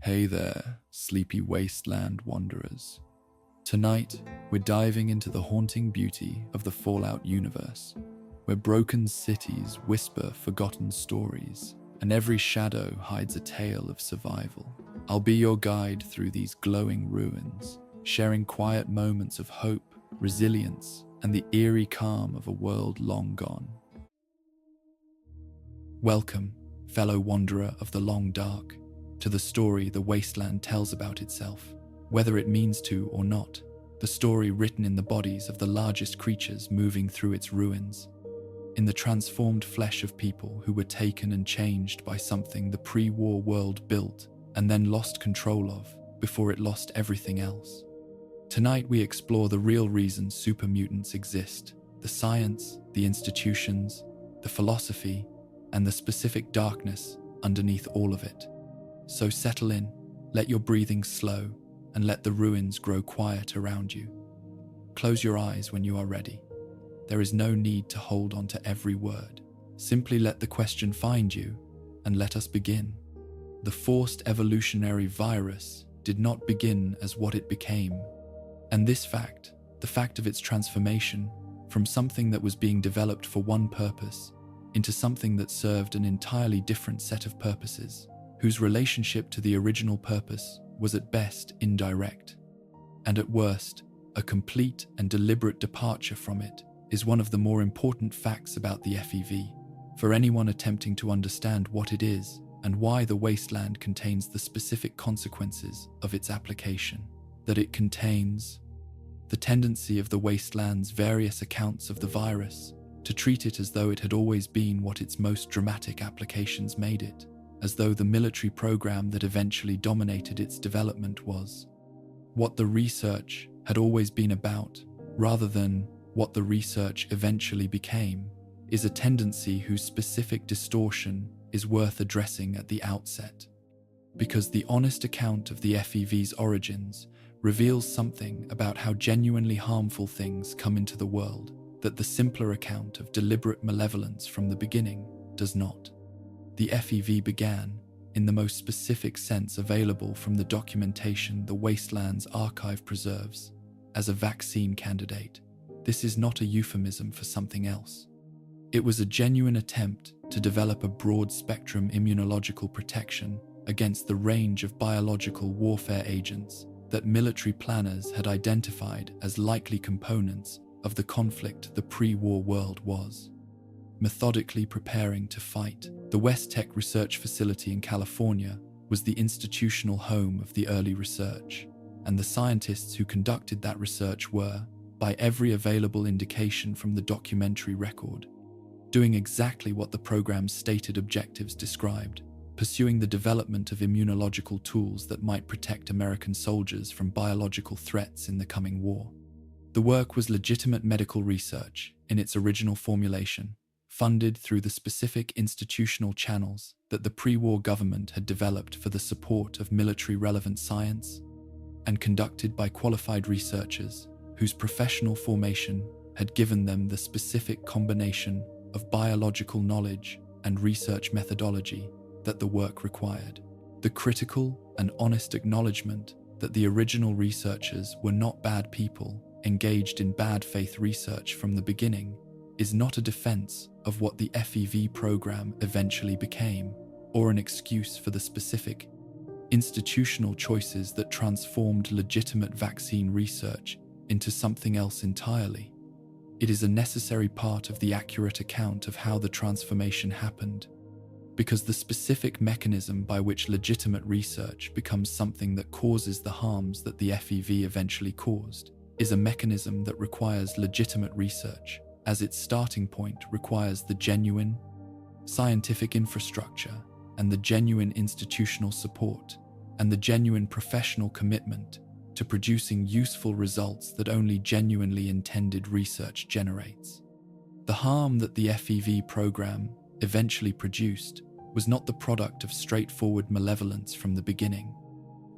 Hey there, sleepy wasteland wanderers. Tonight, we're diving into the haunting beauty of the Fallout universe, where broken cities whisper forgotten stories, and every shadow hides a tale of survival. I'll be your guide through these glowing ruins, sharing quiet moments of hope, resilience, and the eerie calm of a world long gone. Welcome, fellow wanderer of the long dark, to the story the wasteland tells about itself, whether it means to or not, the story written in the bodies of the largest creatures moving through its ruins, in the transformed flesh of people who were taken and changed by something the pre-war world built and then lost control of before it lost everything else. Tonight we explore the real reason super mutants exist, the science, the institutions, the philosophy, and the specific darkness underneath all of it. So settle in, let your breathing slow, and let the ruins grow quiet around you. Close your eyes when you are ready. There is no need to hold on to every word. Simply let the question find you, and let us begin. The forced evolutionary virus did not begin as what it became, and this fact, the fact of its transformation from something that was being developed for one purpose into something that served an entirely different set of purposes, whose relationship to the original purpose was at best indirect, and at worst, a complete and deliberate departure from it, is one of the more important facts about the FEV, for anyone attempting to understand what it is and why the wasteland contains the specific consequences of its application, that it contains the tendency of the wasteland's various accounts of the virus to treat it as though it had always been what its most dramatic applications made it, as though the military program that eventually dominated its development was what the research had always been about, rather than what the research eventually became, is a tendency whose specific distortion is worth addressing at the outset. Because the honest account of the FEV's origins reveals something about how genuinely harmful things come into the world that the simpler account of deliberate malevolence from the beginning does not. The FEV began, in the most specific sense available from the documentation the Wasteland's archive preserves, as a vaccine candidate. This is not a euphemism for something else. It was a genuine attempt to develop a broad-spectrum immunological protection against the range of biological warfare agents that military planners had identified as likely components of the conflict the pre-war world was methodically preparing to fight. The West Tech Research Facility in California was the institutional home of the early research, and the scientists who conducted that research were, by every available indication from the documentary record, doing exactly what the program's stated objectives described, pursuing the development of immunological tools that might protect American soldiers from biological threats in the coming war. The work was legitimate medical research in its original formulation, funded through the specific institutional channels that the pre-war government had developed for the support of military-relevant science, and conducted by qualified researchers whose professional formation had given them the specific combination of biological knowledge and research methodology that the work required. The critical and honest acknowledgement that the original researchers were not bad people engaged in bad faith research from the beginning is not a defense of what the FEV program eventually became, or an excuse for the specific institutional choices that transformed legitimate vaccine research into something else entirely. It is a necessary part of the accurate account of how the transformation happened, because the specific mechanism by which legitimate research becomes something that causes the harms that the FEV eventually caused is a mechanism that requires legitimate research, as its starting point requires the genuine scientific infrastructure and the genuine institutional support and the genuine professional commitment to producing useful results that only genuinely intended research generates. The harm that the FEV program eventually produced was not the product of straightforward malevolence from the beginning.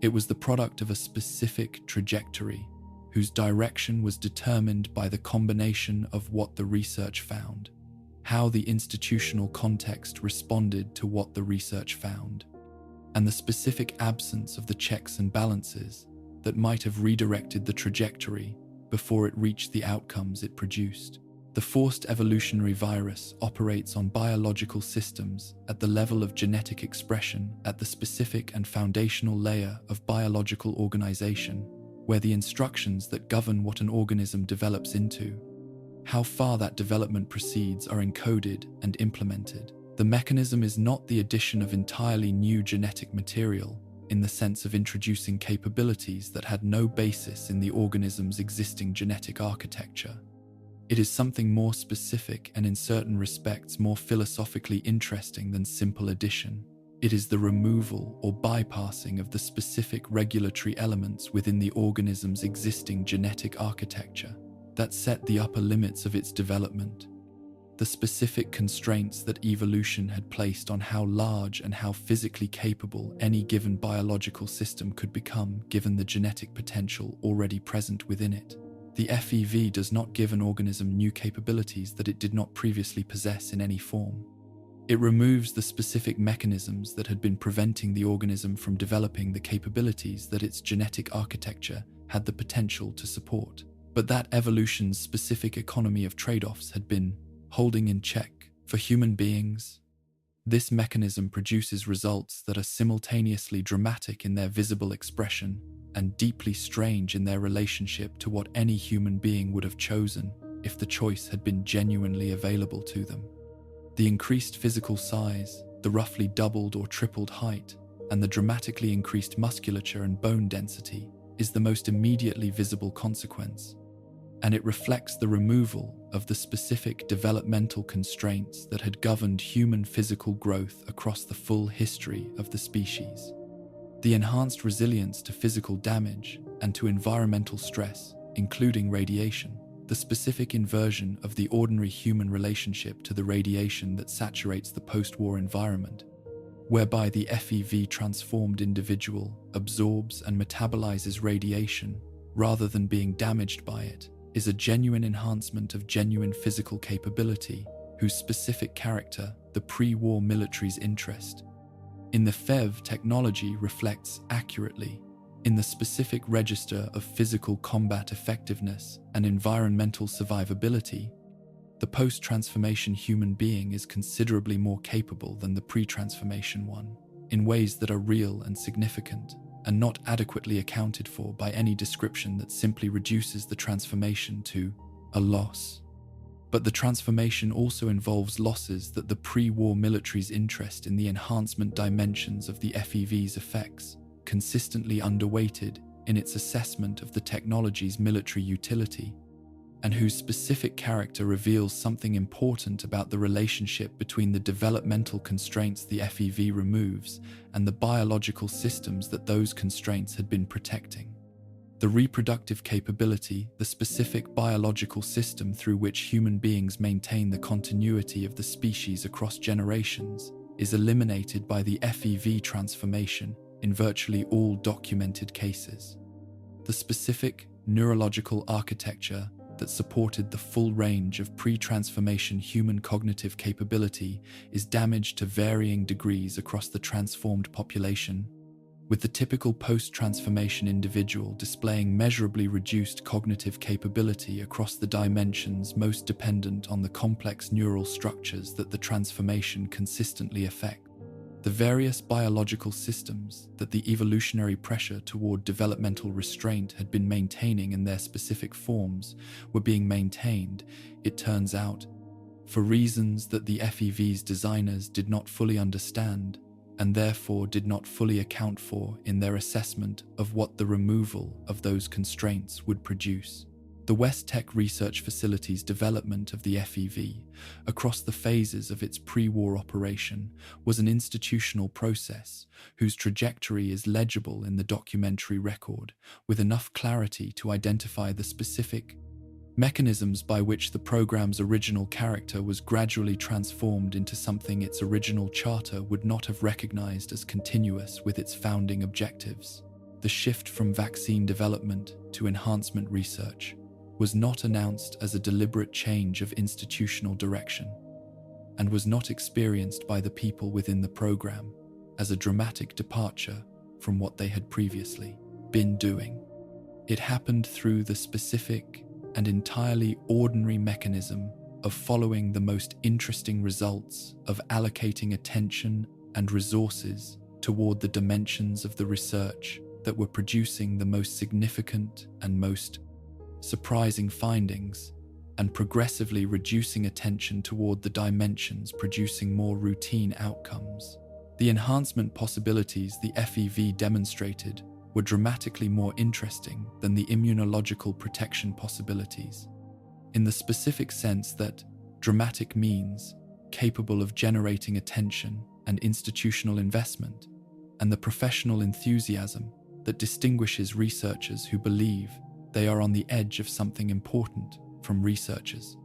It was the product of a specific trajectory whose direction was determined by the combination of what the research found, how the institutional context responded to what the research found, and the specific absence of the checks and balances that might have redirected the trajectory before it reached the outcomes it produced. The forced evolutionary virus operates on biological systems at the level of genetic expression, at the specific and foundational layer of biological organization, where the instructions that govern what an organism develops into, how far that development proceeds, are encoded and implemented. The mechanism is not the addition of entirely new genetic material, in the sense of introducing capabilities that had no basis in the organism's existing genetic architecture. It is something more specific and in certain respects more philosophically interesting than simple addition. It is the removal or bypassing of the specific regulatory elements within the organism's existing genetic architecture that set the upper limits of its development. The specific constraints that evolution had placed on how large and how physically capable any given biological system could become given the genetic potential already present within it. The FEV does not give an organism new capabilities that it did not previously possess in any form. It removes the specific mechanisms that had been preventing the organism from developing the capabilities that its genetic architecture had the potential to support, but that evolution's specific economy of trade-offs had been holding in check. For human beings, this mechanism produces results that are simultaneously dramatic in their visible expression and deeply strange in their relationship to what any human being would have chosen if the choice had been genuinely available to them. The increased physical size, the roughly doubled or tripled height, and the dramatically increased musculature and bone density is the most immediately visible consequence, and it reflects the removal of the specific developmental constraints that had governed human physical growth across the full history of the species. The enhanced resilience to physical damage and to environmental stress, including radiation, the specific inversion of the ordinary human relationship to the radiation that saturates the post-war environment, whereby the FEV transformed individual absorbs and metabolizes radiation rather than being damaged by it, is a genuine enhancement of genuine physical capability, whose specific character the pre-war military's interest in the FEV technology reflects accurately. In the specific register of physical combat effectiveness and environmental survivability, the post-transformation human being is considerably more capable than the pre-transformation one, in ways that are real and significant, and not adequately accounted for by any description that simply reduces the transformation to a loss. But the transformation also involves losses that the pre-war military's interest in the enhancement dimensions of the FEV's effects consistently underweighted in its assessment of the technology's military utility, and whose specific character reveals something important about the relationship between the developmental constraints the FEV removes and the biological systems that those constraints had been protecting. The reproductive capability, the specific biological system through which human beings maintain the continuity of the species across generations, is eliminated by the FEV transformation in virtually all documented cases. The specific neurological architecture that supported the full range of pre-transformation human cognitive capability is damaged to varying degrees across the transformed population, with the typical post-transformation individual displaying measurably reduced cognitive capability across the dimensions most dependent on the complex neural structures that the transformation consistently affect. The various biological systems that the evolutionary pressure toward developmental restraint had been maintaining in their specific forms were being maintained, it turns out, for reasons that the FEV's designers did not fully understand, and therefore did not fully account for in their assessment of what the removal of those constraints would produce. The West Tech Research Facility's development of the FEV across the phases of its pre-war operation was an institutional process whose trajectory is legible in the documentary record with enough clarity to identify the specific mechanisms by which the program's original character was gradually transformed into something its original charter would not have recognized as continuous with its founding objectives. The shift from vaccine development to enhancement research was not announced as a deliberate change of institutional direction, and was not experienced by the people within the program as a dramatic departure from what they had previously been doing. It happened through the specific and entirely ordinary mechanism of following the most interesting results of allocating attention and resources toward the dimensions of the research that were producing the most significant and most surprising findings, and progressively reducing attention toward the dimensions producing more routine outcomes. The enhancement possibilities the FEV demonstrated were dramatically more interesting than the immunological protection possibilities, in the specific sense that dramatic means capable of generating attention and institutional investment, and the professional enthusiasm that distinguishes researchers who believe they are on the edge of something important from researchers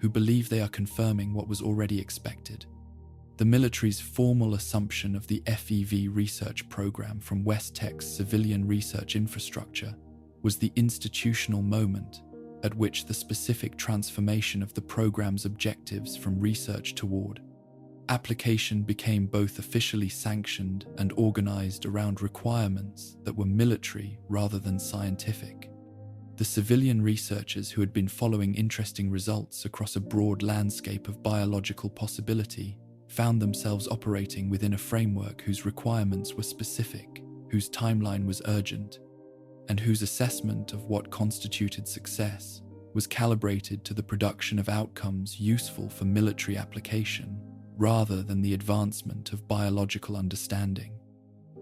who believe they are confirming what was already expected. The military's formal assumption of the FEV research program from West Tech's civilian research infrastructure was the institutional moment at which the specific transformation of the program's objectives from research toward application became both officially sanctioned and organized around requirements that were military rather than scientific. The civilian researchers who had been following interesting results across a broad landscape of biological possibility found themselves operating within a framework whose requirements were specific, whose timeline was urgent, and whose assessment of what constituted success was calibrated to the production of outcomes useful for military application rather than the advancement of biological understanding.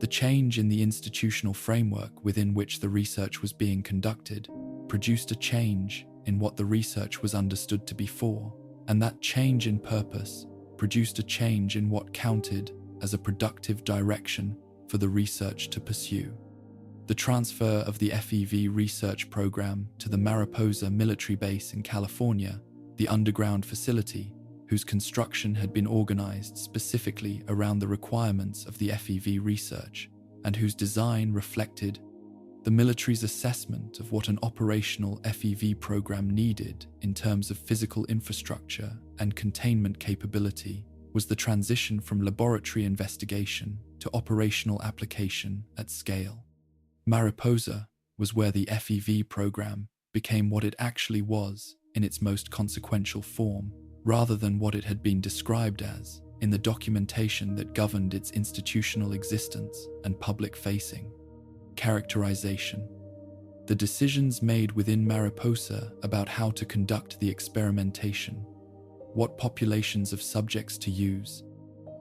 The change in the institutional framework within which the research was being conducted produced a change in what the research was understood to be for, and that change in purpose produced a change in what counted as a productive direction for the research to pursue. The transfer of the FEV research program to the Mariposa military base in California, the underground facility whose construction had been organized specifically around the requirements of the FEV research and whose design reflected the military's assessment of what an operational FEV program needed in terms of physical infrastructure and containment capability, was the transition from laboratory investigation to operational application at scale. Mariposa was where the FEV program became what it actually was in its most consequential form, rather than what it had been described as in the documentation that governed its institutional existence and public-facing characterization. The decisions made within Mariposa about how to conduct the experimentation, what populations of subjects to use,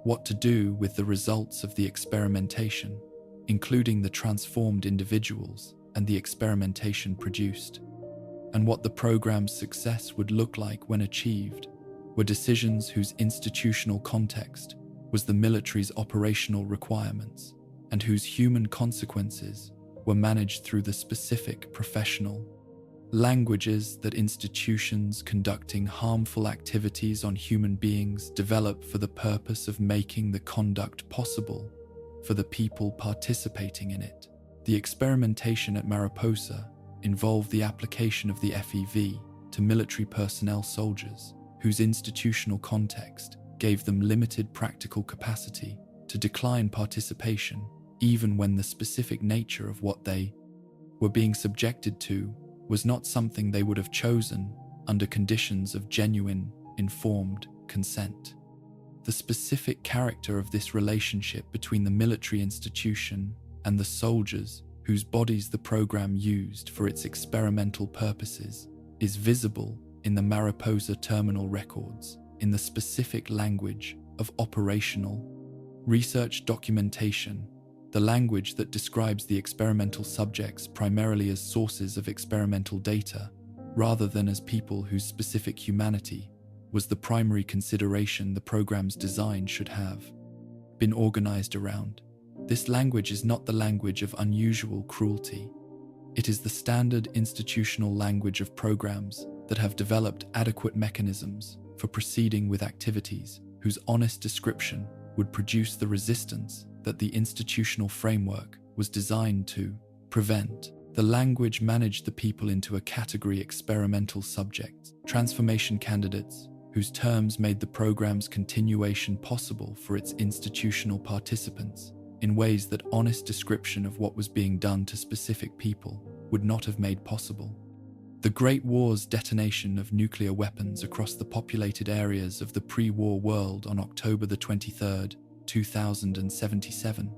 what to do with the results of the experimentation, including the transformed individuals and the experimentation produced, and what the program's success would look like when achieved, were decisions whose institutional context was the military's operational requirements and whose human consequences were managed through the specific professional languages that institutions conducting harmful activities on human beings develop for the purpose of making the conduct possible for the people participating in it. The experimentation at Mariposa involved the application of the FEV to military personnel soldiers whose institutional context gave them limited practical capacity to decline participation, even when the specific nature of what they were being subjected to was not something they would have chosen under conditions of genuine, informed consent. The specific character of this relationship between the military institution and the soldiers whose bodies the program used for its experimental purposes is visible in the Mariposa terminal records in the specific language of operational research documentation, the language that describes the experimental subjects primarily as sources of experimental data, rather than as people whose specific humanity was the primary consideration the program's design should have been organized around. This language is not the language of unusual cruelty. It is the standard institutional language of programs that have developed adequate mechanisms for proceeding with activities whose honest description would produce the resistance that the institutional framework was designed to prevent. The language managed the people into a category experimental subjects, transformation candidates, whose terms made the program's continuation possible for its institutional participants in ways that honest description of what was being done to specific people would not have made possible. The Great War's detonation of nuclear weapons across the populated areas of the pre-war world on October the 23rd, 2077,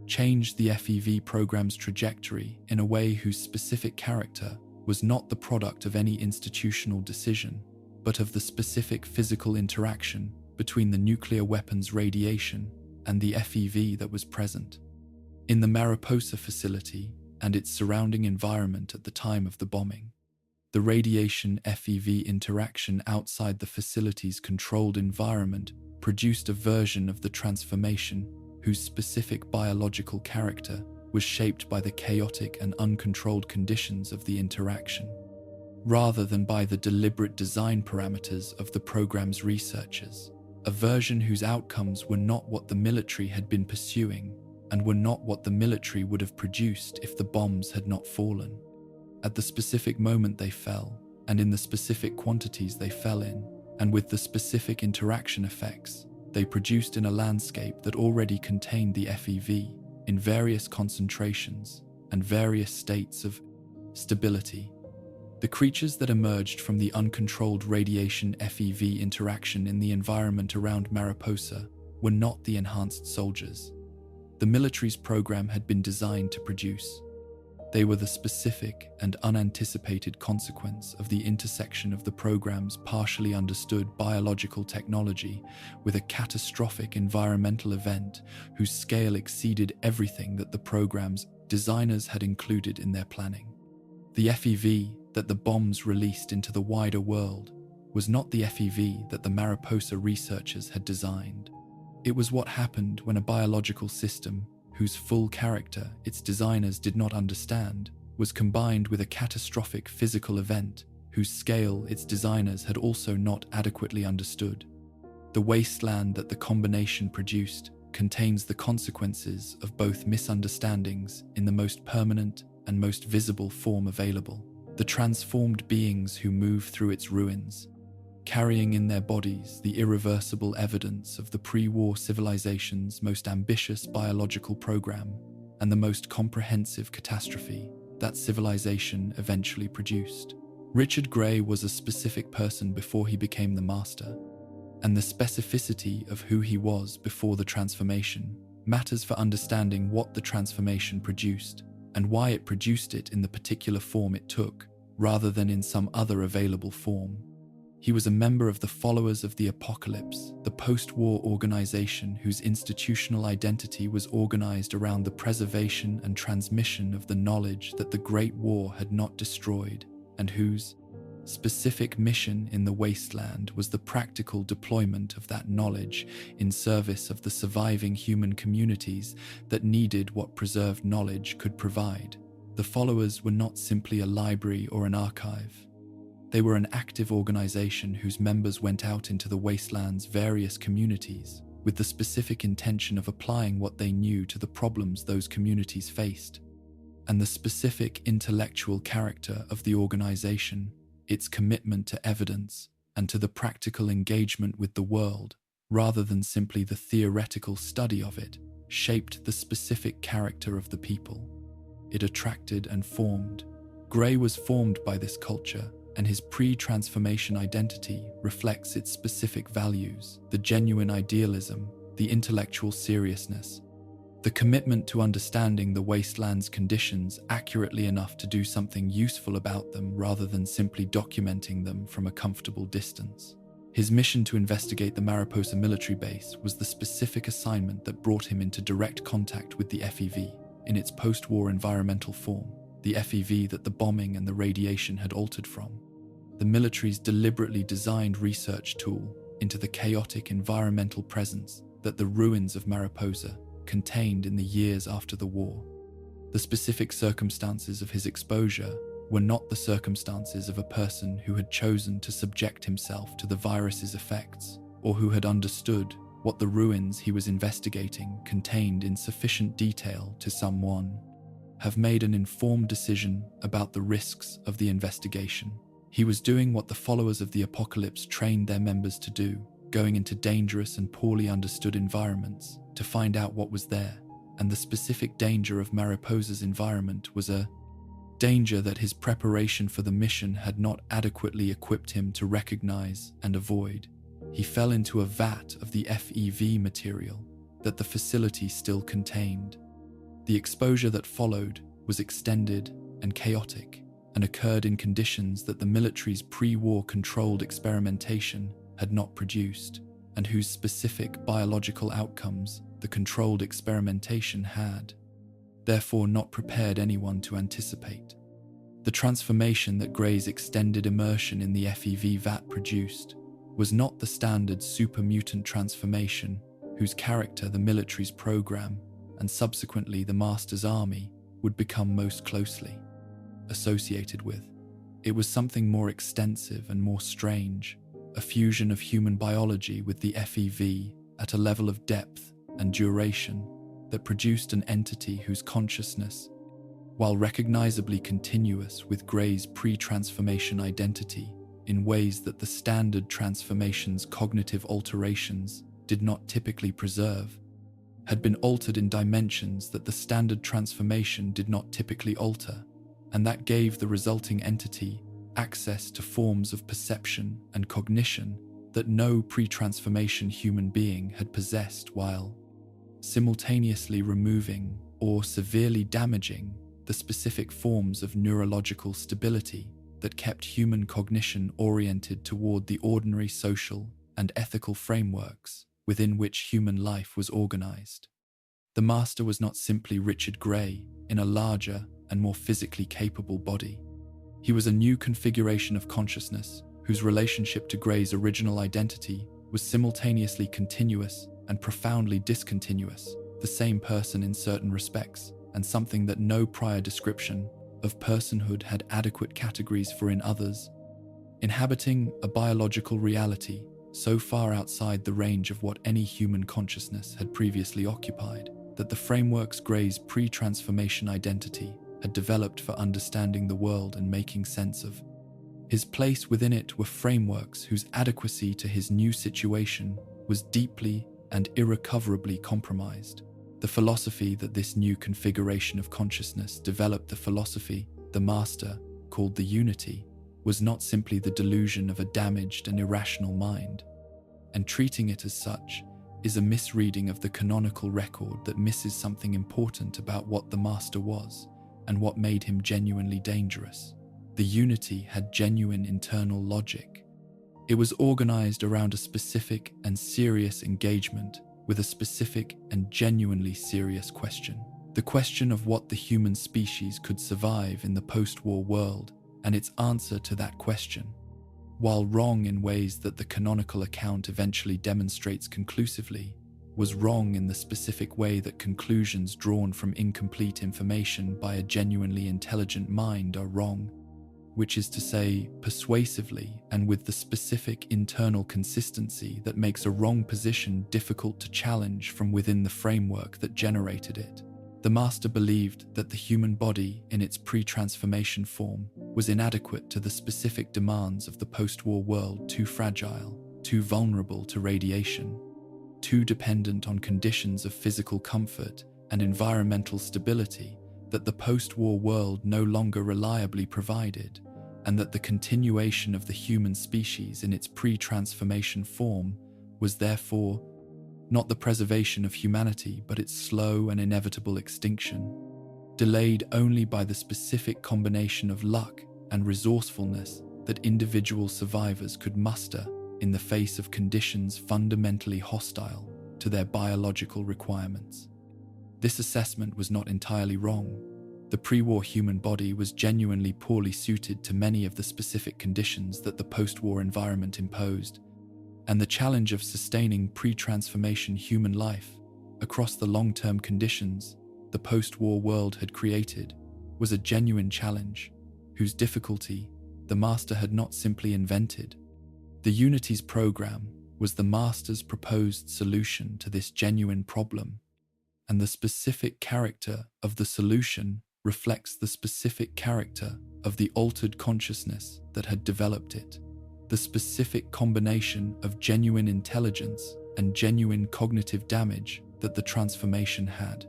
changed the FEV program's trajectory in a way whose specific character was not the product of any institutional decision, but of the specific physical interaction between the nuclear weapons radiation and the FEV that was present. In the Mariposa facility and its surrounding environment at the time of the bombing, the radiation FEV interaction outside the facility's controlled environment produced a version of the transformation whose specific biological character was shaped by the chaotic and uncontrolled conditions of the interaction, rather than by the deliberate design parameters of the program's researchers, a version whose outcomes were not what the military had been pursuing and were not what the military would have produced if the bombs had not fallen. At the specific moment they fell, and in the specific quantities they fell in, and with the specific interaction effects they produced in a landscape that already contained the FEV in various concentrations and various states of stability. The creatures that emerged from the uncontrolled radiation FEV interaction in the environment around Mariposa were not the enhanced soldiers the military's program had been designed to produce. They were the specific and unanticipated consequence of the intersection of the program's partially understood biological technology with a catastrophic environmental event whose scale exceeded everything that the program's designers had included in their planning. The FEV that the bombs released into the wider world was not the FEV that the Mariposa researchers had designed. It was what happened when a biological system whose full character its designers did not understand was combined with a catastrophic physical event whose scale its designers had also not adequately understood. The wasteland that the combination produced contains the consequences of both misunderstandings in the most permanent and most visible form available, the transformed beings who move through its ruins, carrying in their bodies the irreversible evidence of the pre-war civilization's most ambitious biological program and the most comprehensive catastrophe that civilization eventually produced. Richard Gray was a specific person before he became the master, and the specificity of who he was before the transformation matters for understanding what the transformation produced and why it produced it in the particular form it took, rather than in some other available form. He was a member of the Followers of the Apocalypse, the post-war organization whose institutional identity was organized around the preservation and transmission of the knowledge that the Great War had not destroyed, and whose specific mission in the wasteland was the practical deployment of that knowledge in service of the surviving human communities that needed what preserved knowledge could provide. The Followers were not simply a library or an archive. They were an active organization whose members went out into the wasteland's various communities with the specific intention of applying what they knew to the problems those communities faced. And the specific intellectual character of the organization, its commitment to evidence and to the practical engagement with the world, rather than simply the theoretical study of it, shaped the specific character of the people it attracted and formed. Gray was formed by this culture, and his pre-transformation identity reflects its specific values, the genuine idealism, the intellectual seriousness, the commitment to understanding the wasteland's conditions accurately enough to do something useful about them rather than simply documenting them from a comfortable distance. His mission to investigate the Mariposa military base was the specific assignment that brought him into direct contact with the FEV in its post-war environmental form, the FEV that the bombing and the radiation had altered from. The military's deliberately designed research tool into the chaotic environmental presence that the ruins of Mariposa contained in the years after the war. The specific circumstances of his exposure were not the circumstances of a person who had chosen to subject himself to the virus's effects, or who had understood what the ruins he was investigating contained in sufficient detail to someone have made an informed decision about the risks of the investigation. He was doing what the followers of the apocalypse trained their members to do, going into dangerous and poorly understood environments to find out what was there, and the specific danger of Mariposa's environment was a danger that his preparation for the mission had not adequately equipped him to recognize and avoid. He fell into a vat of the FEV material that the facility still contained. The exposure that followed was extended and chaotic, and occurred in conditions that the military's pre-war controlled experimentation had not produced, and whose specific biological outcomes the controlled experimentation had, therefore not prepared anyone to anticipate. The transformation that Gray's extended immersion in the FEV vat produced was not the standard super mutant transformation whose character the military's program, and subsequently the Master's army, would become most closely associated with. It was something more extensive and more strange, a fusion of human biology with the FEV at a level of depth and duration that produced an entity whose consciousness, while recognizably continuous with Gray's pre-transformation identity in ways that the standard transformation's cognitive alterations did not typically preserve, had been altered in dimensions that the standard transformation did not typically alter, and that gave the resulting entity access to forms of perception and cognition that no pre-transformation human being had possessed, while simultaneously removing or severely damaging the specific forms of neurological stability that kept human cognition oriented toward the ordinary social and ethical frameworks within which human life was organized. The Master was not simply Richard Gray in a larger and more physically capable body. He was a new configuration of consciousness whose relationship to Gray's original identity was simultaneously continuous and profoundly discontinuous, the same person in certain respects, and something that no prior description of personhood had adequate categories for in others, inhabiting a biological reality so far outside the range of what any human consciousness had previously occupied, that the frameworks Gray's pre-transformation identity had developed for understanding the world and making sense of his place within it were frameworks whose adequacy to his new situation was deeply and irrecoverably compromised. The philosophy that this new configuration of consciousness developed, the philosophy the Master called the Unity, was not simply the delusion of a damaged and irrational mind, and treating it as such is a misreading of the canonical record that misses something important about what the Master was and what made him genuinely dangerous. The Unity had genuine internal logic. It was organized around a specific and serious engagement with a specific and genuinely serious question. The question of what the human species could survive in the post-war world, and its answer to that question, while wrong in ways that the canonical account eventually demonstrates conclusively, was wrong in the specific way that conclusions drawn from incomplete information by a genuinely intelligent mind are wrong, which is to say, persuasively and with the specific internal consistency that makes a wrong position difficult to challenge from within the framework that generated it. The Master believed that the human body in its pre-transformation form was inadequate to the specific demands of the post-war world, too fragile, too vulnerable to radiation, too dependent on conditions of physical comfort and environmental stability that the post-war world no longer reliably provided, and that the continuation of the human species in its pre-transformation form was therefore not the preservation of humanity but its slow and inevitable extinction, delayed only by the specific combination of luck and resourcefulness that individual survivors could muster in the face of conditions fundamentally hostile to their biological requirements. This assessment was not entirely wrong. The pre-war human body was genuinely poorly suited to many of the specific conditions that the post-war environment imposed, and the challenge of sustaining pre-transformation human life across the long-term conditions the post-war world had created was a genuine challenge, whose difficulty the Master had not simply invented. The Unity's program was the Master's proposed solution to this genuine problem, and the specific character of the solution reflects the specific character of the altered consciousness that had developed it, the specific combination of genuine intelligence and genuine cognitive damage that the transformation had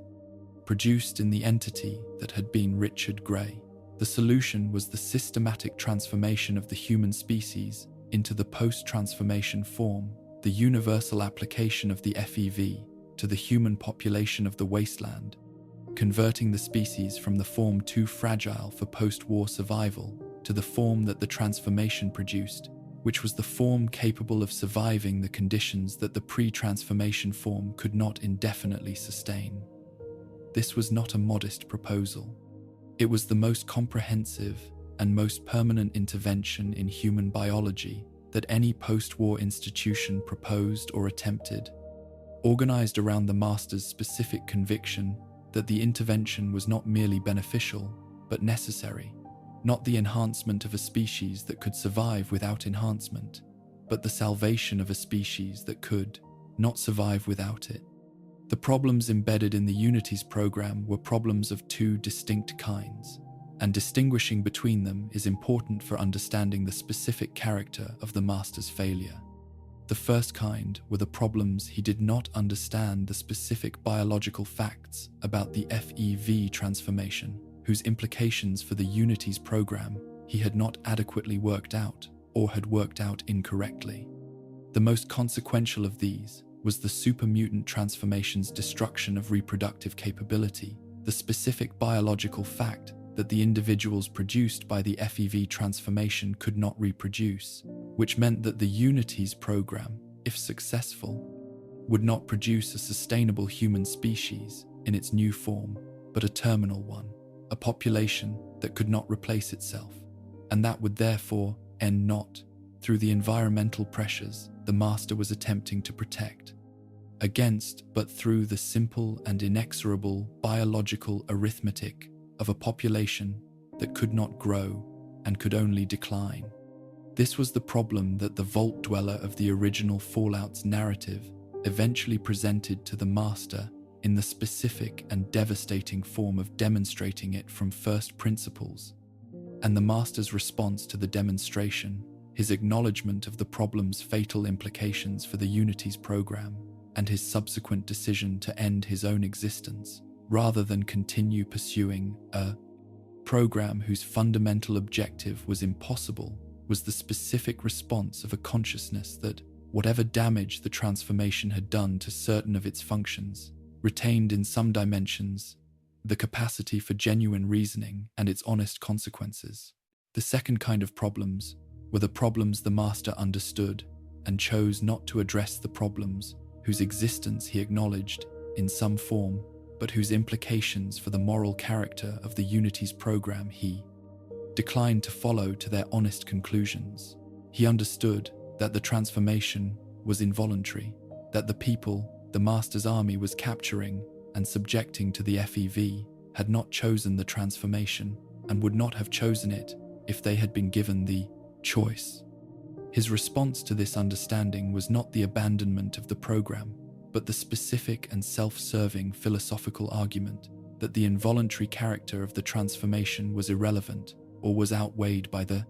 produced in the entity that had been Richard Gray. The solution was the systematic transformation of the human species into the post-transformation form, the universal application of the FEV to the human population of the wasteland, converting the species from the form too fragile for post-war survival to the form that the transformation produced, which was the form capable of surviving the conditions that the pre-transformation form could not indefinitely sustain. This was not a modest proposal. It was the most comprehensive and most permanent intervention in human biology that any post-war institution proposed or attempted, organized around the master's specific conviction that the intervention was not merely beneficial, but necessary, not the enhancement of a species that could survive without enhancement, but the salvation of a species that could not survive without it. The problems embedded in the Unities program were problems of two distinct kinds, and distinguishing between them is important for understanding the specific character of the master's failure. The first kind were the problems he did not understand the specific biological facts about the FEV transformation, whose implications for the Unities program he had not adequately worked out or had worked out incorrectly. The most consequential of these was the supermutant transformation's destruction of reproductive capability, the specific biological fact that the individuals produced by the FEV transformation could not reproduce, which meant that the Unities program, if successful, would not produce a sustainable human species in its new form, but a terminal one, a population that could not replace itself, and that would therefore end not through the environmental pressures the master was attempting to protect against, but through the simple and inexorable biological arithmetic of a population that could not grow and could only decline. This was the problem that the Vault Dweller of the original Fallout's narrative eventually presented to the master in the specific and devastating form of demonstrating it from first principles, and the master's response to the demonstration, his acknowledgement of the problem's fatal implications for the Unities program, and his subsequent decision to end his own existence, rather than continue pursuing a program whose fundamental objective was impossible, was the specific response of a consciousness that, whatever damage the transformation had done to certain of its functions, retained in some dimensions the capacity for genuine reasoning and its honest consequences. The second kind of problems were the problems the master understood and chose not to address, the problems whose existence he acknowledged in some form, but whose implications for the moral character of the Unities program he declined to follow to their honest conclusions. He understood that the transformation was involuntary, that the people the master's army was capturing and subjecting to the FEV had not chosen the transformation and would not have chosen it if they had been given the choice. His response to this understanding was not the abandonment of the program, but the specific and self-serving philosophical argument that the involuntary character of the transformation was irrelevant or was outweighed by the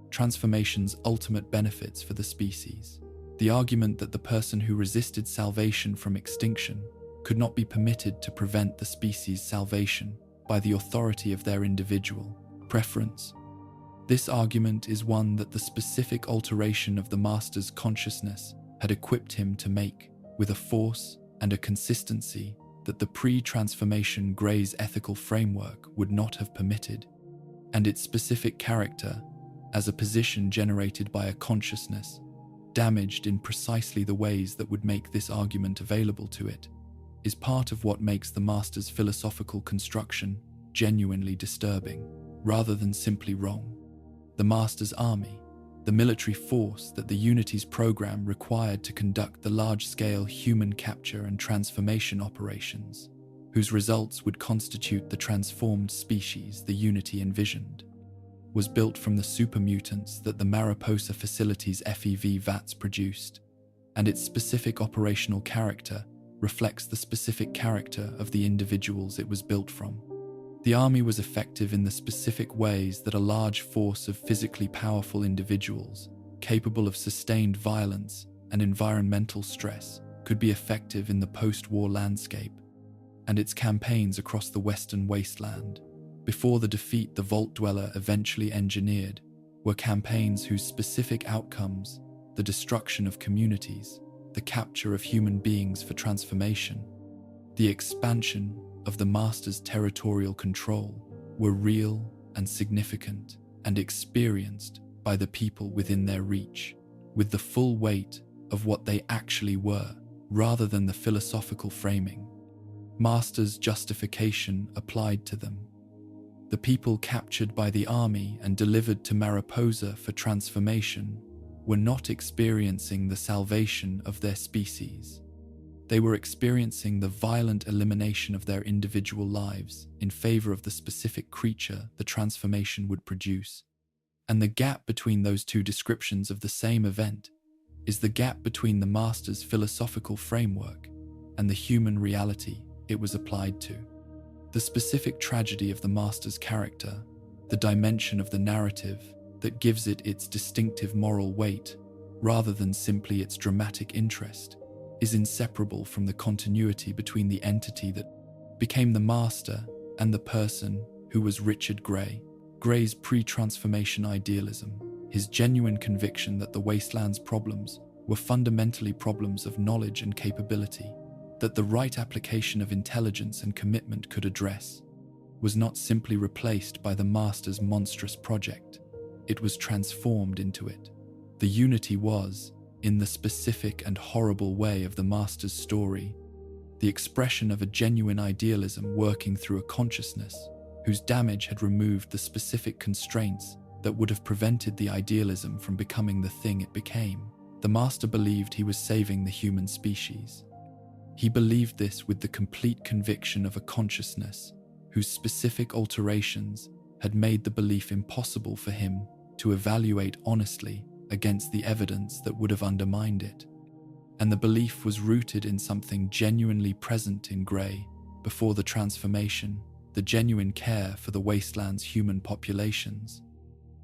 transformation's ultimate benefits for the species. The argument that the person who resisted salvation from extinction could not be permitted to prevent the species' salvation by the authority of their individual preference. This argument is one that the specific alteration of the master's consciousness had equipped him to make with a force and a consistency that the pre-transformation Gray's ethical framework would not have permitted, and its specific character as a position generated by a consciousness damaged in precisely the ways that would make this argument available to it, is part of what makes the master's philosophical construction genuinely disturbing, rather than simply wrong. The master's army, the military force that the Unities program required to conduct the large-scale human capture and transformation operations, whose results would constitute the transformed species the Unity envisioned, was built from the super mutants that the Mariposa facility's FEV vats produced, and its specific operational character reflects the specific character of the individuals it was built from. The army was effective in the specific ways that a large force of physically powerful individuals, capable of sustained violence and environmental stress, could be effective in the post-war landscape, and its campaigns across the Western wasteland, before the defeat the Vault Dweller eventually engineered, were campaigns whose specific outcomes, the destruction of communities, the capture of human beings for transformation, the expansion of the Master's territorial control, were real and significant and experienced by the people within their reach, with the full weight of what they actually were, rather than the philosophical framing Master's justification applied to them. The people captured by the army and delivered to Mariposa for transformation were not experiencing the salvation of their species. They were experiencing the violent elimination of their individual lives in favor of the specific creature the transformation would produce. And the gap between those two descriptions of the same event is the gap between the Master's philosophical framework and the human reality it was applied to. The specific tragedy of the Master's character, the dimension of the narrative that gives it its distinctive moral weight, rather than simply its dramatic interest, is inseparable from the continuity between the entity that became the Master and the person who was Richard Gray. Gray's pre-transformation idealism, his genuine conviction that the wasteland's problems were fundamentally problems of knowledge and capability, that the right application of intelligence and commitment could address, was not simply replaced by the Master's monstrous project. It was transformed into it. The unity was, in the specific and horrible way of the Master's story, the expression of a genuine idealism working through a consciousness whose damage had removed the specific constraints that would have prevented the idealism from becoming the thing it became. The Master believed he was saving the human species. He believed this with the complete conviction of a consciousness whose specific alterations had made the belief impossible for him to evaluate honestly against the evidence that would have undermined it. And the belief was rooted in something genuinely present in Gray before the transformation, the genuine care for the wasteland's human populations,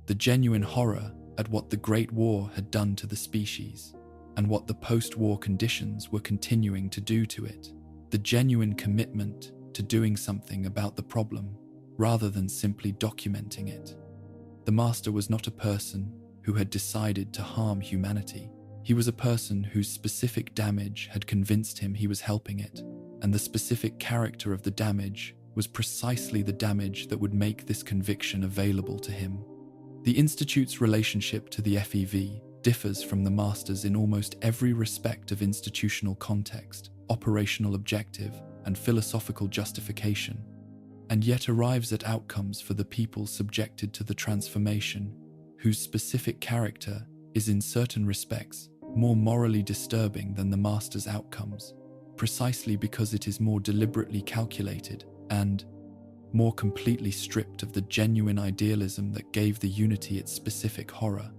the genuine horror at what the Great War had done to the species, and what the post-war conditions were continuing to do to it, the genuine commitment to doing something about the problem, rather than simply documenting it. The Master was not a person who had decided to harm humanity. He was a person whose specific damage had convinced him he was helping it, and the specific character of the damage was precisely the damage that would make this conviction available to him. The Institute's relationship to the FEV differs from the Master's in almost every respect of institutional context, operational objective, and philosophical justification, and yet arrives at outcomes for the people subjected to the transformation, whose specific character is in certain respects more morally disturbing than the Master's outcomes, precisely because it is more deliberately calculated and more completely stripped of the genuine idealism that gave the unity its specific horror.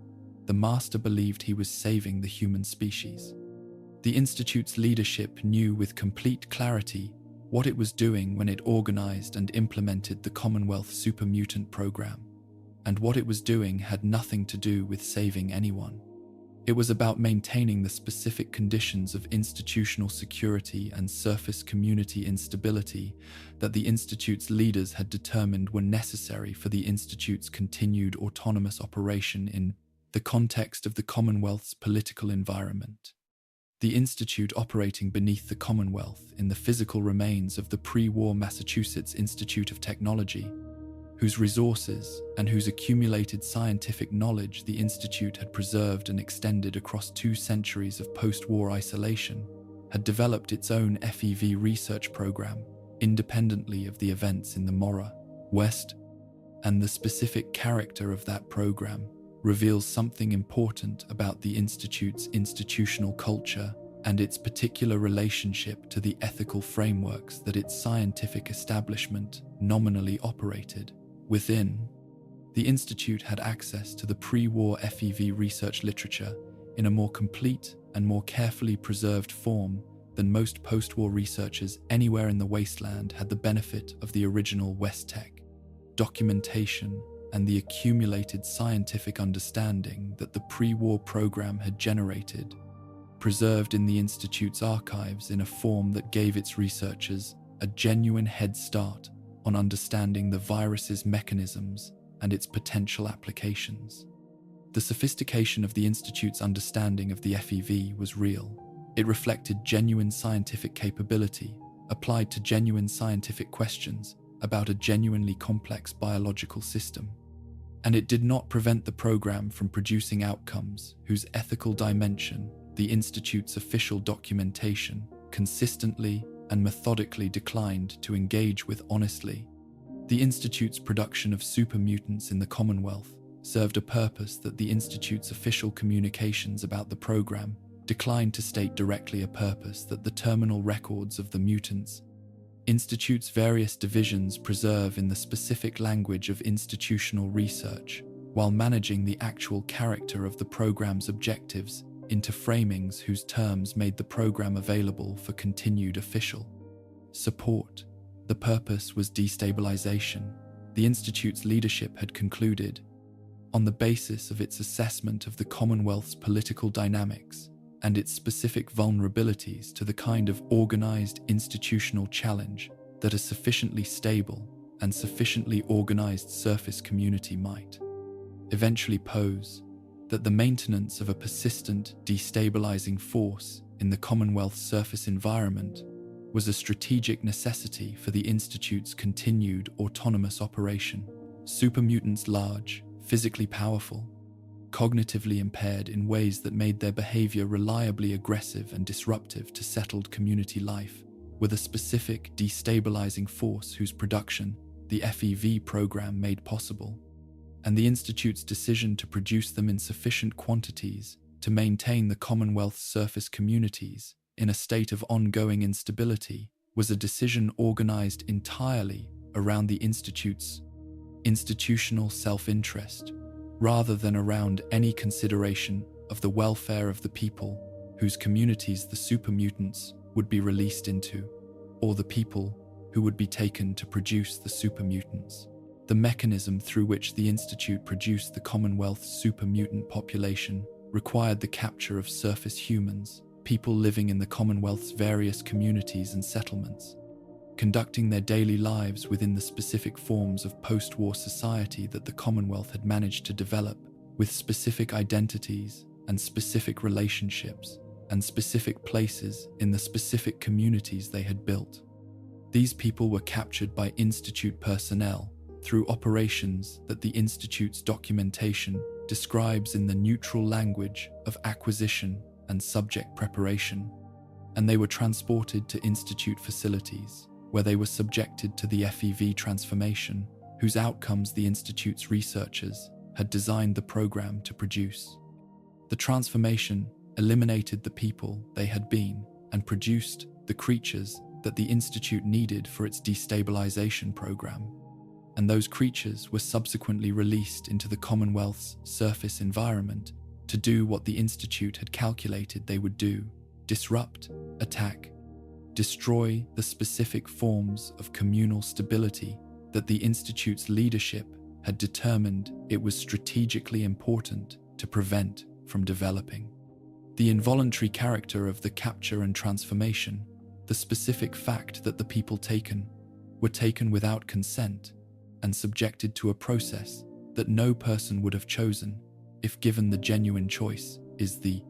The Master believed he was saving the human species. The Institute's leadership knew with complete clarity what it was doing when it organized and implemented the Commonwealth Super Mutant program, and what it was doing had nothing to do with saving anyone. It was about maintaining the specific conditions of institutional security and surface community instability that the Institute's leaders had determined were necessary for the Institute's continued autonomous operation in the context of the Commonwealth's political environment. The Institute operating beneath the Commonwealth in the physical remains of the pre-war Massachusetts Institute of Technology, whose resources and whose accumulated scientific knowledge the Institute had preserved and extended across 2 centuries of post-war isolation, had developed its own FEV research program independently of the events in the Mora, West, and the specific character of that program reveals something important about the Institute's institutional culture and its particular relationship to the ethical frameworks that its scientific establishment nominally operated within. The Institute had access to the pre-war FEV research literature in a more complete and more carefully preserved form than most post-war researchers anywhere in the wasteland had the benefit of the original West Tech documentation and the accumulated scientific understanding that the pre-war program had generated, preserved in the Institute's archives in a form that gave its researchers a genuine head start on understanding the virus's mechanisms and its potential applications. The sophistication of the Institute's understanding of the FEV was real. It reflected genuine scientific capability applied to genuine scientific questions about a genuinely complex biological system. And it did not prevent the program from producing outcomes whose ethical dimension the Institute's official documentation consistently and methodically declined to engage with honestly. The Institute's production of super mutants in the Commonwealth served a purpose that the Institute's official communications about the program declined to state directly, a purpose that the terminal records of the Mutants Institute's various divisions preserve in the specific language of institutional research, while managing the actual character of the program's objectives into framings whose terms made the program available for continued official support. The purpose was destabilization. The Institute's leadership had concluded, on the basis of its assessment of the Commonwealth's political dynamics and its specific vulnerabilities to the kind of organized institutional challenge that a sufficiently stable and sufficiently organized surface community might eventually pose, that the maintenance of a persistent destabilizing force in the Commonwealth's surface environment was a strategic necessity for the Institute's continued autonomous operation. Super mutants, large, physically powerful, cognitively impaired in ways that made their behavior reliably aggressive and disruptive to settled community life, were the specific destabilizing force whose production the FEV program made possible, and the Institute's decision to produce them in sufficient quantities to maintain the Commonwealth's surface communities in a state of ongoing instability was a decision organized entirely around the Institute's institutional self-interest, rather than around any consideration of the welfare of the people whose communities the super mutants would be released into, or the people who would be taken to produce the super mutants. The mechanism through which the Institute produced the Commonwealth's super mutant population required the capture of surface humans, people living in the Commonwealth's various communities and settlements, conducting their daily lives within the specific forms of post-war society that the Commonwealth had managed to develop, with specific identities and specific relationships and specific places in the specific communities they had built. These people were captured by Institute personnel through operations that the Institute's documentation describes in the neutral language of acquisition and subject preparation, and they were transported to Institute facilities, where they were subjected to the FEV transformation, whose outcomes the Institute's researchers had designed the program to produce. The transformation eliminated the people they had been and produced the creatures that the Institute needed for its destabilization program, and those creatures were subsequently released into the Commonwealth's surface environment to do what the Institute had calculated they would do: disrupt, attack, destroy the specific forms of communal stability that the Institute's leadership had determined it was strategically important to prevent from developing. The involuntary character of the capture and transformation, the specific fact that the people taken were taken without consent and subjected to a process that no person would have chosen if given the genuine choice, is the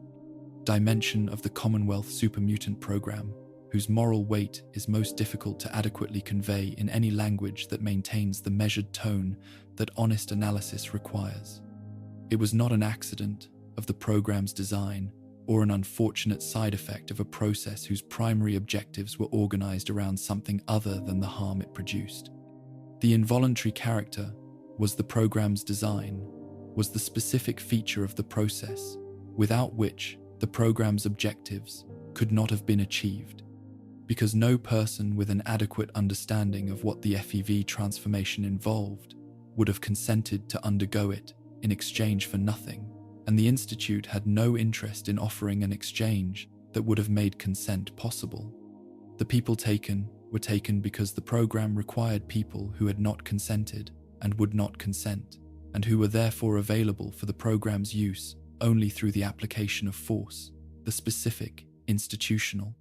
dimension of the Commonwealth super mutant program, whose moral weight is most difficult to adequately convey in any language that maintains the measured tone that honest analysis requires. It was not an accident of the program's design or an unfortunate side effect of a process whose primary objectives were organized around something other than the harm it produced. The involuntary character was the program's design, was the specific feature of the process, without which the program's objectives could not have been achieved, because no person with an adequate understanding of what the FEV transformation involved would have consented to undergo it in exchange for nothing, and the Institute had no interest in offering an exchange that would have made consent possible. The people taken were taken because the program required people who had not consented and would not consent, and who were therefore available for the program's use only through the application of force, the specific, institutional,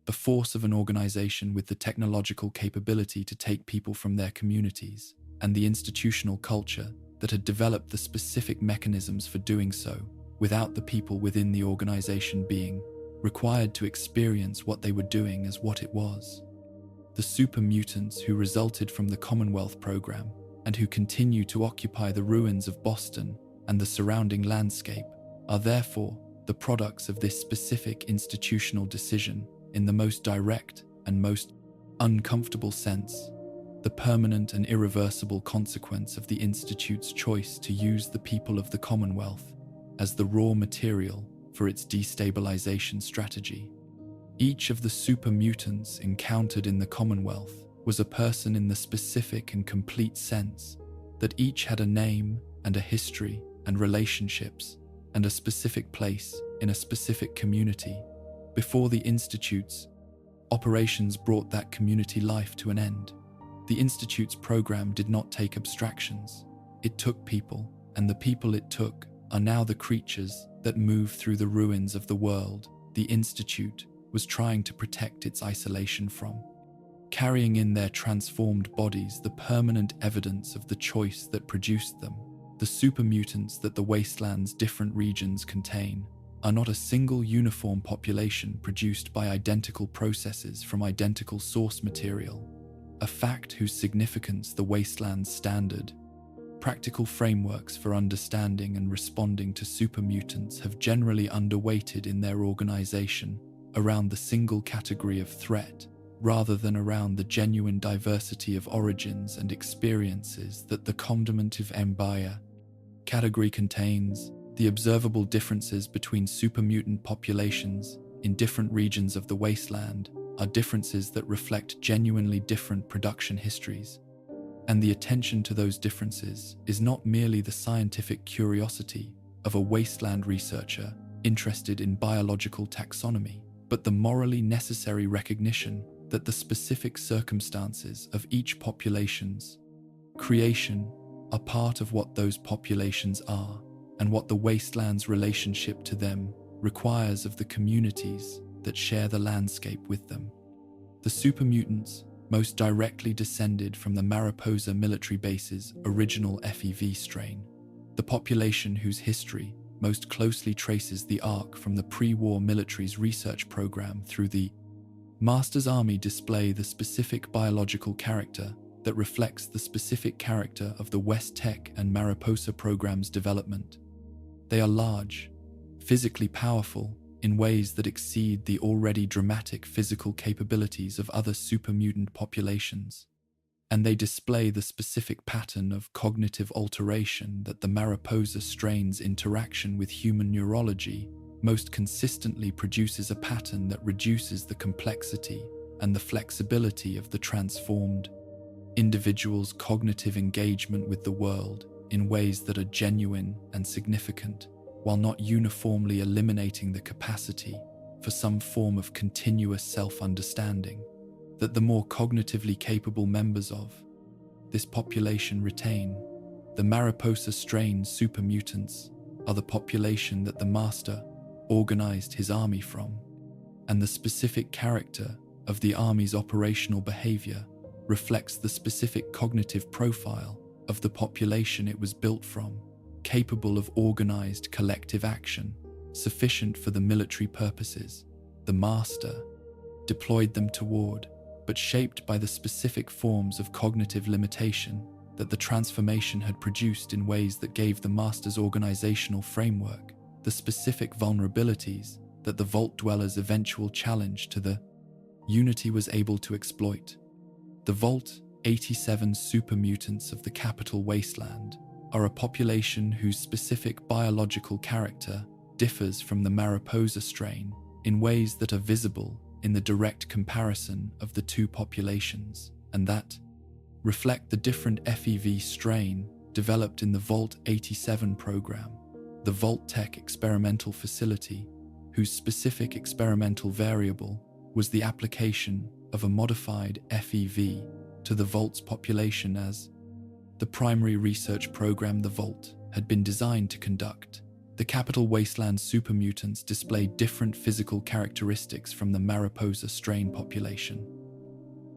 the force of an organization with the technological capability to take people from their communities, and the institutional culture that had developed the specific mechanisms for doing so, without the people within the organization being required to experience what they were doing as what it was. The super mutants who resulted from the Commonwealth program and who continue to occupy the ruins of Boston and the surrounding landscape are therefore the products of this specific institutional decision in the most direct and most uncomfortable sense, the permanent and irreversible consequence of the Institute's choice to use the people of the Commonwealth as the raw material for its destabilization strategy. Each of the super mutants encountered in the Commonwealth was a person in the specific and complete sense that each had a name and a history and relationships and a specific place in a specific community before the Institute's operations brought that community life to an end. The Institute's program did not take abstractions. It took people, and the people it took are now the creatures that move through the ruins of the world the Institute was trying to protect its isolation from, carrying in their transformed bodies the permanent evidence of the choice that produced them. The super mutants that the wasteland's different regions contain are not a single uniform population produced by identical processes from identical source material, a fact whose significance the wasteland's standard practical frameworks for understanding and responding to super mutants have generally underweighted in their organization around the single category of threat, rather than around the genuine diversity of origins and experiences that the condimentive empire category contains. The observable differences between super mutant populations in different regions of the wasteland are differences that reflect genuinely different production histories. And the attention to those differences is not merely the scientific curiosity of a wasteland researcher interested in biological taxonomy, but the morally necessary recognition that the specific circumstances of each population's creation are part of what those populations are, and what the wasteland's relationship to them requires of the communities that share the landscape with them. The super mutants most directly descended from the Mariposa military base's original FEV strain, the population whose history most closely traces the arc from the pre-war military's research program through the Master's Army display the specific biological character that reflects the specific character of the West Tech and Mariposa program's development. They are large, physically powerful, in ways that exceed the already dramatic physical capabilities of other super mutant populations, and they display the specific pattern of cognitive alteration that the Mariposa strain's interaction with human neurology most consistently produces, a pattern that reduces the complexity and the flexibility of the transformed individual's cognitive engagement with the world in ways that are genuine and significant, while not uniformly eliminating the capacity for some form of continuous self-understanding that the more cognitively capable members of this population retain. The Mariposa strain super mutants are the population that the Master organized his army from, and the specific character of the army's operational behavior reflects the specific cognitive profile of the population it was built from, capable of organized collective action, sufficient for the military purposes the Master deployed them toward, but shaped by the specific forms of cognitive limitation that the transformation had produced in ways that gave the Master's organizational framework the specific vulnerabilities that the Vault Dwellers' eventual challenge to the Unity was able to exploit. The Vault 87 super mutants of the Capital Wasteland are a population whose specific biological character differs from the Mariposa strain in ways that are visible in the direct comparison of the two populations, and that reflect the different FEV strain developed in the Vault 87 program, the Vault Tech experimental facility, whose specific experimental variable was the application of a modified FEV to the Vault's population as the primary research program the Vault had been designed to conduct. The capital wasteland supermutants displayed different physical characteristics from the Mariposa strain population.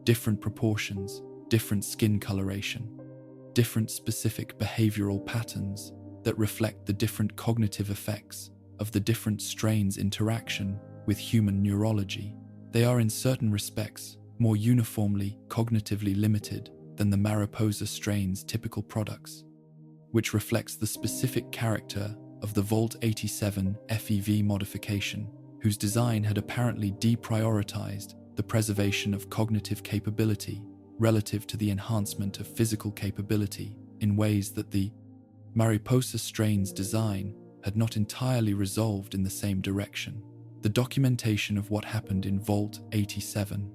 Different proportions, different skin coloration, different specific behavioral patterns that reflect the different cognitive effects of the different strains' interaction with human neurology. They are in certain respects more uniformly cognitively limited than the Mariposa strain's typical products, which reflects the specific character of the Vault 87 FEV modification, whose design had apparently deprioritized the preservation of cognitive capability relative to the enhancement of physical capability in ways that the Mariposa strain's design had not entirely resolved in the same direction. The documentation of what happened in Vault 87,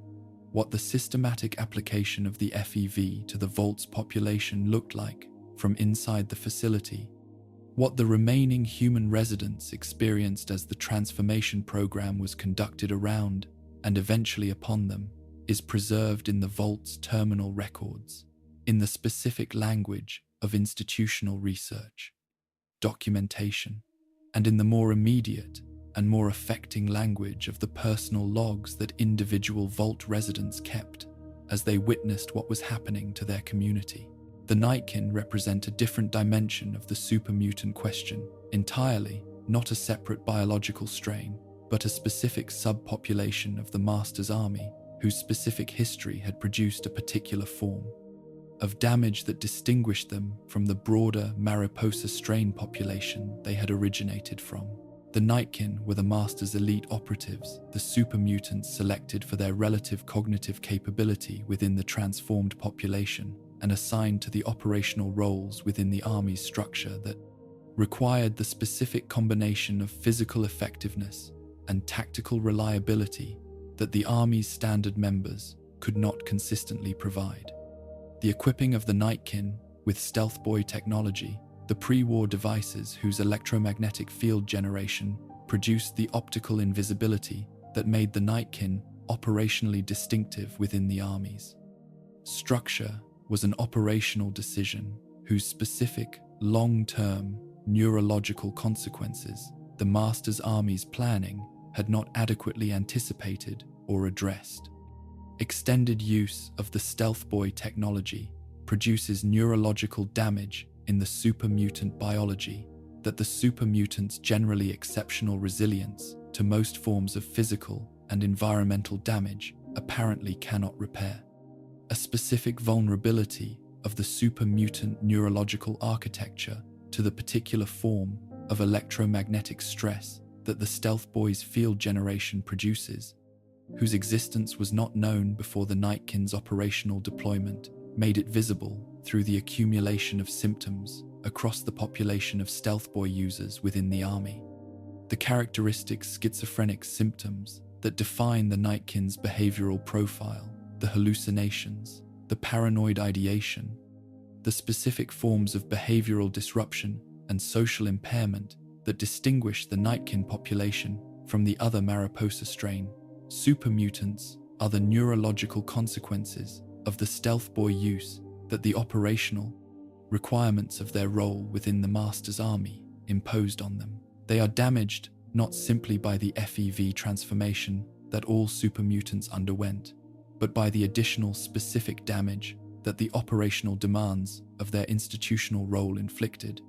what the systematic application of the FEV to the Vault's population looked like from inside the facility, what the remaining human residents experienced as the transformation program was conducted around and eventually upon them, is preserved in the Vault's terminal records, in the specific language of institutional research, documentation, and in the more immediate and more affecting language of the personal logs that individual Vault residents kept as they witnessed what was happening to their community. The Nightkin represent a different dimension of the supermutant question, entirely not a separate biological strain, but a specific subpopulation of the Master's army whose specific history had produced a particular form of damage that distinguished them from the broader Mariposa strain population they had originated from. The Nightkin were the Master's elite operatives, the supermutants selected for their relative cognitive capability within the transformed population and assigned to the operational roles within the army's structure that required the specific combination of physical effectiveness and tactical reliability that the army's standard members could not consistently provide. The equipping of the Nightkin with Stealth Boy technology, the pre-war devices whose electromagnetic field generation produced the optical invisibility that made the Nightkin operationally distinctive within the armies. Structure was an operational decision whose specific, long-term, neurological consequences the Master's army's planning had not adequately anticipated or addressed. Extended use of the Stealth Boy technology produces neurological damage in the supermutant biology that the supermutant's generally exceptional resilience to most forms of physical and environmental damage apparently cannot repair. A specific vulnerability of the supermutant neurological architecture to the particular form of electromagnetic stress that the Stealth Boy's field generation produces, whose existence was not known before the Nightkin's operational deployment, made it visible through the accumulation of symptoms across the population of Stealth Boy users within the army. The characteristic schizophrenic symptoms that define the Nightkin's behavioral profile, the hallucinations, the paranoid ideation, the specific forms of behavioral disruption and social impairment that distinguish the Nightkin population from the other Mariposa strain, supermutants are the neurological consequences of the Stealth Boy use that the operational requirements of their role within the Master's army imposed on them. They are damaged not simply by the FEV transformation that all supermutants underwent, but by the additional specific damage that the operational demands of their institutional role inflicted,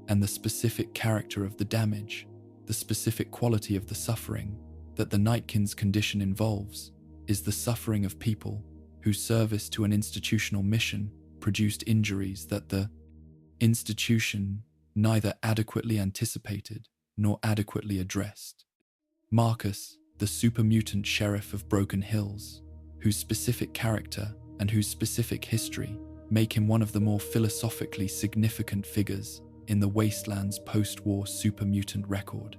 and the specific character of the damage, the specific quality of the suffering that the Nightkin's condition involves, is the suffering of people whose service to an institutional mission produced injuries that the institution neither adequately anticipated nor adequately addressed. Marcus, the supermutant sheriff of Broken Hills, whose specific character and whose specific history make him one of the more philosophically significant figures in the Wastelands post-war supermutant record,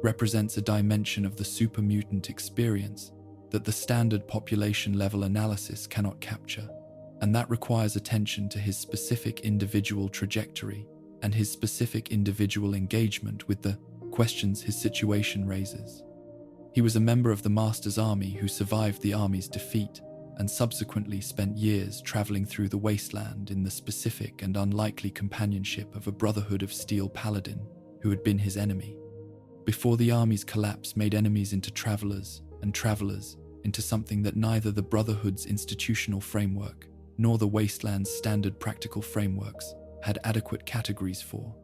represents a dimension of the supermutant experience that the standard population-level analysis cannot capture, and that requires attention to his specific individual trajectory and his specific individual engagement with the questions his situation raises. He was a member of the Master's army who survived the army's defeat and subsequently spent years traveling through the wasteland in the specific and unlikely companionship of a Brotherhood of Steel paladin who had been his enemy. Before the army's collapse made enemies into travelers and travelers into something that neither the Brotherhood's institutional framework nor the wasteland's standard practical frameworks had adequate categories for.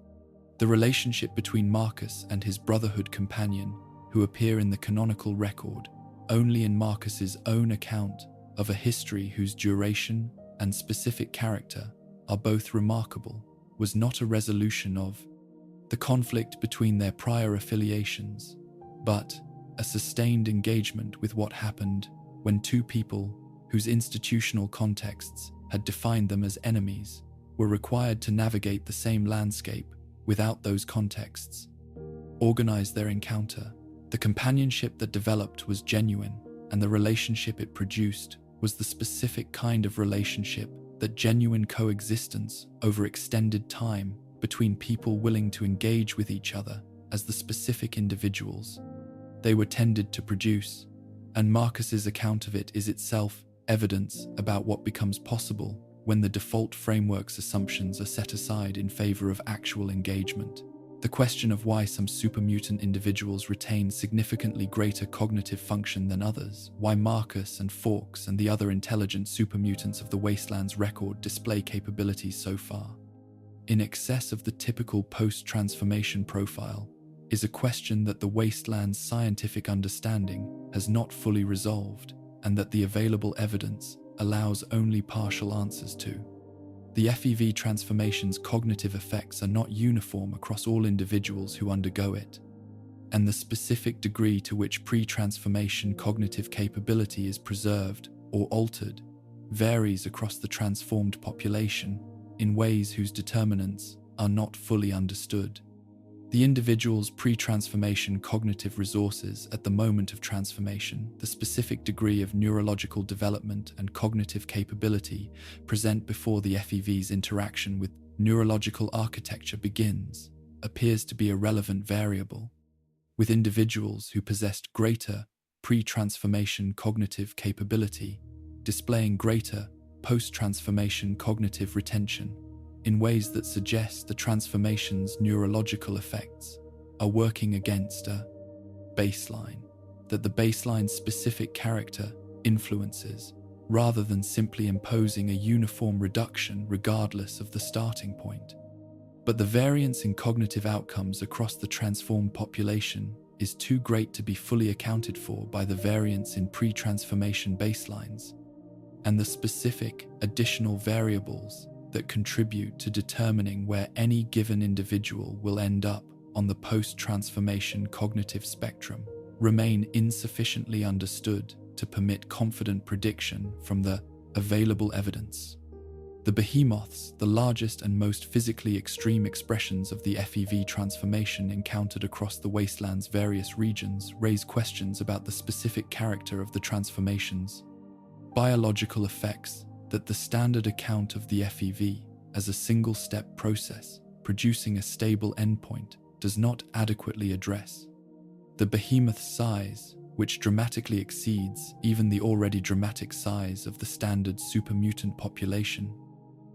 The relationship between Marcus and his Brotherhood companion, who appear in the canonical record only in Marcus's own account of a history whose duration and specific character are both remarkable, was not a resolution of the conflict between their prior affiliations, but a sustained engagement with what happened when two people whose institutional contexts had defined them as enemies were required to navigate the same landscape without those contexts, organize their encounter. The companionship that developed was genuine, and the relationship it produced was the specific kind of relationship that genuine coexistence over extended time between people willing to engage with each other as the specific individuals they were tended to produce, and Marcus's account of it is itself evidence about what becomes possible when the default framework's assumptions are set aside in favor of actual engagement. The question of why some supermutant individuals retain significantly greater cognitive function than others, why Marcus and Fawkes and the other intelligent supermutants of the Wastelands record display capabilities so far in excess of the typical post-transformation profile, is a question that the Wasteland's scientific understanding has not fully resolved, and that the available evidence allows only partial answers to. The FEV transformation's cognitive effects are not uniform across all individuals who undergo it, and the specific degree to which pre-transformation cognitive capability is preserved or altered varies across the transformed population in ways whose determinants are not fully understood. The individual's pre-transformation cognitive resources at the moment of transformation, the specific degree of neurological development and cognitive capability present before the FEV's interaction with neurological architecture begins, appears to be a relevant variable, with individuals who possessed greater pre-transformation cognitive capability displaying greater post-transformation cognitive retention in ways that suggest the transformation's neurological effects are working against a baseline, that the baseline's specific character influences, rather than simply imposing a uniform reduction regardless of the starting point. But the variance in cognitive outcomes across the transformed population is too great to be fully accounted for by the variance in pre-transformation baselines, and the specific additional variables that contribute to determining where any given individual will end up on the post-transformation cognitive spectrum remain insufficiently understood to permit confident prediction from the available evidence. The behemoths, the largest and most physically extreme expressions of the FEV transformation encountered across the wasteland's various regions, raise questions about the specific character of the transformations, biological effects that the standard account of the FEV as a single-step process producing a stable endpoint does not adequately address. The behemoth's size, which dramatically exceeds even the already dramatic size of the standard supermutant population,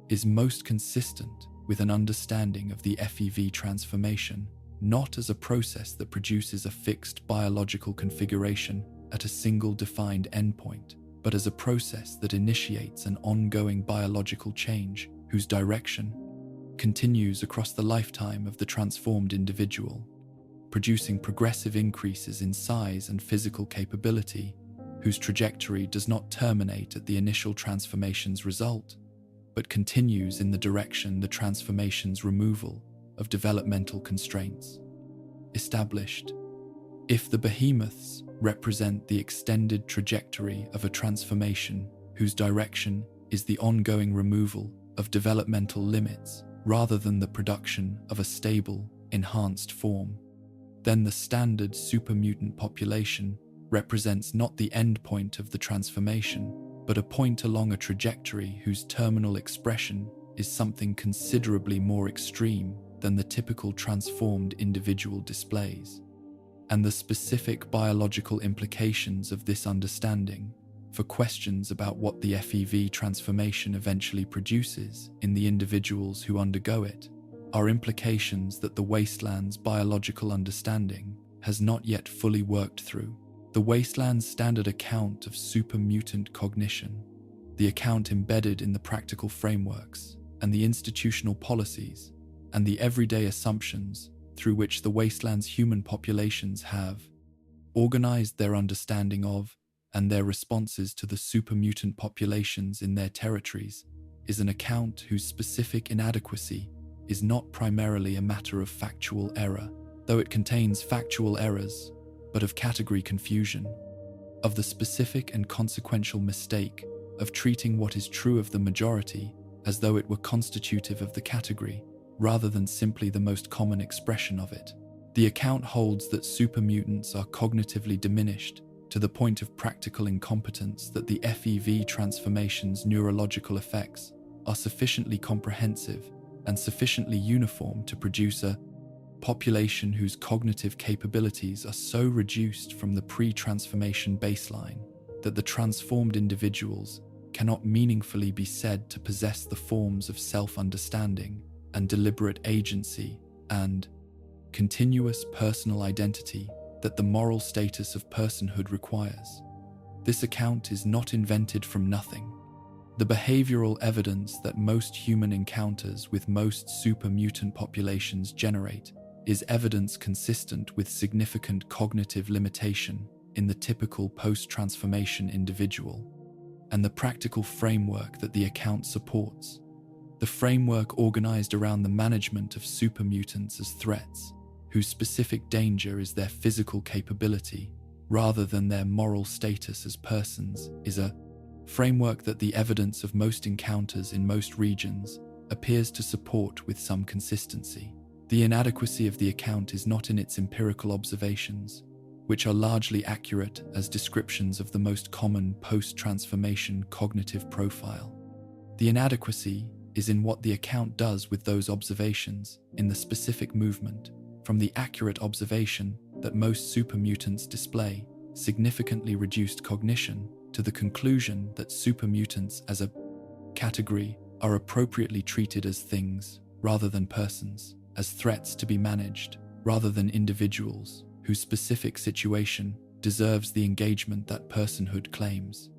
is most consistent with an understanding of the FEV transformation not as a process that produces a fixed biological configuration at a single defined endpoint, but as a process that initiates an ongoing biological change whose direction continues across the lifetime of the transformed individual, producing progressive increases in size and physical capability, whose trajectory does not terminate at the initial transformation's result, but continues in the direction the transformation's removal of developmental constraints established. If the behemoths represent the extended trajectory of a transformation whose direction is the ongoing removal of developmental limits rather than the production of a stable, enhanced form, then the standard supermutant population represents not the endpoint of the transformation, but a point along a trajectory whose terminal expression is something considerably more extreme than the typical transformed individual displays, and the specific biological implications of this understanding for questions about what the FEV transformation eventually produces in the individuals who undergo it are implications that the wasteland's biological understanding has not yet fully worked through. The wasteland's standard account of super-mutant cognition, the account embedded in the practical frameworks and the institutional policies and the everyday assumptions through which the wasteland's human populations have organized their understanding of and their responses to the super-mutant populations in their territories, is an account whose specific inadequacy is not primarily a matter of factual error, though it contains factual errors, but of category confusion, of the specific and consequential mistake of treating what is true of the majority as though it were constitutive of the category, rather than simply the most common expression of it. The account holds that supermutants are cognitively diminished to the point of practical incompetence, that the FEV transformation's neurological effects are sufficiently comprehensive and sufficiently uniform to produce a population whose cognitive capabilities are so reduced from the pre-transformation baseline that the transformed individuals cannot meaningfully be said to possess the forms of self-understanding and deliberate agency and continuous personal identity that the moral status of personhood requires. This account is not invented from nothing. The behavioral evidence that most human encounters with most super-mutant populations generate is evidence consistent with significant cognitive limitation in the typical post-transformation individual, and the practical framework that the account supports. The framework organized around the management of supermutants as threats, whose specific danger is their physical capability rather than their moral status as persons, is a framework that the evidence of most encounters in most regions appears to support with some consistency. The inadequacy of the account is not in its empirical observations, which are largely accurate as descriptions of the most common post-transformation cognitive profile. The inadequacy is in what the account does with those observations in the specific movement from the accurate observation that most supermutants display significantly reduced cognition to the conclusion that supermutants as a category are appropriately treated as things rather than persons, as threats to be managed rather than individuals whose specific situation deserves the engagement that personhood claims.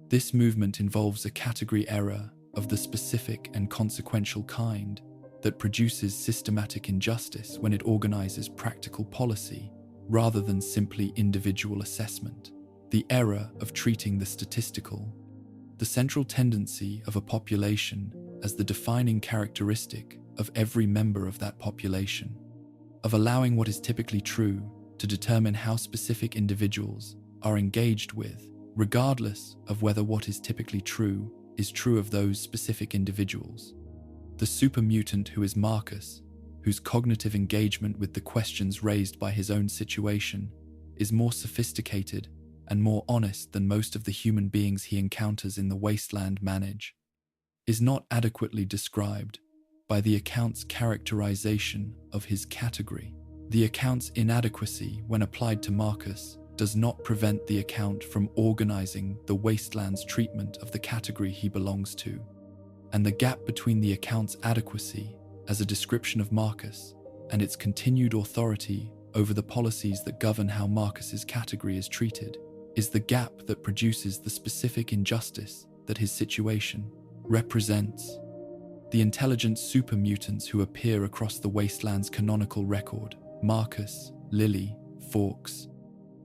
This movement involves a category error of the specific and consequential kind that produces systematic injustice when it organizes practical policy rather than simply individual assessment. The error of treating the statistical, the central tendency of a population as the defining characteristic of every member of that population, of allowing what is typically true to determine how specific individuals are engaged with, regardless of whether what is typically true is true of those specific individuals. The supermutant who is Marcus, whose cognitive engagement with the questions raised by his own situation is more sophisticated and more honest than most of the human beings he encounters in the wasteland manage, is not adequately described by the account's characterization of his category. The account's inadequacy when applied to Marcus does not prevent the account from organizing the wasteland's treatment of the category he belongs to, and the gap between the account's adequacy as a description of Marcus and its continued authority over the policies that govern how Marcus's category is treated is the gap that produces the specific injustice that his situation represents. The intelligent supermutants who appear across the wasteland's canonical record, Marcus, Lily, Fawkes,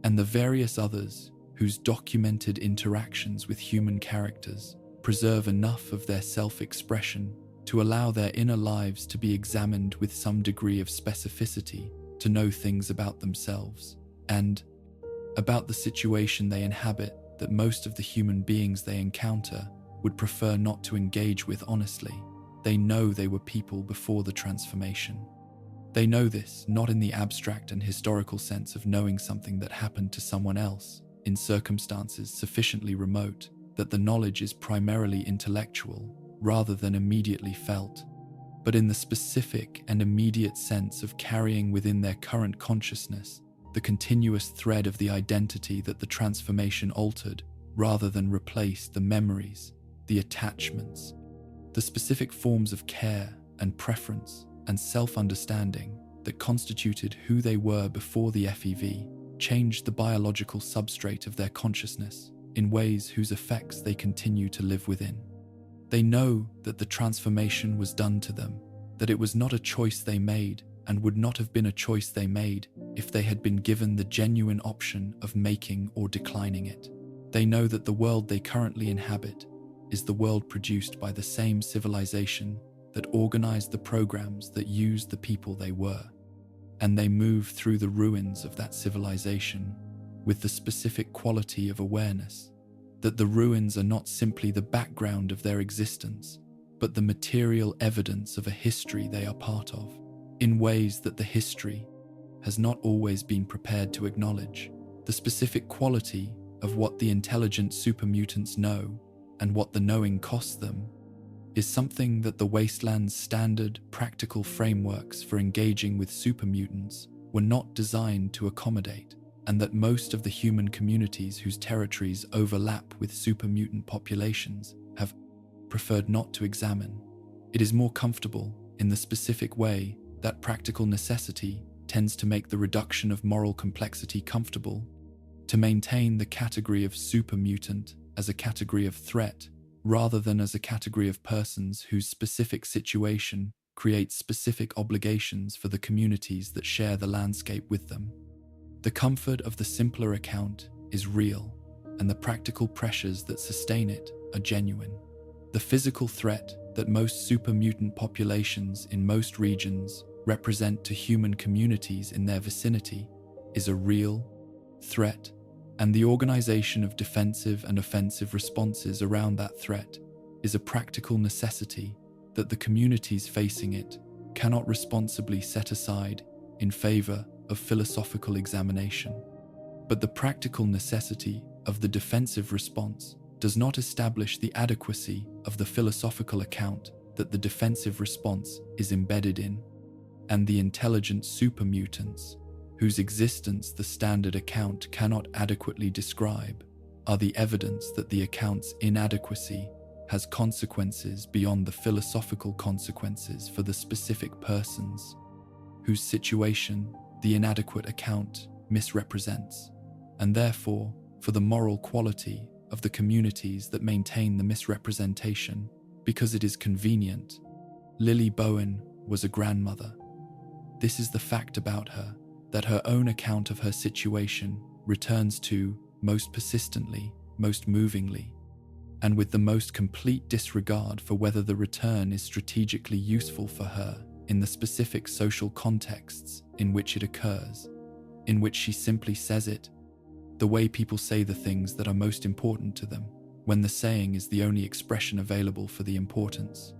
and the various others whose documented interactions with human characters preserve enough of their self-expression to allow their inner lives to be examined with some degree of specificity to know things about themselves and about the situation they inhabit that most of the human beings they encounter would prefer not to engage with honestly. They know they were people before the transformation. They know this not in the abstract and historical sense of knowing something that happened to someone else in circumstances sufficiently remote that the knowledge is primarily intellectual rather than immediately felt. but in the specific and immediate sense of carrying within their current consciousness the continuous thread of the identity that the transformation altered rather than replaced, the memories, the attachments, the specific forms of care and preference and self-understanding that constituted who they were before the FEV changed the biological substrate of their consciousness in ways whose effects they continue to live within. They know that the transformation was done to them, that it was not a choice they made and would not have been a choice they made if they had been given the genuine option of making or declining it. They know that the world they currently inhabit is the world produced by the same civilization that organized the programs that used the people they were, and they move through the ruins of that civilization with the specific quality of awareness that the ruins are not simply the background of their existence, but the material evidence of a history they are part of, in ways that the history has not always been prepared to acknowledge. The specific quality of what the intelligent supermutants know and what the knowing costs them is something that the wasteland's standard practical frameworks for engaging with supermutants were not designed to accommodate, and that most of the human communities whose territories overlap with supermutant populations have preferred not to examine. It is more comfortable in the specific way that practical necessity tends to make the reduction of moral complexity comfortable, to maintain the category of supermutant as a category of threat rather than as a category of persons whose specific situation creates specific obligations for the communities that share the landscape with them. The comfort of the simpler account is real, and the practical pressures that sustain it are genuine. The physical threat that most supermutant populations in most regions represent to human communities in their vicinity is a real threat, and the organization of defensive and offensive responses around that threat is a practical necessity that the communities facing it cannot responsibly set aside in favor of philosophical examination. But the practical necessity of the defensive response does not establish the adequacy of the philosophical account that the defensive response is embedded in, and the intelligent supermutants, whose existence the standard account cannot adequately describe, are the evidence that the account's inadequacy has consequences beyond the philosophical consequences for the specific persons whose situation the inadequate account misrepresents, and therefore for the moral quality of the communities that maintain the misrepresentation because it is convenient. Lily Bowen was a grandmother. This is the fact about her, that her own account of her situation returns to, most persistently, most movingly, and with the most complete disregard for whether the return is strategically useful for her in the specific social contexts in which it occurs, in which she simply says it, the way people say the things that are most important to them, when the saying is the only expression available for the importance.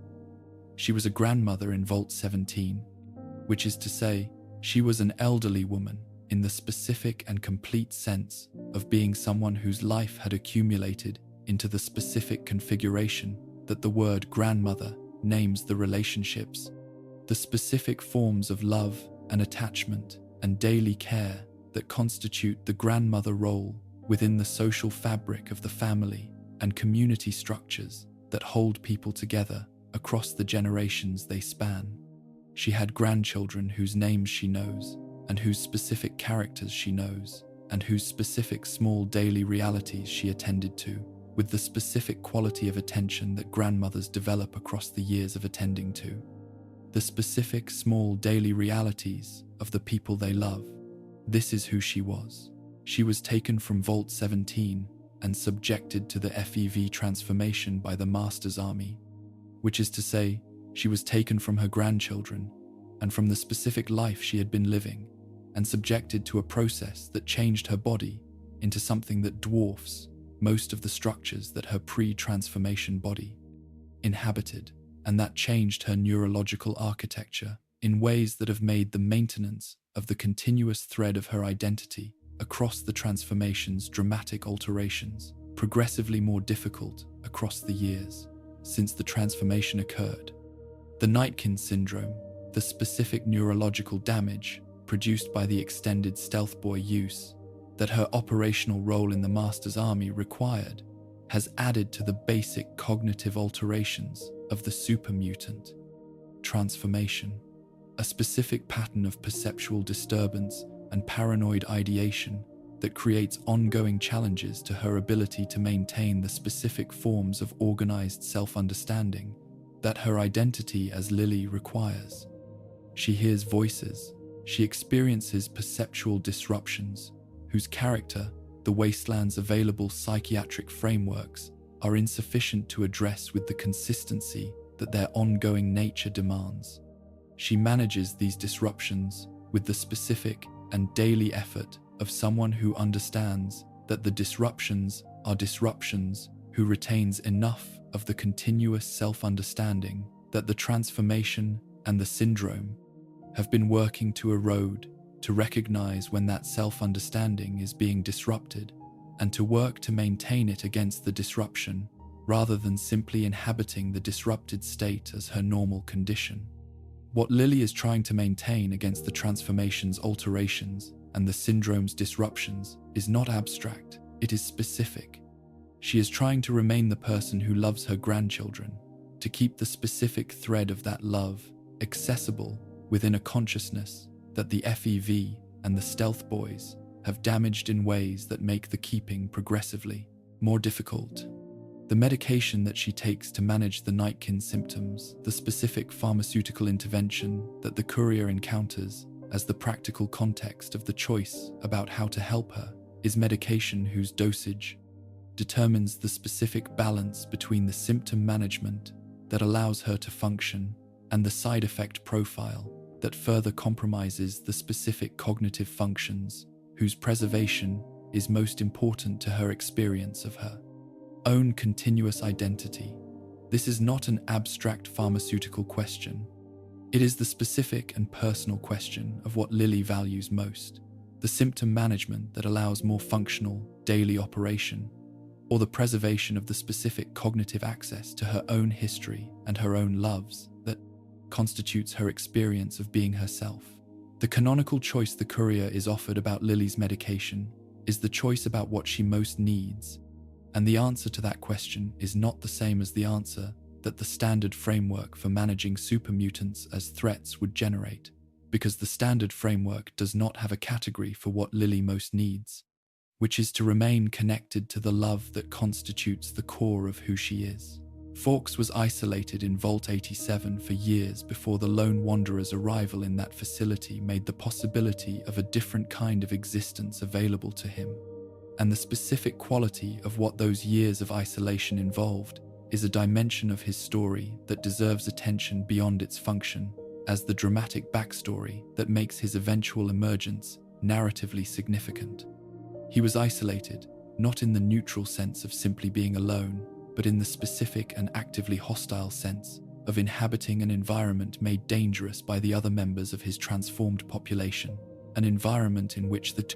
She was a grandmother in Vault 17, which is to say, she was an elderly woman in the specific and complete sense of being someone whose life had accumulated into the specific configuration that the word grandmother names the relationships, the specific forms of love and attachment and daily care that constitute the grandmother role within the social fabric of the family and community structures that hold people together across the generations they span. She had grandchildren whose names she knows, and whose specific characters she knows, and whose specific small daily realities she attended to, with the specific quality of attention that grandmothers develop across the years of attending to. The specific small daily realities of the people they love. This is who she was. She was taken from Vault 17 and subjected to the FEV transformation by the Master's Army, which is to say, she was taken from her grandchildren and from the specific life she had been living and subjected to a process that changed her body into something that dwarfs most of the structures that her pre-transformation body inhabited, and that changed her neurological architecture in ways that have made the maintenance of the continuous thread of her identity across the transformation's dramatic alterations progressively more difficult across the years since the transformation occurred. The Nightkin syndrome, the specific neurological damage produced by the extended stealth boy use that her operational role in the Master's army required, has added to the basic cognitive alterations of the super mutant. Transformation, a specific pattern of perceptual disturbance and paranoid ideation that creates ongoing challenges to her ability to maintain the specific forms of organized self-understanding that her identity as Lily requires. She hears voices, she experiences perceptual disruptions, whose character, the wasteland's available psychiatric frameworks, are insufficient to address with the consistency that their ongoing nature demands. She manages these disruptions with the specific and daily effort of someone who understands that the disruptions are disruptions, who retains enough of the continuous self-understanding that the transformation and the syndrome have been working to erode, to recognize when that self-understanding is being disrupted, and to work to maintain it against the disruption, rather than simply inhabiting the disrupted state as her normal condition. What Lily is trying to maintain against the transformation's alterations and the syndrome's disruptions is not abstract, it is specific. She is trying to remain the person who loves her grandchildren, to keep the specific thread of that love accessible within a consciousness that the FEV and the stealth boys have damaged in ways that make the keeping progressively more difficult. The medication that she takes to manage the Nightkin symptoms, the specific pharmaceutical intervention that the courier encounters as the practical context of the choice about how to help her, is medication whose dosage determines the specific balance between the symptom management that allows her to function and the side effect profile that further compromises the specific cognitive functions whose preservation is most important to her experience of her own continuous identity. This is not an abstract pharmaceutical question. It is the specific and personal question of what Lily values most: the symptom management that allows more functional daily operation, or the preservation of the specific cognitive access to her own history and her own loves that constitutes her experience of being herself. The canonical choice the courier is offered about Lily's medication is the choice about what she most needs, and the answer to that question is not the same as the answer that the standard framework for managing super mutants as threats would generate, because the standard framework does not have a category for what Lily most needs, which is to remain connected to the love that constitutes the core of who she is. Fawkes was isolated in Vault 87 for years before the Lone Wanderer's arrival in that facility made the possibility of a different kind of existence available to him. And the specific quality of what those years of isolation involved is a dimension of his story that deserves attention beyond its function as the dramatic backstory that makes his eventual emergence narratively significant. He was isolated, not in the neutral sense of simply being alone, but in the specific and actively hostile sense of inhabiting an environment made dangerous by the other members of his transformed population, an environment in which the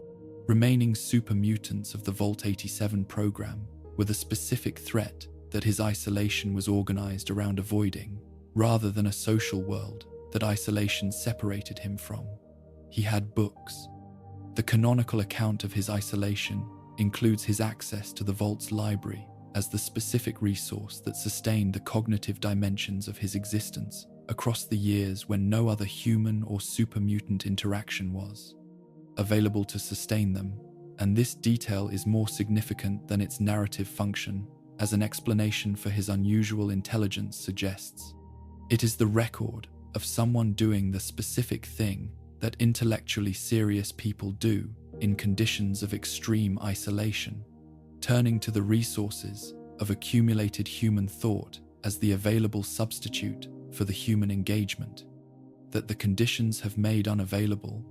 remaining super mutants of the Vault 87 program were the specific threat that his isolation was organized around avoiding, rather than a social world that isolation separated him from. He had books. The canonical account of his isolation includes his access to the Vault's library as the specific resource that sustained the cognitive dimensions of his existence across the years when no other human or super mutant interaction was available to sustain them, and this detail is more significant than its narrative function, as an explanation for his unusual intelligence suggests. It is the record of someone doing the specific thing that intellectually serious people do in conditions of extreme isolation, turning to the resources of accumulated human thought as the available substitute for the human engagement that the conditions have made unavailable,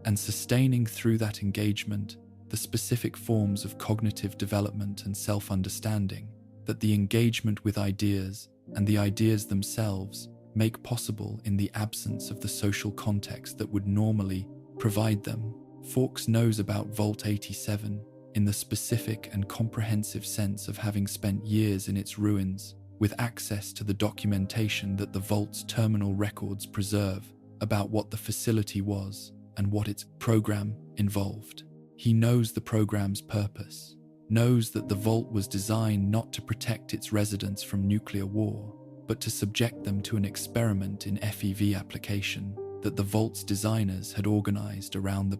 and sustaining through that engagement the specific forms of cognitive development and self-understanding that the engagement with ideas and the ideas themselves make possible in the absence of the social context that would normally provide them. Fawkes knows about Vault 87 in the specific and comprehensive sense of having spent years in its ruins with access to the documentation that the Vault's terminal records preserve about what the facility was and what its program involved. He knows the program's purpose, knows that the Vault was designed not to protect its residents from nuclear war, but to subject them to an experiment in FEV application that the Vault's designers had organized around the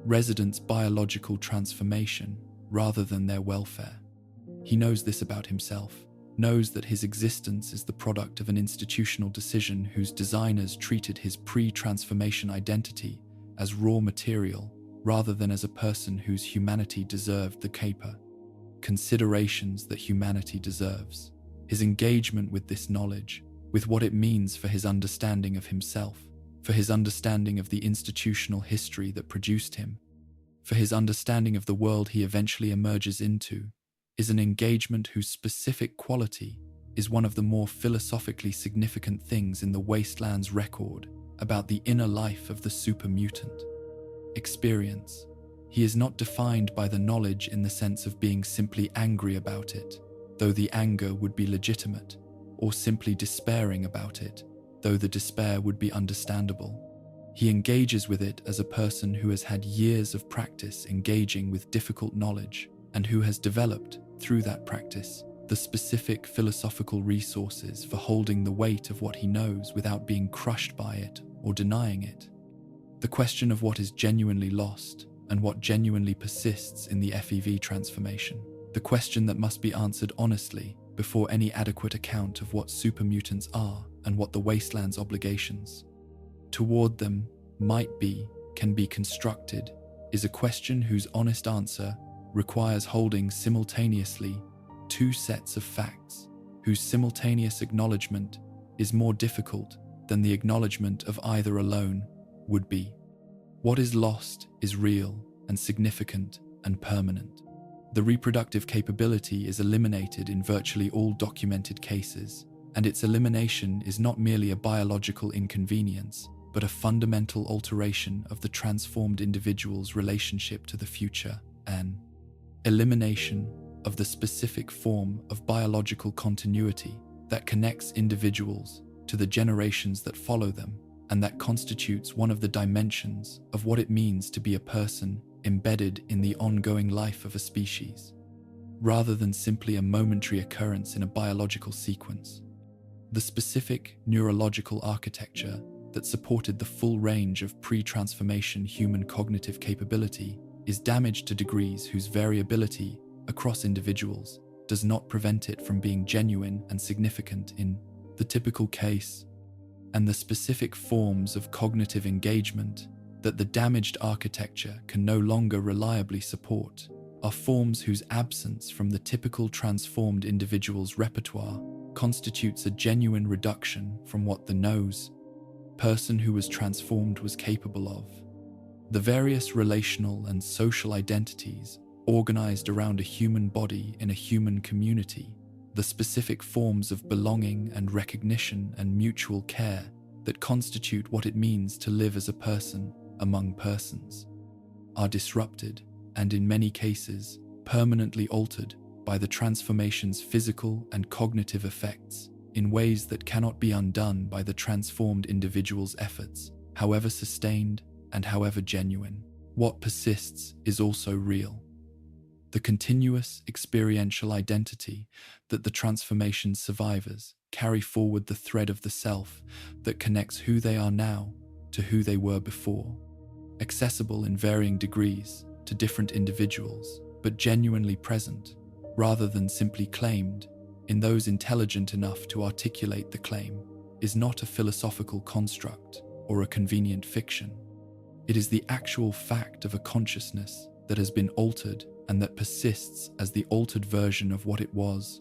residents' biological transformation rather than their welfare. He knows this about himself, knows that his existence is the product of an institutional decision whose designers treated his pre-transformation identity as raw material rather than as a person whose humanity deserved the caper. Considerations that humanity deserves. His engagement with this knowledge, with what it means for his understanding of himself, for his understanding of the institutional history that produced him, for his understanding of the world he eventually emerges into, is an engagement whose specific quality is one of the more philosophically significant things in the Wastelands record about the inner life of the super mutant. Experience. He is not defined by the knowledge in the sense of being simply angry about it, though the anger would be legitimate, or simply despairing about it, though the despair would be understandable. He engages with it as a person who has had years of practice engaging with difficult knowledge and who has developed, through that practice, the specific philosophical resources for holding the weight of what he knows without being crushed by it or denying it. The question of what is genuinely lost and what genuinely persists in the FEV transformation, the question that must be answered honestly before any adequate account of what super mutants are and what the Wasteland's obligations toward them can be constructed, is a question whose honest answer requires holding simultaneously two sets of facts, whose simultaneous acknowledgement is more difficult than the acknowledgement of either alone would be. What is lost is real and significant and permanent. The reproductive capability is eliminated in virtually all documented cases, and its elimination is not merely a biological inconvenience, but a fundamental alteration of the transformed individual's relationship to the future, an elimination of the specific form of biological continuity that connects individuals to the generations that follow them, and that constitutes one of the dimensions of what it means to be a person embedded in the ongoing life of a species, rather than simply a momentary occurrence in a biological sequence. The specific neurological architecture that supported the full range of pre-transformation human cognitive capability is damaged to degrees whose variability across individuals does not prevent it from being genuine and significant in the typical case, and the specific forms of cognitive engagement that the damaged architecture can no longer reliably support are forms whose absence from the typical transformed individual's repertoire constitutes a genuine reduction from what the person who was transformed was capable of. The various relational and social identities organized around a human body in a human community, the specific forms of belonging and recognition and mutual care that constitute what it means to live as a person among persons, are disrupted and in many cases permanently altered by the transformation's physical and cognitive effects in ways that cannot be undone by the transformed individual's efforts, however sustained and however genuine. What persists is also real. The continuous experiential identity that the transformation's survivors carry forward, the thread of the self that connects who they are now to who they were before, accessible in varying degrees to different individuals, but genuinely present, rather than simply claimed, in those intelligent enough to articulate the claim, is not a philosophical construct or a convenient fiction. It is the actual fact of a consciousness that has been altered and that persists as the altered version of what it was,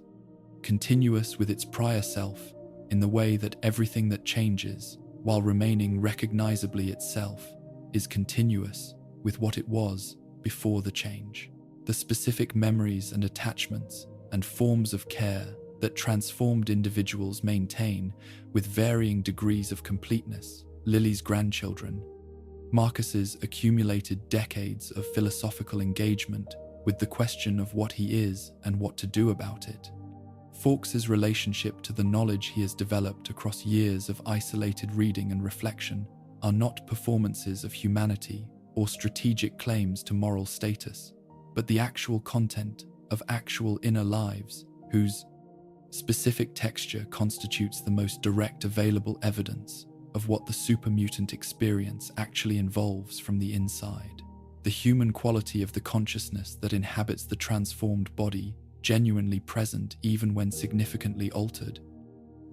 continuous with its prior self in the way that everything that changes, while remaining recognizably itself, is continuous with what it was before the change. The specific memories and attachments and forms of care that transformed individuals maintain with varying degrees of completeness. Lily's grandchildren, Marcus's accumulated decades of philosophical engagement with the question of what he is and what to do about it. Fawkes's relationship to the knowledge he has developed across years of isolated reading and reflection are not performances of humanity or strategic claims to moral status, but the actual content of actual inner lives whose specific texture constitutes the most direct available evidence of what the supermutant experience actually involves from the inside. The human quality of the consciousness that inhabits the transformed body, genuinely present even when significantly altered,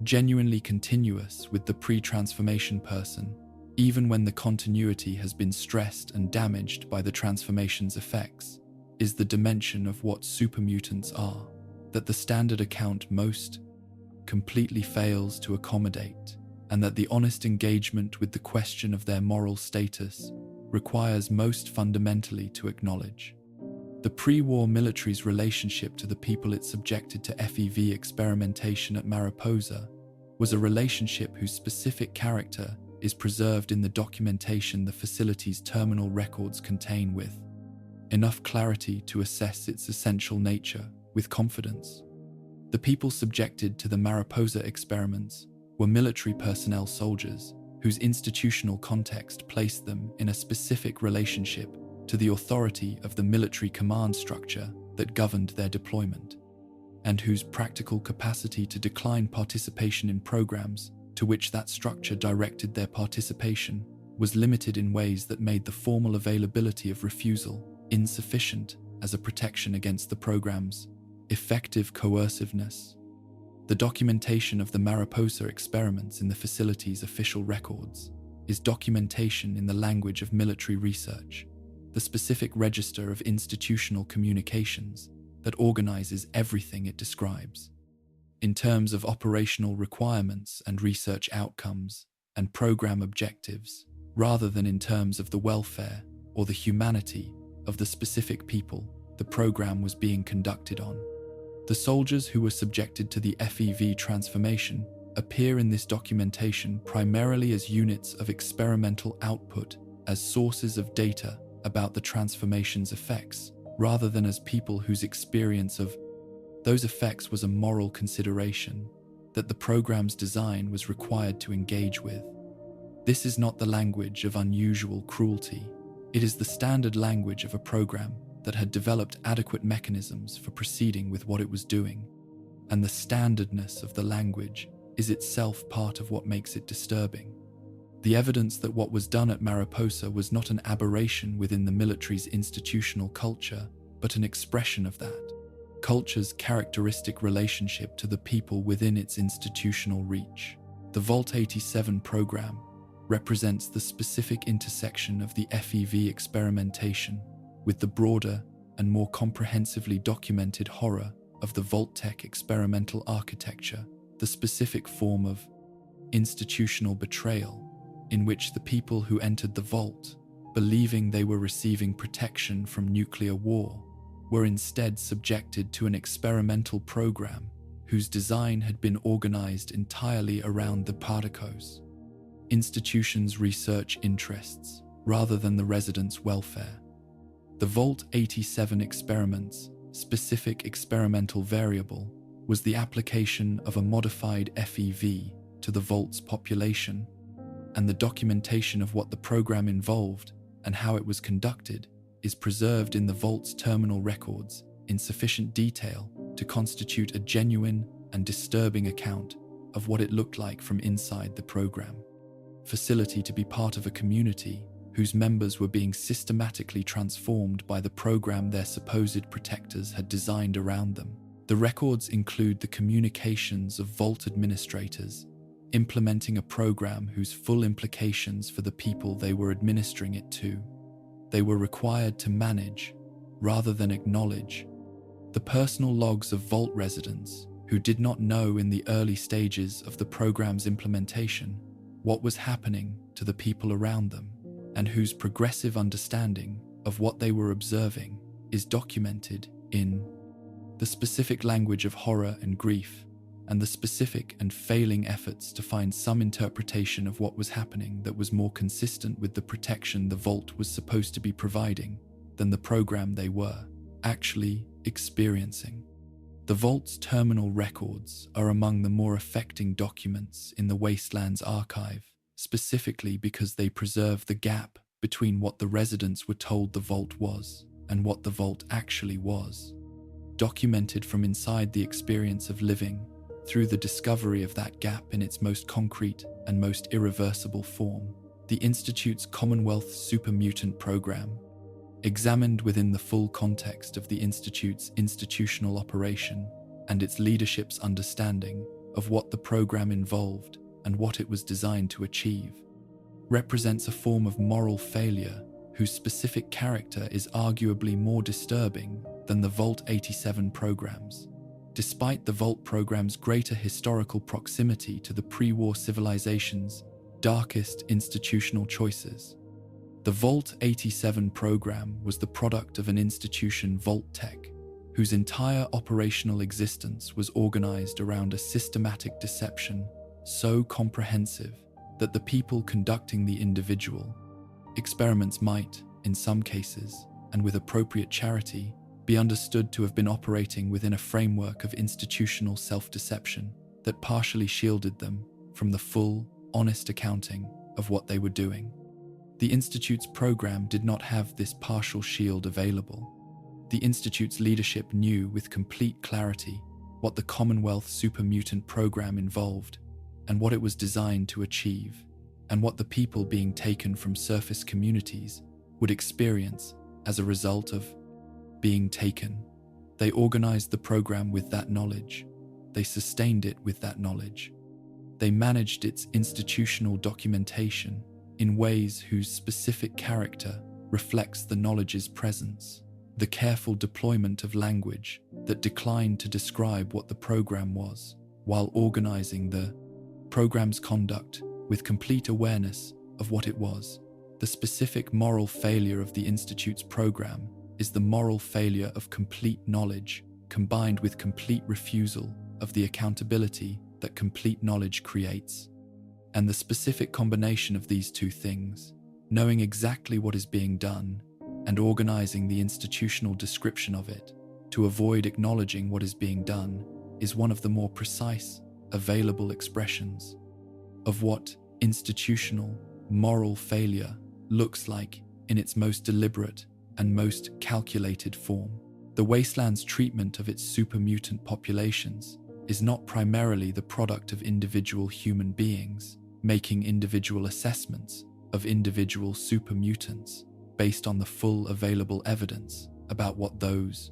genuinely continuous with the pre-transformation person, even when the continuity has been stressed and damaged by the transformation's effects, is the dimension of what supermutants are, that the standard account most completely fails to accommodate, and that the honest engagement with the question of their moral status requires most fundamentally to acknowledge. The pre-war military's relationship to the people it subjected to FEV experimentation at Mariposa was a relationship whose specific character is preserved in the documentation the facility's terminal records contain with enough clarity to assess its essential nature with confidence. The people subjected to the Mariposa experiments were military personnel soldiers whose institutional context placed them in a specific relationship to the authority of the military command structure that governed their deployment, and whose practical capacity to decline participation in programs to which that structure directed their participation was limited in ways that made the formal availability of refusal insufficient as a protection against the program's effective coerciveness. The documentation of the Mariposa experiments in the facility's official records is documentation in the language of military research, the specific register of institutional communications that organizes everything it describes. In terms of operational requirements and research outcomes and program objectives, rather than in terms of the welfare or the humanity of the specific people the program was being conducted on. The soldiers who were subjected to the FEV transformation appear in this documentation primarily as units of experimental output, as sources of data about the transformation's effects, rather than as people whose experience of those effects was a moral consideration that the program's design was required to engage with. This is not the language of unusual cruelty. It is the standard language of a program that had developed adequate mechanisms for proceeding with what it was doing, and the standardness of the language is itself part of what makes it disturbing. The evidence that what was done at Mariposa was not an aberration within the military's institutional culture, but an expression of that culture's characteristic relationship to the people within its institutional reach. The Vault 87 program represents the specific intersection of the FEV experimentation with the broader and more comprehensively documented horror of the Vault-Tec experimental architecture, the specific form of institutional betrayal in which the people who entered the vault, believing they were receiving protection from nuclear war, were instead subjected to an experimental program whose design had been organized entirely around the particles, institution's research interests, rather than the residents' welfare. The Vault 87 experiment's specific experimental variable was the application of a modified FEV to the Vault's population, and the documentation of what the program involved and how it was conducted is preserved in the Vault's terminal records in sufficient detail to constitute a genuine and disturbing account of what it looked like from inside the program. Facility to be part of a community whose members were being systematically transformed by the program their supposed protectors had designed around them. The records include the communications of Vault administrators implementing a program whose full implications for the people they were administering it to they were required to manage, rather than acknowledge. The personal logs of Vault residents who did not know in the early stages of the program's implementation what was happening to the people around them, and whose progressive understanding of what they were observing is documented in the specific language of horror and grief, and the specific and failing efforts to find some interpretation of what was happening that was more consistent with the protection the Vault was supposed to be providing than the program they were actually experiencing. The Vault's terminal records are among the more affecting documents in the Wastelands archive, specifically because they preserve the gap between what the residents were told the Vault was and what the Vault actually was. Documented from inside the experience of living, through the discovery of that gap in its most concrete and most irreversible form, the Institute's Commonwealth Super Mutant Program, examined within the full context of the Institute's institutional operation and its leadership's understanding of what the program involved and what it was designed to achieve, represents a form of moral failure whose specific character is arguably more disturbing than the Vault 87 programs. Despite the Vault program's greater historical proximity to the pre-war civilization's darkest institutional choices, the Vault 87 program was the product of an institution, Vault Tech, whose entire operational existence was organized around a systematic deception so comprehensive that the people conducting the individual experiments might, in some cases, and with appropriate charity, be understood to have been operating within a framework of institutional self-deception that partially shielded them from the full, honest accounting of what they were doing. The Institute's program did not have this partial shield available. The Institute's leadership knew with complete clarity what the Commonwealth Super Mutant Program involved and what it was designed to achieve, and what the people being taken from surface communities would experience as a result of being taken. They organized the program with that knowledge. They sustained it with that knowledge. They managed its institutional documentation in ways whose specific character reflects the knowledge's presence. The careful deployment of language that declined to describe what the program was, while organizing the program's conduct with complete awareness of what it was. The specific moral failure of the Institute's program is the moral failure of complete knowledge combined with complete refusal of the accountability that complete knowledge creates. And the specific combination of these two things, knowing exactly what is being done and organizing the institutional description of it to avoid acknowledging what is being done, is one of the more precise, available expressions of what institutional moral failure looks like in its most deliberate and most calculated form. The Wasteland's treatment of its super mutant populations is not primarily the product of individual human beings making individual assessments of individual super mutants based on the full available evidence about what those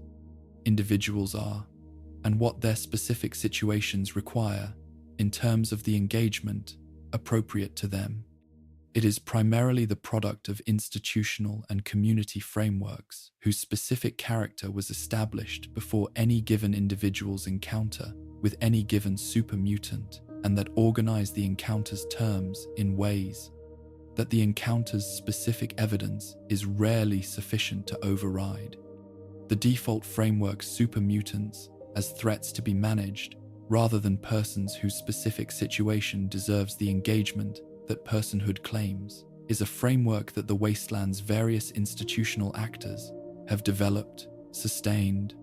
individuals are and what their specific situations require in terms of the engagement appropriate to them. It is primarily the product of institutional and community frameworks whose specific character was established before any given individual's encounter with any given super mutant, and that organize the encounter's terms in ways that the encounter's specific evidence is rarely sufficient to override. The default framework super mutants as threats to be managed, rather than persons whose specific situation deserves the engagement that personhood claims, is a framework that the Wasteland's various institutional actors have developed, sustained,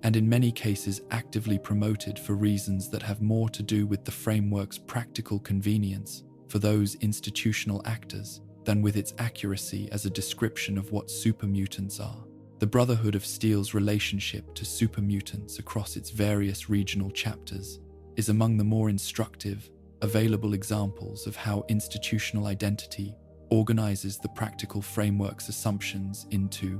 and in many cases actively promoted for reasons that have more to do with the framework's practical convenience for those institutional actors than with its accuracy as a description of what super mutants are. The Brotherhood of Steel's relationship to super mutants across its various regional chapters is among the more instructive, available examples of how institutional identity organizes the practical framework's assumptions into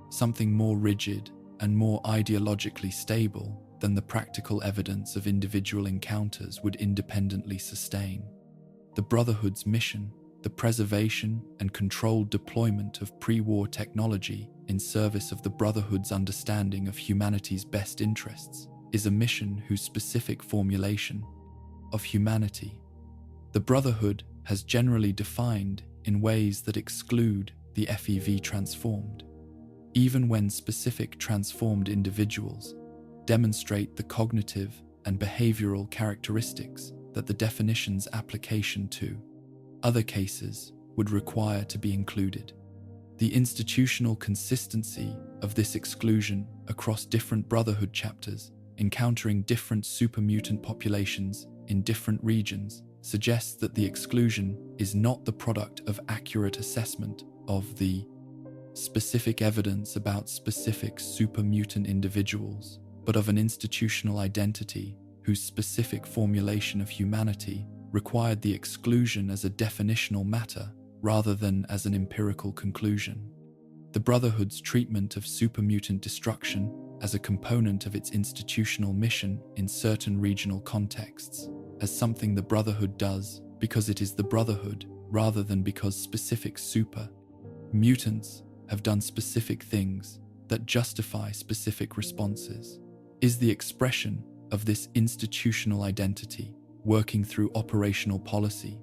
something more rigid and more ideologically stable than the practical evidence of individual encounters would independently sustain. The Brotherhood's mission, the preservation and controlled deployment of pre-war technology in service of the Brotherhood's understanding of humanity's best interests, is a mission whose specific formulation of humanity the Brotherhood has generally defined in ways that exclude the FEV transformed, even when specific transformed individuals demonstrate the cognitive and behavioral characteristics that the definition's application to other cases would require to be included. The institutional consistency of this exclusion across different Brotherhood chapters encountering different supermutant populations in different regions suggests that the exclusion is not the product of accurate assessment of the specific evidence about specific supermutant individuals, but of an institutional identity whose specific formulation of humanity required the exclusion as a definitional matter rather than as an empirical conclusion. The Brotherhood's treatment of supermutant destruction as a component of its institutional mission in certain regional contexts, as something the Brotherhood does because it is the Brotherhood rather than because specific mutants have done specific things that justify specific responses, is the expression of this institutional identity working through operational policy,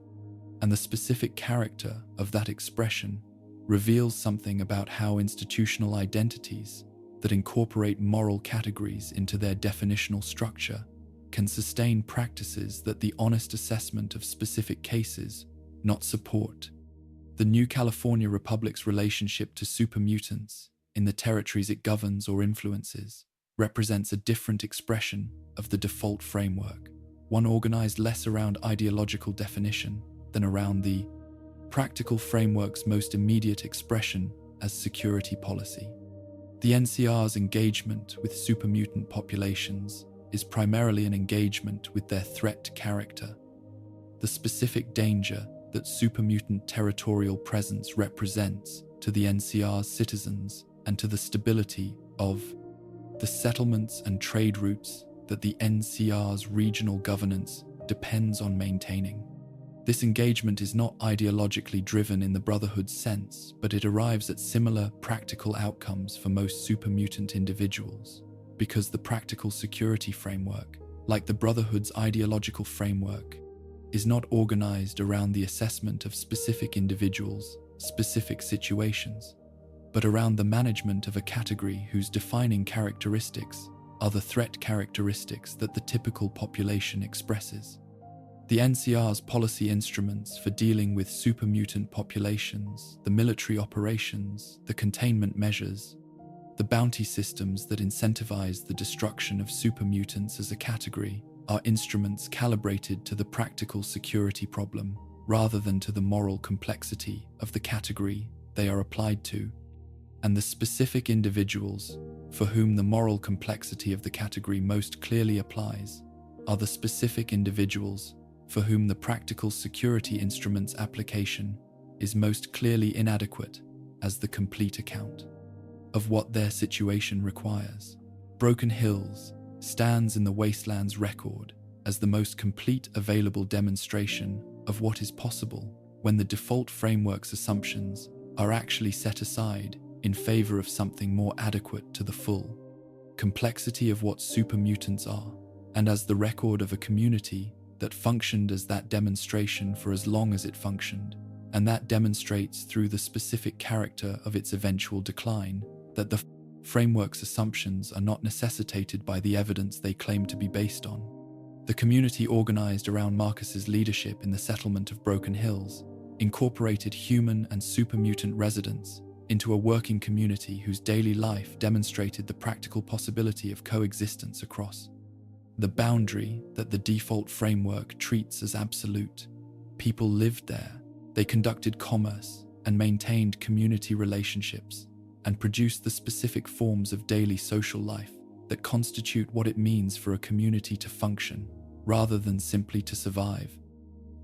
and the specific character of that expression reveals something about how institutional identities that incorporate moral categories into their definitional structure can sustain practices that the honest assessment of specific cases not support. The New California Republic's relationship to supermutants in the territories it governs or influences represents a different expression of the default framework, one organized less around ideological definition than around the practical framework's most immediate expression as security policy. The NCR's engagement with supermutant populations is primarily an engagement with their threat character, the specific danger that supermutant territorial presence represents to the NCR's citizens and to the stability of the settlements and trade routes that the NCR's regional governance depends on maintaining. This engagement is not ideologically driven in the Brotherhood's sense, but it arrives at similar practical outcomes for most supermutant individuals, because the practical security framework, like the Brotherhood's ideological framework, is not organized around the assessment of specific individuals' specific situations, but around the management of a category whose defining characteristics are the threat characteristics that the typical population expresses. The NCR's policy instruments for dealing with supermutant populations, the military operations, the containment measures, the bounty systems that incentivize the destruction of supermutants as a category, are instruments calibrated to the practical security problem rather than to the moral complexity of the category they are applied to. And the specific individuals for whom the moral complexity of the category most clearly applies are the specific individuals for whom the practical security instrument's application is most clearly inadequate as the complete account of what their situation requires. Broken Hills stands in the wastelands record as the most complete available demonstration of what is possible when the default framework's assumptions are actually set aside in favor of something more adequate to the full complexity of what supermutants are, and as the record of a community that functioned as that demonstration for as long as it functioned, and that demonstrates through the specific character of its eventual decline that the framework's assumptions are not necessitated by the evidence they claim to be based on. The community organized around Marcus's leadership in the settlement of Broken Hills incorporated human and supermutant residents into a working community whose daily life demonstrated the practical possibility of coexistence across the boundary that the default framework treats as absolute. People lived there, they conducted commerce and maintained community relationships, and produced the specific forms of daily social life that constitute what it means for a community to function, rather than simply to survive.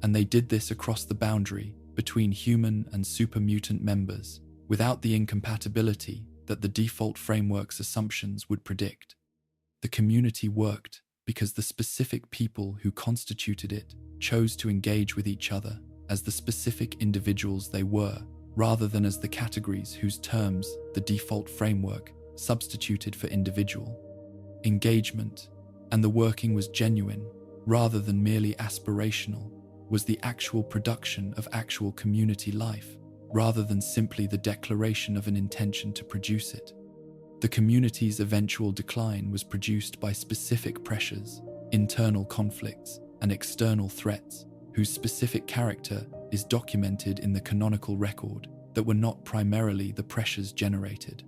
And they did this across the boundary between human and supermutant members, without the incompatibility that the default framework's assumptions would predict. The community worked because the specific people who constituted it chose to engage with each other as the specific individuals they were, rather than as the categories whose terms the default framework substituted for individual engagement. And the working was genuine, rather than merely aspirational, was the actual production of actual community life, rather than simply the declaration of an intention to produce it. The community's eventual decline was produced by specific pressures, internal conflicts, and external threats, whose specific character is documented in the canonical record, that were not primarily the pressures generated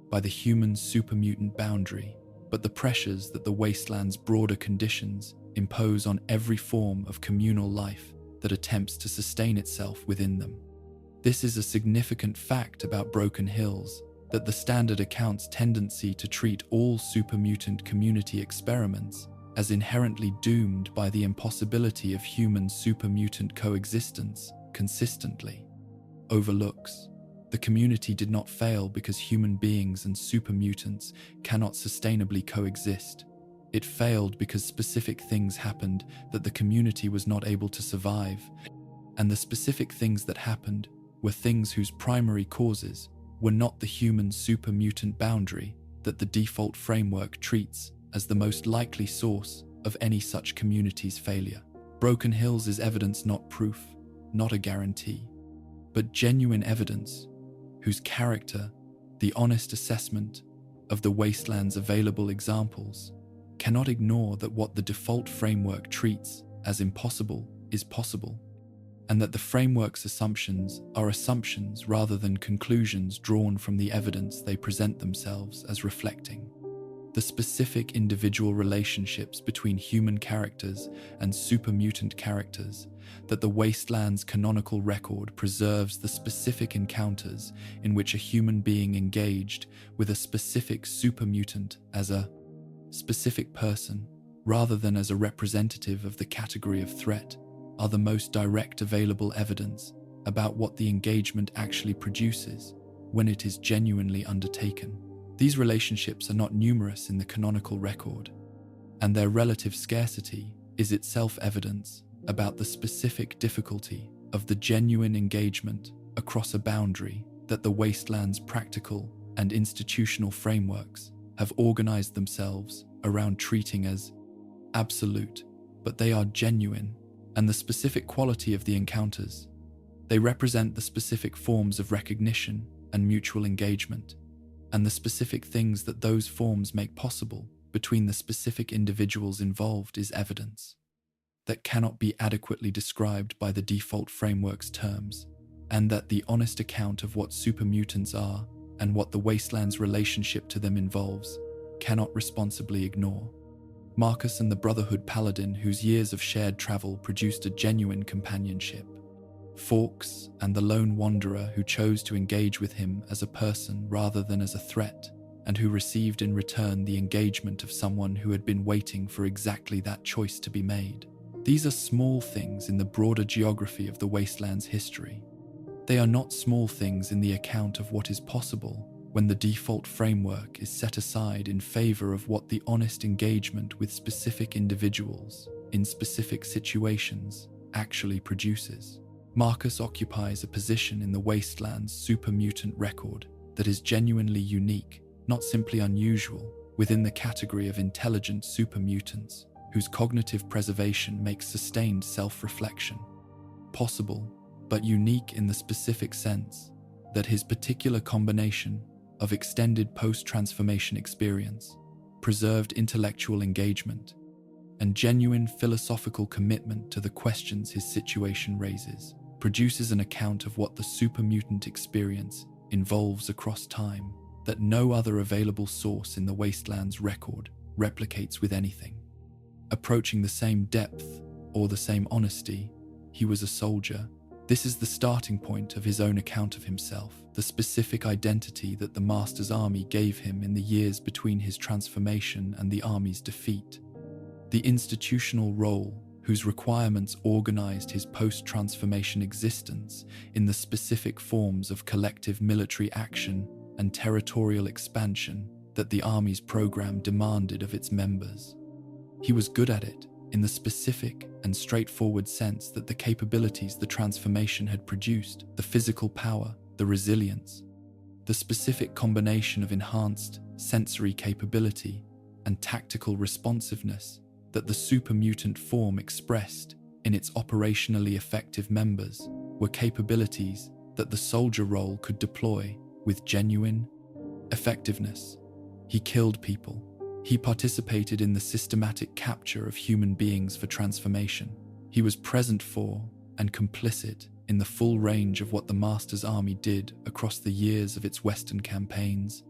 by the human supermutant boundary, but the pressures that the wasteland's broader conditions impose on every form of communal life that attempts to sustain itself within them. This is a significant fact about Broken Hills, that the standard account's tendency to treat all supermutant community experiments as inherently doomed by the impossibility of human-supermutant coexistence consistently overlooks. The community did not fail because human beings and supermutants cannot sustainably coexist. It failed because specific things happened that the community was not able to survive, and the specific things that happened were things whose primary causes were not the human supermutant boundary that the default framework treats as the most likely source of any such community's failure. Broken Hills is evidence, not proof, not a guarantee, but genuine evidence whose character, the honest assessment of the wasteland's available examples, cannot ignore that what the default framework treats as impossible is possible, and that the framework's assumptions are assumptions rather than conclusions drawn from the evidence they present themselves as reflecting. The specific individual relationships between human characters and supermutant characters, that the wasteland's canonical record preserves the specific encounters in which a human being engaged with a specific supermutant as a specific person, rather than as a representative of the category of threat, are the most direct available evidence about what the engagement actually produces when it is genuinely undertaken. These relationships are not numerous in the canonical record, and their relative scarcity is itself evidence about the specific difficulty of the genuine engagement across a boundary that the wasteland's practical and institutional frameworks have organized themselves around treating as absolute, but they are genuine, and the specific quality of the encounters. They represent the specific forms of recognition and mutual engagement, and the specific things that those forms make possible between the specific individuals involved is evidence that cannot be adequately described by the default framework's terms, and that the honest account of what supermutants are and what the wasteland's relationship to them involves cannot responsibly ignore. Marcus and the Brotherhood Paladin, whose years of shared travel produced a genuine companionship. Fawkes and the Lone Wanderer, who chose to engage with him as a person rather than as a threat, and who received in return the engagement of someone who had been waiting for exactly that choice to be made. These are small things in the broader geography of the wasteland's history. They are not small things in the account of what is possible when the default framework is set aside in favor of what the honest engagement with specific individuals in specific situations actually produces. Marcus occupies a position in the wasteland's supermutant record that is genuinely unique, not simply unusual, within the category of intelligent supermutants, whose cognitive preservation makes sustained self-reflection possible, but unique in the specific sense that his particular combination of extended post-transformation experience, preserved intellectual engagement, and genuine philosophical commitment to the questions his situation raises, produces an account of what the supermutant experience involves across time that no other available source in the wasteland's record replicates with anything. Approaching the same depth or the same honesty, he was a soldier. This is the starting point of his own account of himself, the specific identity that the Master's army gave him in the years between his transformation and the army's defeat. The institutional role whose requirements organized his post-transformation existence in the specific forms of collective military action and territorial expansion that the army's program demanded of its members. He was good at it in the specific and straightforward sense that the capabilities the transformation had produced, the physical power, the resilience, the specific combination of enhanced sensory capability and tactical responsiveness that the supermutant form expressed in its operationally effective members were capabilities that the soldier role could deploy with genuine effectiveness. He killed people. He participated in the systematic capture of human beings for transformation. He was present for and complicit in the full range of what the Master's army did across the years of its Western campaigns,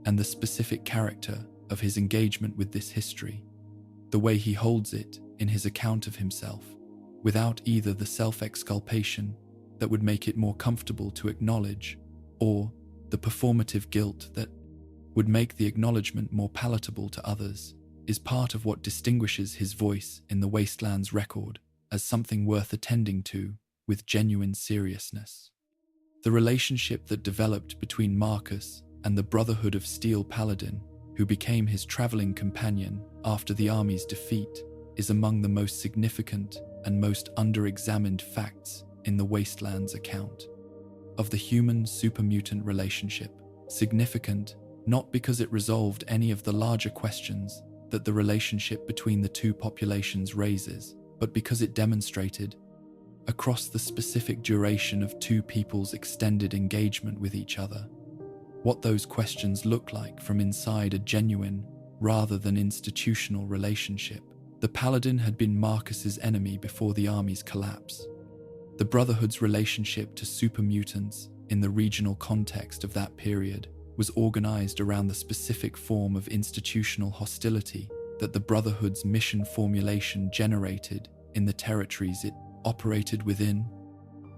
and the specific character of his engagement with this history, the way he holds it in his account of himself, without either the self-exculpation that would make it more comfortable to acknowledge, or the performative guilt that would make the acknowledgement more palatable to others, is part of what distinguishes his voice in the Wastelands record as something worth attending to with genuine seriousness. The relationship that developed between Marcus and the Brotherhood of Steel Paladin, who became his traveling companion after the army's defeat, is among the most significant and most under-examined facts in the Wastelands account of the human-super-mutant relationship. Significant not because it resolved any of the larger questions that the relationship between the two populations raises, but because it demonstrated, across the specific duration of two people's extended engagement with each other, what those questions look like from inside a genuine, rather than institutional relationship. The Paladin had been Marcus's enemy before the army's collapse. The Brotherhood's relationship to super mutants in the regional context of that period was organized around the specific form of institutional hostility that the Brotherhood's mission formulation generated in the territories it operated within,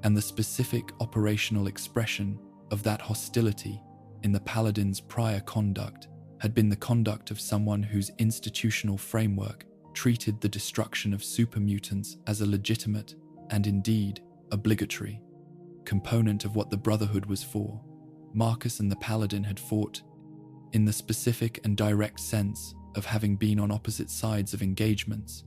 and the specific operational expression of that hostility in the Paladin's prior conduct had been the conduct of someone whose institutional framework treated the destruction of super mutants as a legitimate, and indeed obligatory, component of what the Brotherhood was for. Marcus and the Paladin had fought in the specific and direct sense of having been on opposite sides of engagements,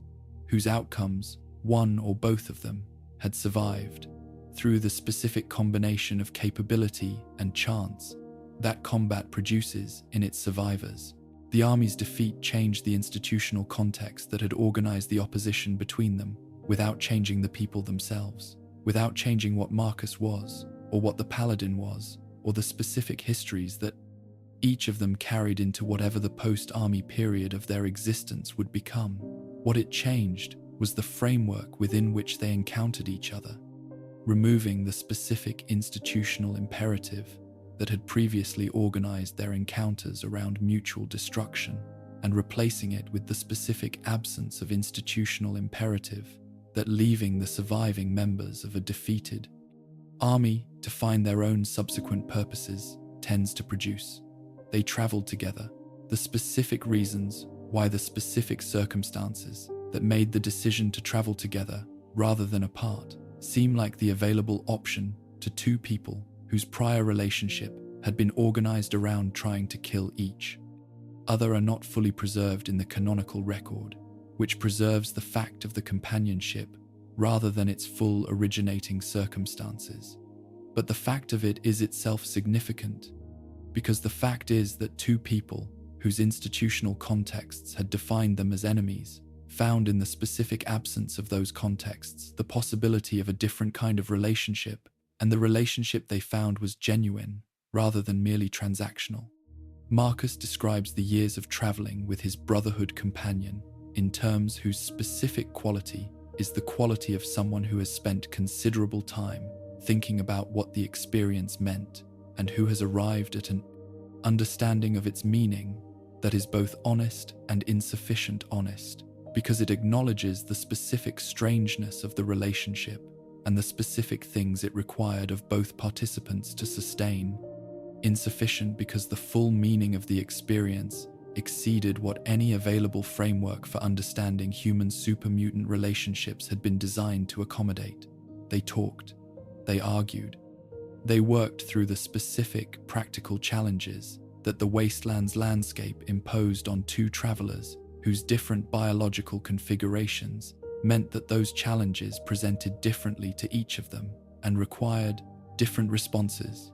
whose outcomes, one or both of them, had survived through the specific combination of capability and chance that combat produces in its survivors. The army's defeat changed the institutional context that had organized the opposition between them, without changing the people themselves, without changing what Marcus was, or what the Paladin was, or the specific histories that each of them carried into whatever the post-army period of their existence would become. What it changed was the framework within which they encountered each other, removing the specific institutional imperative that had previously organized their encounters around mutual destruction, and replacing it with the specific absence of institutional imperative that leaving the surviving members of a defeated army to find their own subsequent purposes tends to produce. They traveled together. The specific reasons why, the specific circumstances that made the decision to travel together rather than apart seem like the available option to two people whose prior relationship had been organized around trying to kill each other are not fully preserved in the canonical record, which preserves the fact of the companionship rather than its full originating circumstances. But the fact of it is itself significant, because the fact is that two people whose institutional contexts had defined them as enemies found in the specific absence of those contexts the possibility of a different kind of relationship, and the relationship they found was genuine rather than merely transactional. Marcus describes the years of traveling with his Brotherhood companion in terms whose specific quality is the quality of someone who has spent considerable time thinking about what the experience meant, and who has arrived at an understanding of its meaning that is both honest and insufficient honest, because it acknowledges the specific strangeness of the relationship and the specific things it required of both participants to sustain. Insufficient because the full meaning of the experience exceeded what any available framework for understanding human super-mutant relationships had been designed to accommodate. They talked, they argued, they worked through the specific practical challenges that the Wastelands landscape imposed on two travelers whose different biological configurations meant that those challenges presented differently to each of them and required different responses.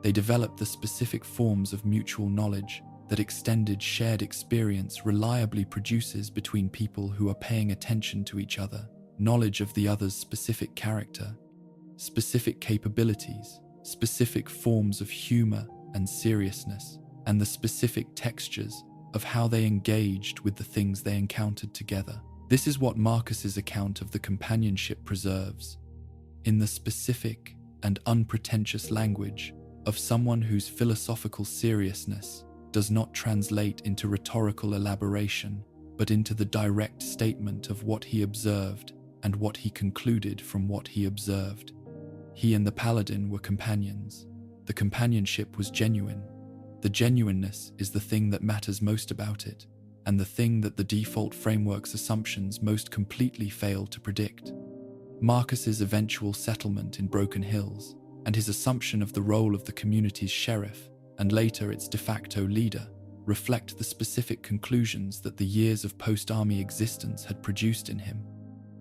They developed the specific forms of mutual knowledge that extended shared experience reliably produces between people who are paying attention to each other, knowledge of the other's specific character, specific capabilities, specific forms of humor and seriousness, and the specific textures of how they engaged with the things they encountered together. This is what Marcus's account of the companionship preserves, in the specific and unpretentious language of someone whose philosophical seriousness does not translate into rhetorical elaboration, but into the direct statement of what he observed and what he concluded from what he observed. He and the paladin were companions. The companionship was genuine. The genuineness is the thing that matters most about it, and the thing that the default framework's assumptions most completely fail to predict. Marcus's eventual settlement in Broken Hills, and his assumption of the role of the community's sheriff, and later its de facto leader, reflect the specific conclusions that the years of post-army existence had produced in him,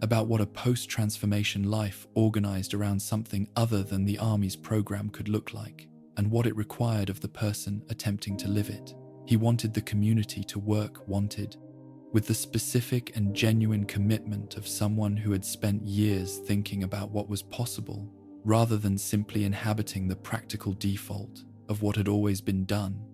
about what a post-transformation life organized around something other than the army's program could look like, and what it required of the person attempting to live it. He wanted the community to work with the specific and genuine commitment of someone who had spent years thinking about what was possible, rather than simply inhabiting the practical default of what had always been done.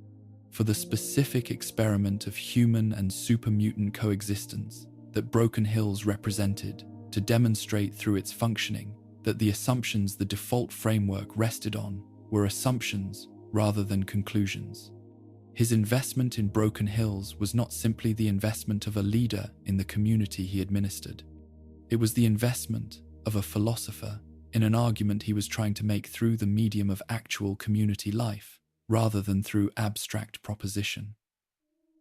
For the specific experiment of human and super-mutant coexistence that Broken Hills represented, to demonstrate through its functioning that the assumptions the default framework rested on were assumptions rather than conclusions. His investment in Broken Hills was not simply the investment of a leader in the community he administered. It was the investment of a philosopher in an argument he was trying to make through the medium of actual community life, rather than through abstract proposition.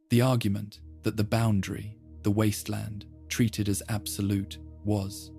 The argument that the boundary, the wasteland, treated as absolute was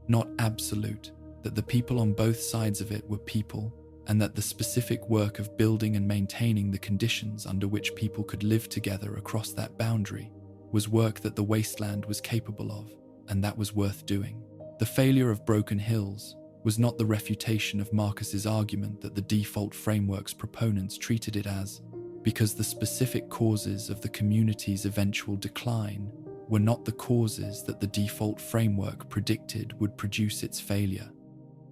not absolute, that the people on both sides of it were people, and that the specific work of building and maintaining the conditions under which people could live together across that boundary was work that the wasteland was capable of, and that was worth doing. The failure of Broken Hills was not the refutation of Marcus's argument that the default framework's proponents treated it as, because the specific causes of the community's eventual decline were not the causes that the default framework predicted would produce its failure.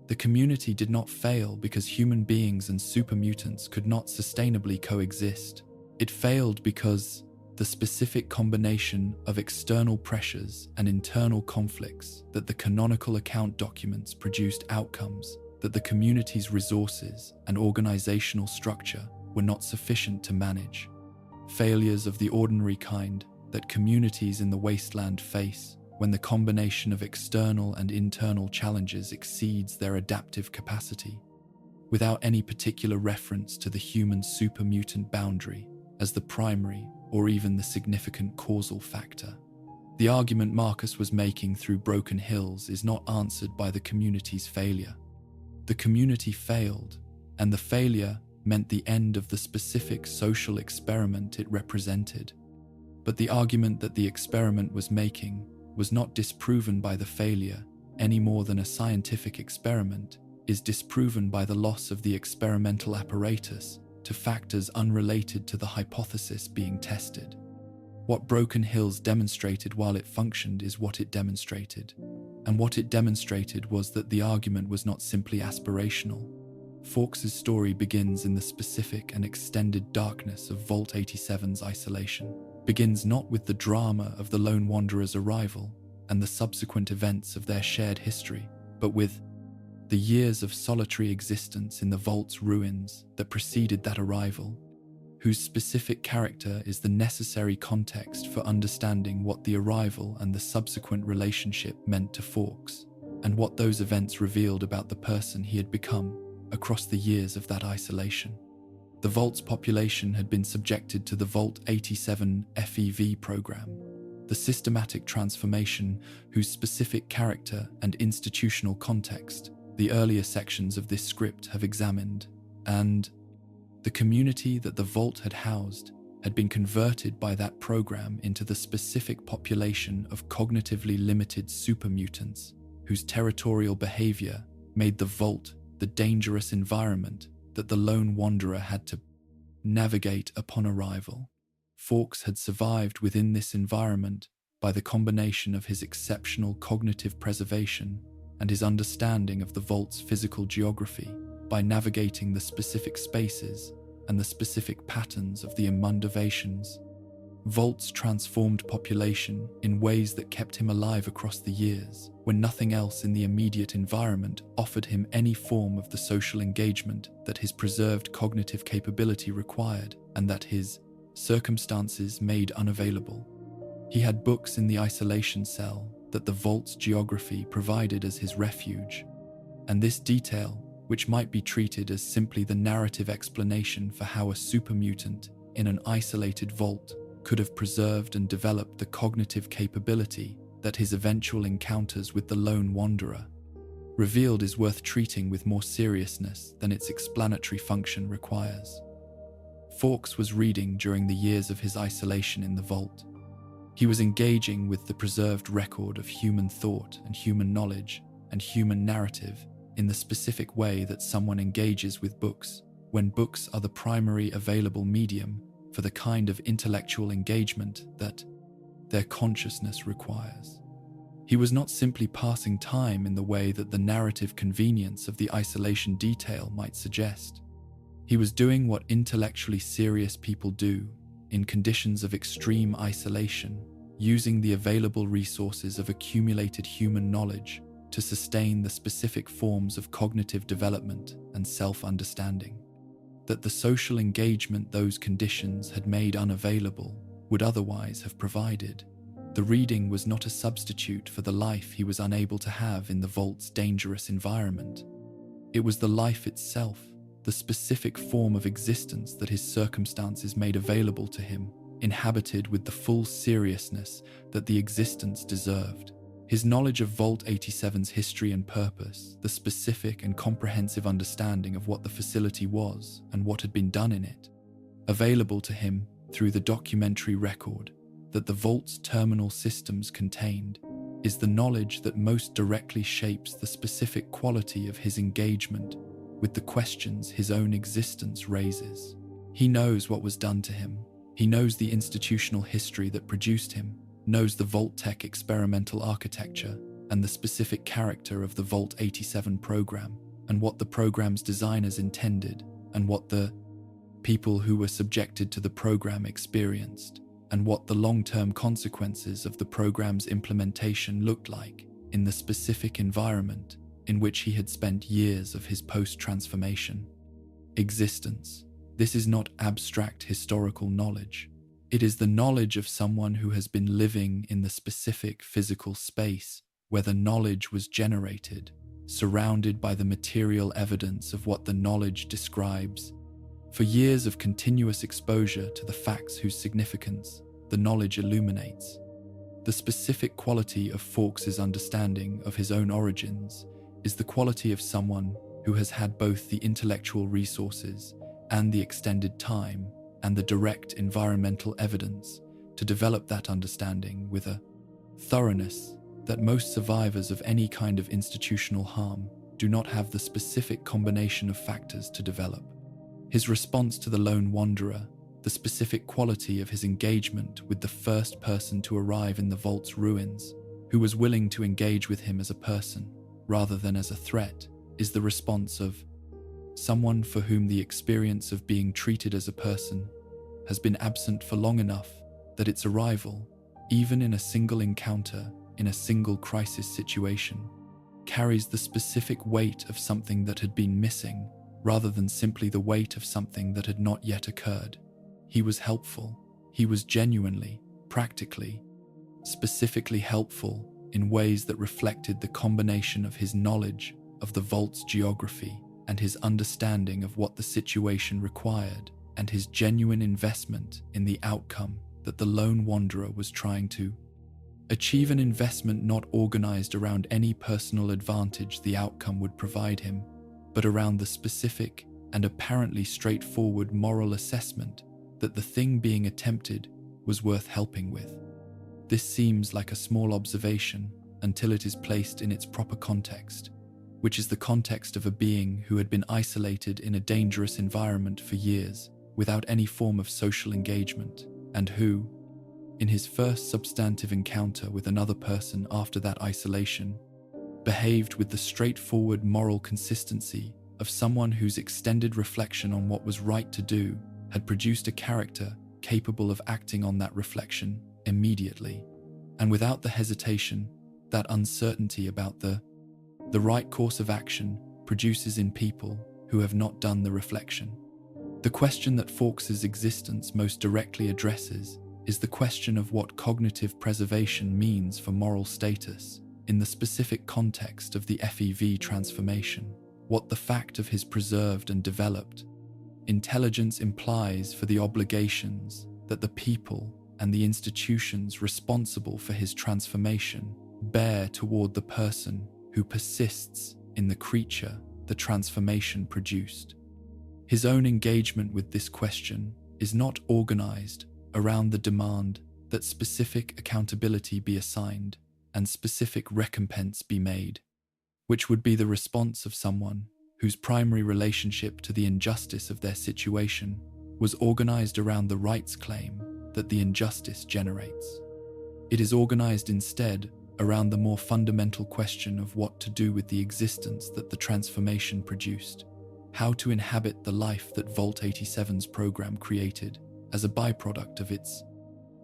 The community did not fail because human beings and super mutants could not sustainably coexist. It failed because the specific combination of external pressures and internal conflicts that the canonical account documents produced outcomes that the community's resources and organizational structure were not sufficient to manage. Failures of the ordinary kind that communities in the wasteland face when the combination of external and internal challenges exceeds their adaptive capacity, without any particular reference to the human super mutant boundary as the primary or even the significant causal factor. The argument Marcus was making through Broken Hills is not answered by the community's failure. The community failed, and the failure meant the end of the specific social experiment it represented. But the argument that the experiment was making was not disproven by the failure any more than a scientific experiment is disproven by the loss of the experimental apparatus to factors unrelated to the hypothesis being tested. What Broken Hills demonstrated while it functioned is what it demonstrated, and what it demonstrated was that the argument was not simply aspirational. Fawkes's story begins in the specific and extended darkness of Vault 87's isolation, begins not with the drama of the Lone Wanderer's arrival and the subsequent events of their shared history, but with the years of solitary existence in the Vault's ruins that preceded that arrival, whose specific character is the necessary context for understanding what the arrival and the subsequent relationship meant to Fawkes, and what those events revealed about the person he had become across the years of that isolation. The Vault's population had been subjected to the Vault 87 FEV program, the systematic transformation whose specific character and institutional context the earlier sections of this script have examined, and the community that the Vault had housed had been converted by that program into the specific population of cognitively limited super mutants whose territorial behavior made the Vault the dangerous environment that the Lone Wanderer had to navigate upon arrival. Fawkes had survived within this environment by the combination of his exceptional cognitive preservation and his understanding of the Vault's physical geography, by navigating the specific spaces and the specific patterns of the immundivations. Vault's transformed population in ways that kept him alive across the years, when nothing else in the immediate environment offered him any form of the social engagement that his preserved cognitive capability required, and that his circumstances made unavailable. He had books in the isolation cell that the vault's geography provided as his refuge, and this detail, which might be treated as simply the narrative explanation for how a supermutant in an isolated vault could have preserved and developed the cognitive capability that his eventual encounters with the lone wanderer revealed, is worth treating with more seriousness than its explanatory function requires. Fawkes was reading during the years of his isolation in the vault. He was engaging with the preserved record of human thought and human knowledge and human narrative in the specific way that someone engages with books when books are the primary available medium for the kind of intellectual engagement that their consciousness requires. He was not simply passing time in the way that the narrative convenience of the isolation detail might suggest. He was doing what intellectually serious people do in conditions of extreme isolation, using the available resources of accumulated human knowledge to sustain the specific forms of cognitive development and self-understanding that the social engagement those conditions had made unavailable would otherwise have provided. The reading was not a substitute for the life he was unable to have in the vault's dangerous environment. It was the life itself, the specific form of existence that his circumstances made available to him, inhabited with the full seriousness that the existence deserved. His knowledge of Vault 87's history and purpose, the specific and comprehensive understanding of what the facility was and what had been done in it, available to him through the documentary record that the Vault's terminal systems contained, is the knowledge that most directly shapes the specific quality of his engagement with the questions his own existence raises. He knows what was done to him. He knows the institutional history that produced him, knows the Vault-Tec experimental architecture and the specific character of the Vault 87 program, and what the program's designers intended, and what the people who were subjected to the program experienced, and what the long-term consequences of the program's implementation looked like in the specific environment in which he had spent years of his post-transformation existence. This is not abstract historical knowledge. It is the knowledge of someone who has been living in the specific physical space where the knowledge was generated, surrounded by the material evidence of what the knowledge describes. For years of continuous exposure to the facts whose significance the knowledge illuminates. The specific quality of Fawkes's understanding of his own origins is the quality of someone who has had both the intellectual resources and the extended time and the direct environmental evidence to develop that understanding with a thoroughness that most survivors of any kind of institutional harm do not have the specific combination of factors to develop. His response to the lone wanderer, the specific quality of his engagement with the first person to arrive in the vault's ruins, who was willing to engage with him as a person rather than as a threat, is the response of someone for whom the experience of being treated as a person has been absent for long enough that its arrival, even in a single encounter, in a single crisis situation, carries the specific weight of something that had been missing rather than simply the weight of something that had not yet occurred. He was helpful. He was genuinely, practically, specifically helpful in ways that reflected the combination of his knowledge of the vault's geography and his understanding of what the situation required, and his genuine investment in the outcome that the lone wanderer was trying to achieve, an investment not organized around any personal advantage the outcome would provide him, but around the specific and apparently straightforward moral assessment that the thing being attempted was worth helping with. This seems like a small observation until it is placed in its proper context, which is the context of a being who had been isolated in a dangerous environment for years without any form of social engagement, and who, in his first substantive encounter with another person after that isolation, behaved with the straightforward moral consistency of someone whose extended reflection on what was right to do had produced a character capable of acting on that reflection immediately, and without the hesitation that uncertainty about the right course of action produces in people who have not done the reflection. The The question that Fawkes's existence most directly addresses is the question of what cognitive preservation means for moral status in the specific context of the FEV transformation, what the fact of his preserved and developed intelligence implies for the obligations that the people and the institutions responsible for his transformation bear toward the person who persists in the creature the transformation produced. His own engagement with this question is not organized around the demand that specific accountability be assigned and specific recompense be made, which would be the response of someone whose primary relationship to the injustice of their situation was organized around the rights claim that the injustice generates. It is organized instead around the more fundamental question of what to do with the existence that the transformation produced, how to inhabit the life that Vault 87's program created as a byproduct of its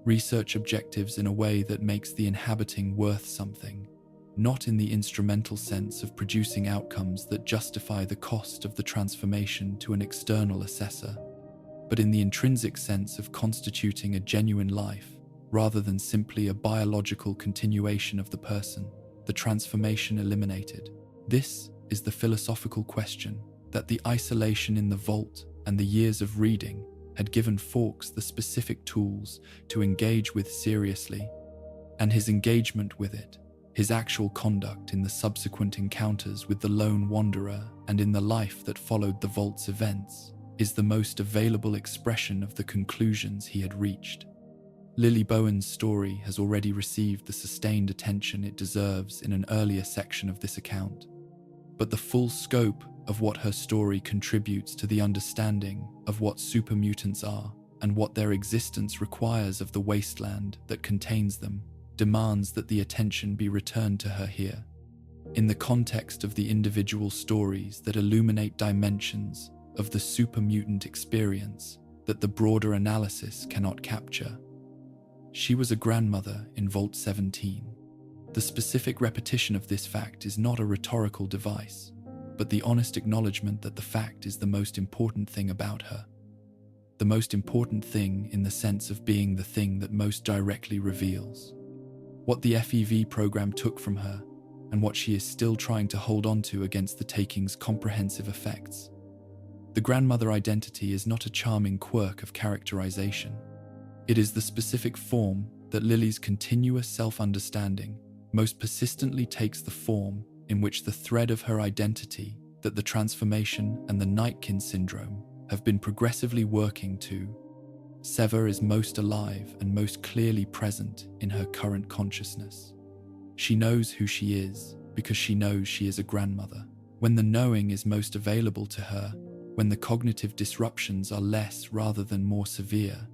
research objectives in a way that makes the inhabiting worth something, not in the instrumental sense of producing outcomes that justify the cost of the transformation to an external assessor, but in the intrinsic sense of constituting a genuine life, rather than simply a biological continuation of the person the transformation eliminated. This is the philosophical question that the isolation in the vault and the years of reading had given Fawkes the specific tools to engage with seriously, and his engagement with it, his actual conduct in the subsequent encounters with the lone wanderer and in the life that followed the vault's events, is the most available expression of the conclusions he had reached. Lily Bowen's story has already received the sustained attention it deserves in an earlier section of this account, but the full scope of what her story contributes to the understanding of what super mutants are and what their existence requires of the wasteland that contains them demands that the attention be returned to her here, in the context of the individual stories that illuminate dimensions of the super mutant experience that the broader analysis cannot capture. She was a grandmother in Vault 17. The specific repetition of this fact is not a rhetorical device, but the honest acknowledgement that the fact is the most important thing about her. The most important thing in the sense of being the thing that most directly reveals what the FEV program took from her and what she is still trying to hold on to against the taking's comprehensive effects. The grandmother identity is not a charming quirk of characterization. It is the specific form that Lily's continuous self-understanding most persistently takes the form in which the thread of her identity that the transformation and the Nightkin syndrome have been progressively working to sever is most alive and most clearly present in her current consciousness. She knows who she is because she knows she is a grandmother. When the knowing is most available to her, when the cognitive disruptions are less rather than more severe,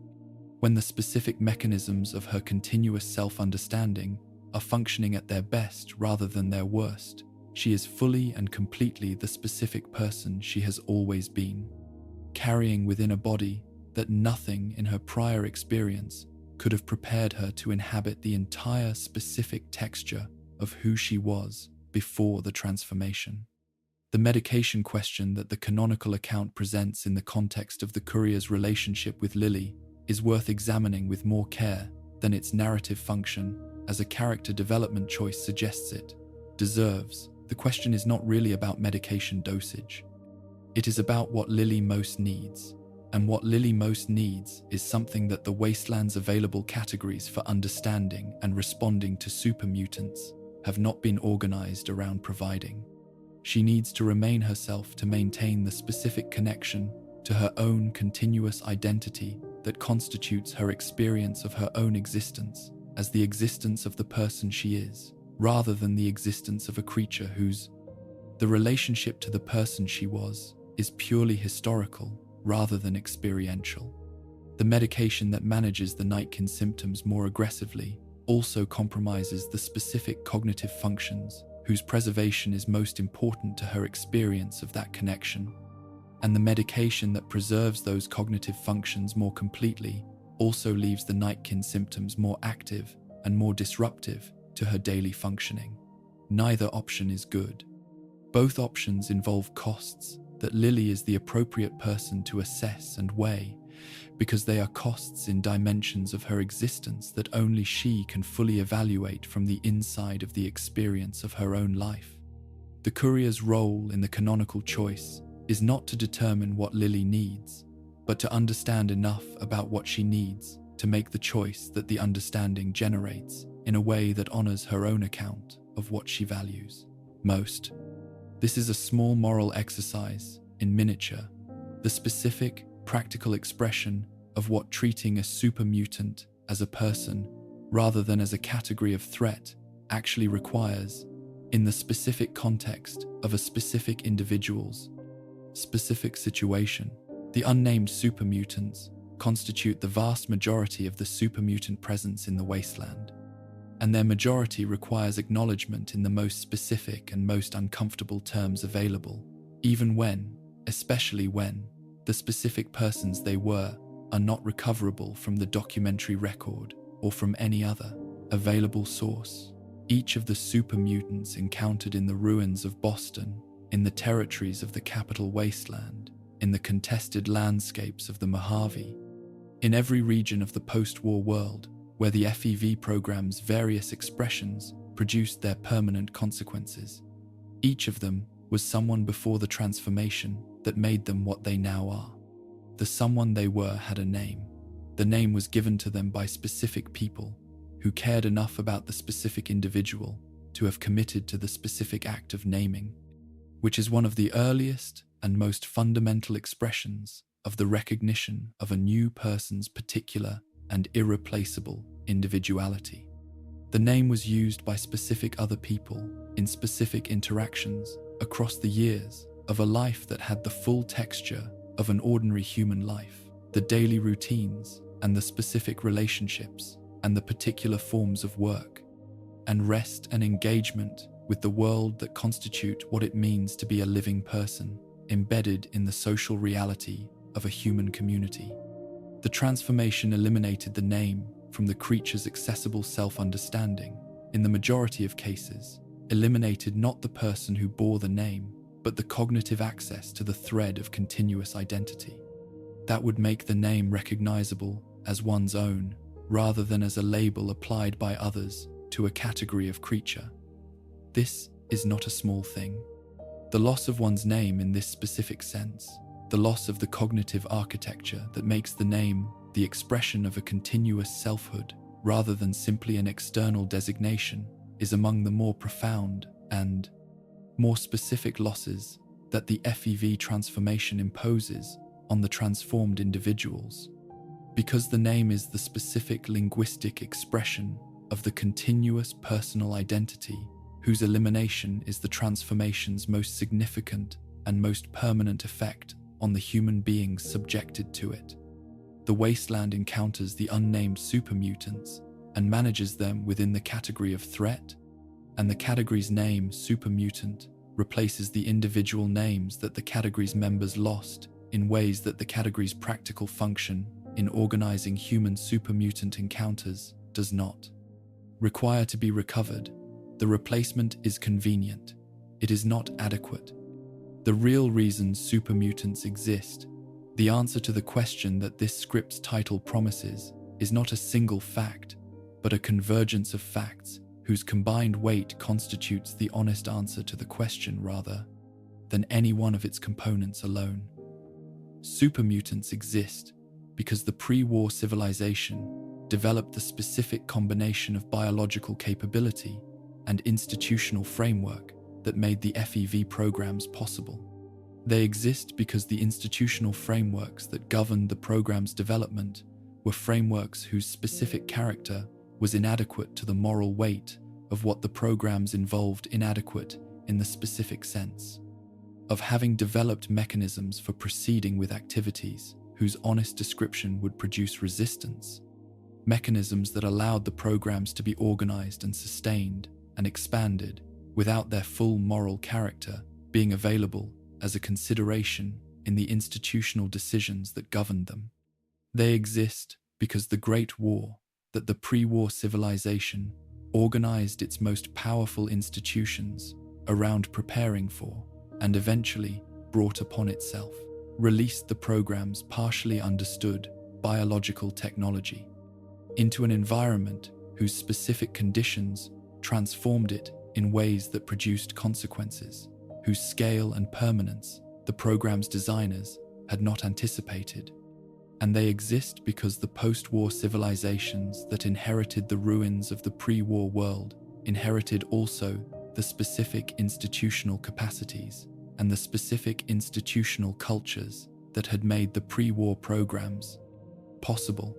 when the specific mechanisms of her continuous self-understanding are functioning at their best rather than their worst, she is fully and completely the specific person she has always been, carrying within a body that nothing in her prior experience could have prepared her to inhabit the entire specific texture of who she was before the transformation. The medication question that the canonical account presents in the context of the courier's relationship with Lily is worth examining with more care than its narrative function, as a character development choice suggests it deserves. The question is not really about medication dosage. It is about what Lily most needs, and what Lily most needs is something that the wasteland's available categories for understanding and responding to super mutants have not been organized around providing. She needs to remain herself to maintain the specific connection to her own continuous identity that constitutes her experience of her own existence as the existence of the person she is, rather than the existence of a creature whose the relationship to the person she was is purely historical rather than experiential. The medication that manages the Nightkin symptoms more aggressively also compromises the specific cognitive functions whose preservation is most important to her experience of that connection. And the medication that preserves those cognitive functions more completely also leaves the Nightkin symptoms more active and more disruptive to her daily functioning. Neither option is good. Both options involve costs that Lily is the appropriate person to assess and weigh, because they are costs in dimensions of her existence that only she can fully evaluate from the inside of the experience of her own life. The courier's role in the canonical choice is not to determine what Lily needs, but to understand enough about what she needs to make the choice that the understanding generates in a way that honors her own account of what she values most. This is a small moral exercise in miniature, the specific, practical expression of what treating a super mutant as a person rather than as a category of threat actually requires in the specific context of a specific individual's specific situation. The unnamed super mutants constitute the vast majority of the super mutant presence in the wasteland, and their majority requires acknowledgement in the most specific and most uncomfortable terms available, even when, especially when, the specific persons they were are not recoverable from the documentary record or from any other available source. Each of the super mutants encountered in the ruins of Boston, in the territories of the capital wasteland, in the contested landscapes of the Mojave, in every region of the post-war world where the FEV program's various expressions produced their permanent consequences. Each of them was someone before the transformation that made them what they now are. The someone they were had a name. The name was given to them by specific people who cared enough about the specific individual to have committed to the specific act of naming, which is one of the earliest and most fundamental expressions of the recognition of a new person's particular and irreplaceable individuality. The name was used by specific other people in specific interactions across the years of a life that had the full texture of an ordinary human life, the daily routines and the specific relationships and the particular forms of work and rest and engagement with the world that constitute what it means to be a living person embedded in the social reality of a human community. The transformation eliminated the name from the creature's accessible self-understanding, in the majority of cases, eliminated not the person who bore the name, but the cognitive access to the thread of continuous identity. That would make the name recognizable as one's own, rather than as a label applied by others to a category of creature. This is not a small thing. The loss of one's name in this specific sense, the loss of the cognitive architecture that makes the name the expression of a continuous selfhood rather than simply an external designation, is among the more profound and more specific losses that the FEV transformation imposes on the transformed individuals. Because the name is the specific linguistic expression of the continuous personal identity, whose elimination is the transformation's most significant and most permanent effect on the human beings subjected to it. The wasteland encounters the unnamed super mutants and manages them within the category of threat, and the category's name, super mutant, replaces the individual names that the category's members lost in ways that the category's practical function in organizing human super mutant encounters does not require to be recovered. The replacement is convenient. It is not adequate. The real reason super mutants exist, the answer to the question that this script's title promises, is not a single fact, but a convergence of facts whose combined weight constitutes the honest answer to the question rather than any one of its components alone. Super mutants exist because the pre-war civilization developed the specific combination of biological capability and institutional framework that made the FEV programs possible. They exist because the institutional frameworks that governed the program's development were frameworks whose specific character was inadequate to the moral weight of what the programs involved, inadequate in the specific sense of having developed mechanisms for proceeding with activities whose honest description would produce resistance, mechanisms that allowed the programs to be organized and sustained and expanded without their full moral character being available as a consideration in the institutional decisions that governed them. They exist because the Great War that the pre-war civilization organized its most powerful institutions around preparing for, and eventually brought upon itself, released the program's partially understood biological technology into an environment whose specific conditions transformed it in ways that produced consequences, whose scale and permanence the program's designers had not anticipated. And they exist because the post-war civilizations that inherited the ruins of the pre-war world inherited also the specific institutional capacities and the specific institutional cultures that had made the pre-war programs possible,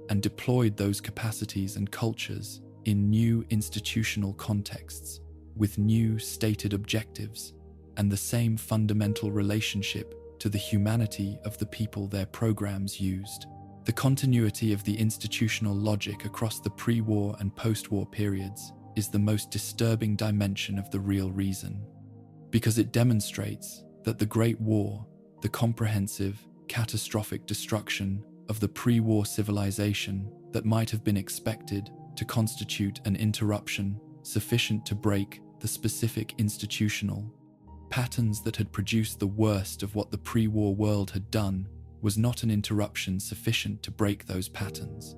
and deployed those capacities and cultures in new institutional contexts with new stated objectives and the same fundamental relationship to the humanity of the people their programs used. The continuity of the institutional logic across the pre-war and post-war periods is the most disturbing dimension of the real reason, because it demonstrates that the Great War, the comprehensive, catastrophic destruction of the pre-war civilization that might have been expected to constitute an interruption sufficient to break the specific institutional patterns that had produced the worst of what the pre-war world had done, was not an interruption sufficient to break those patterns.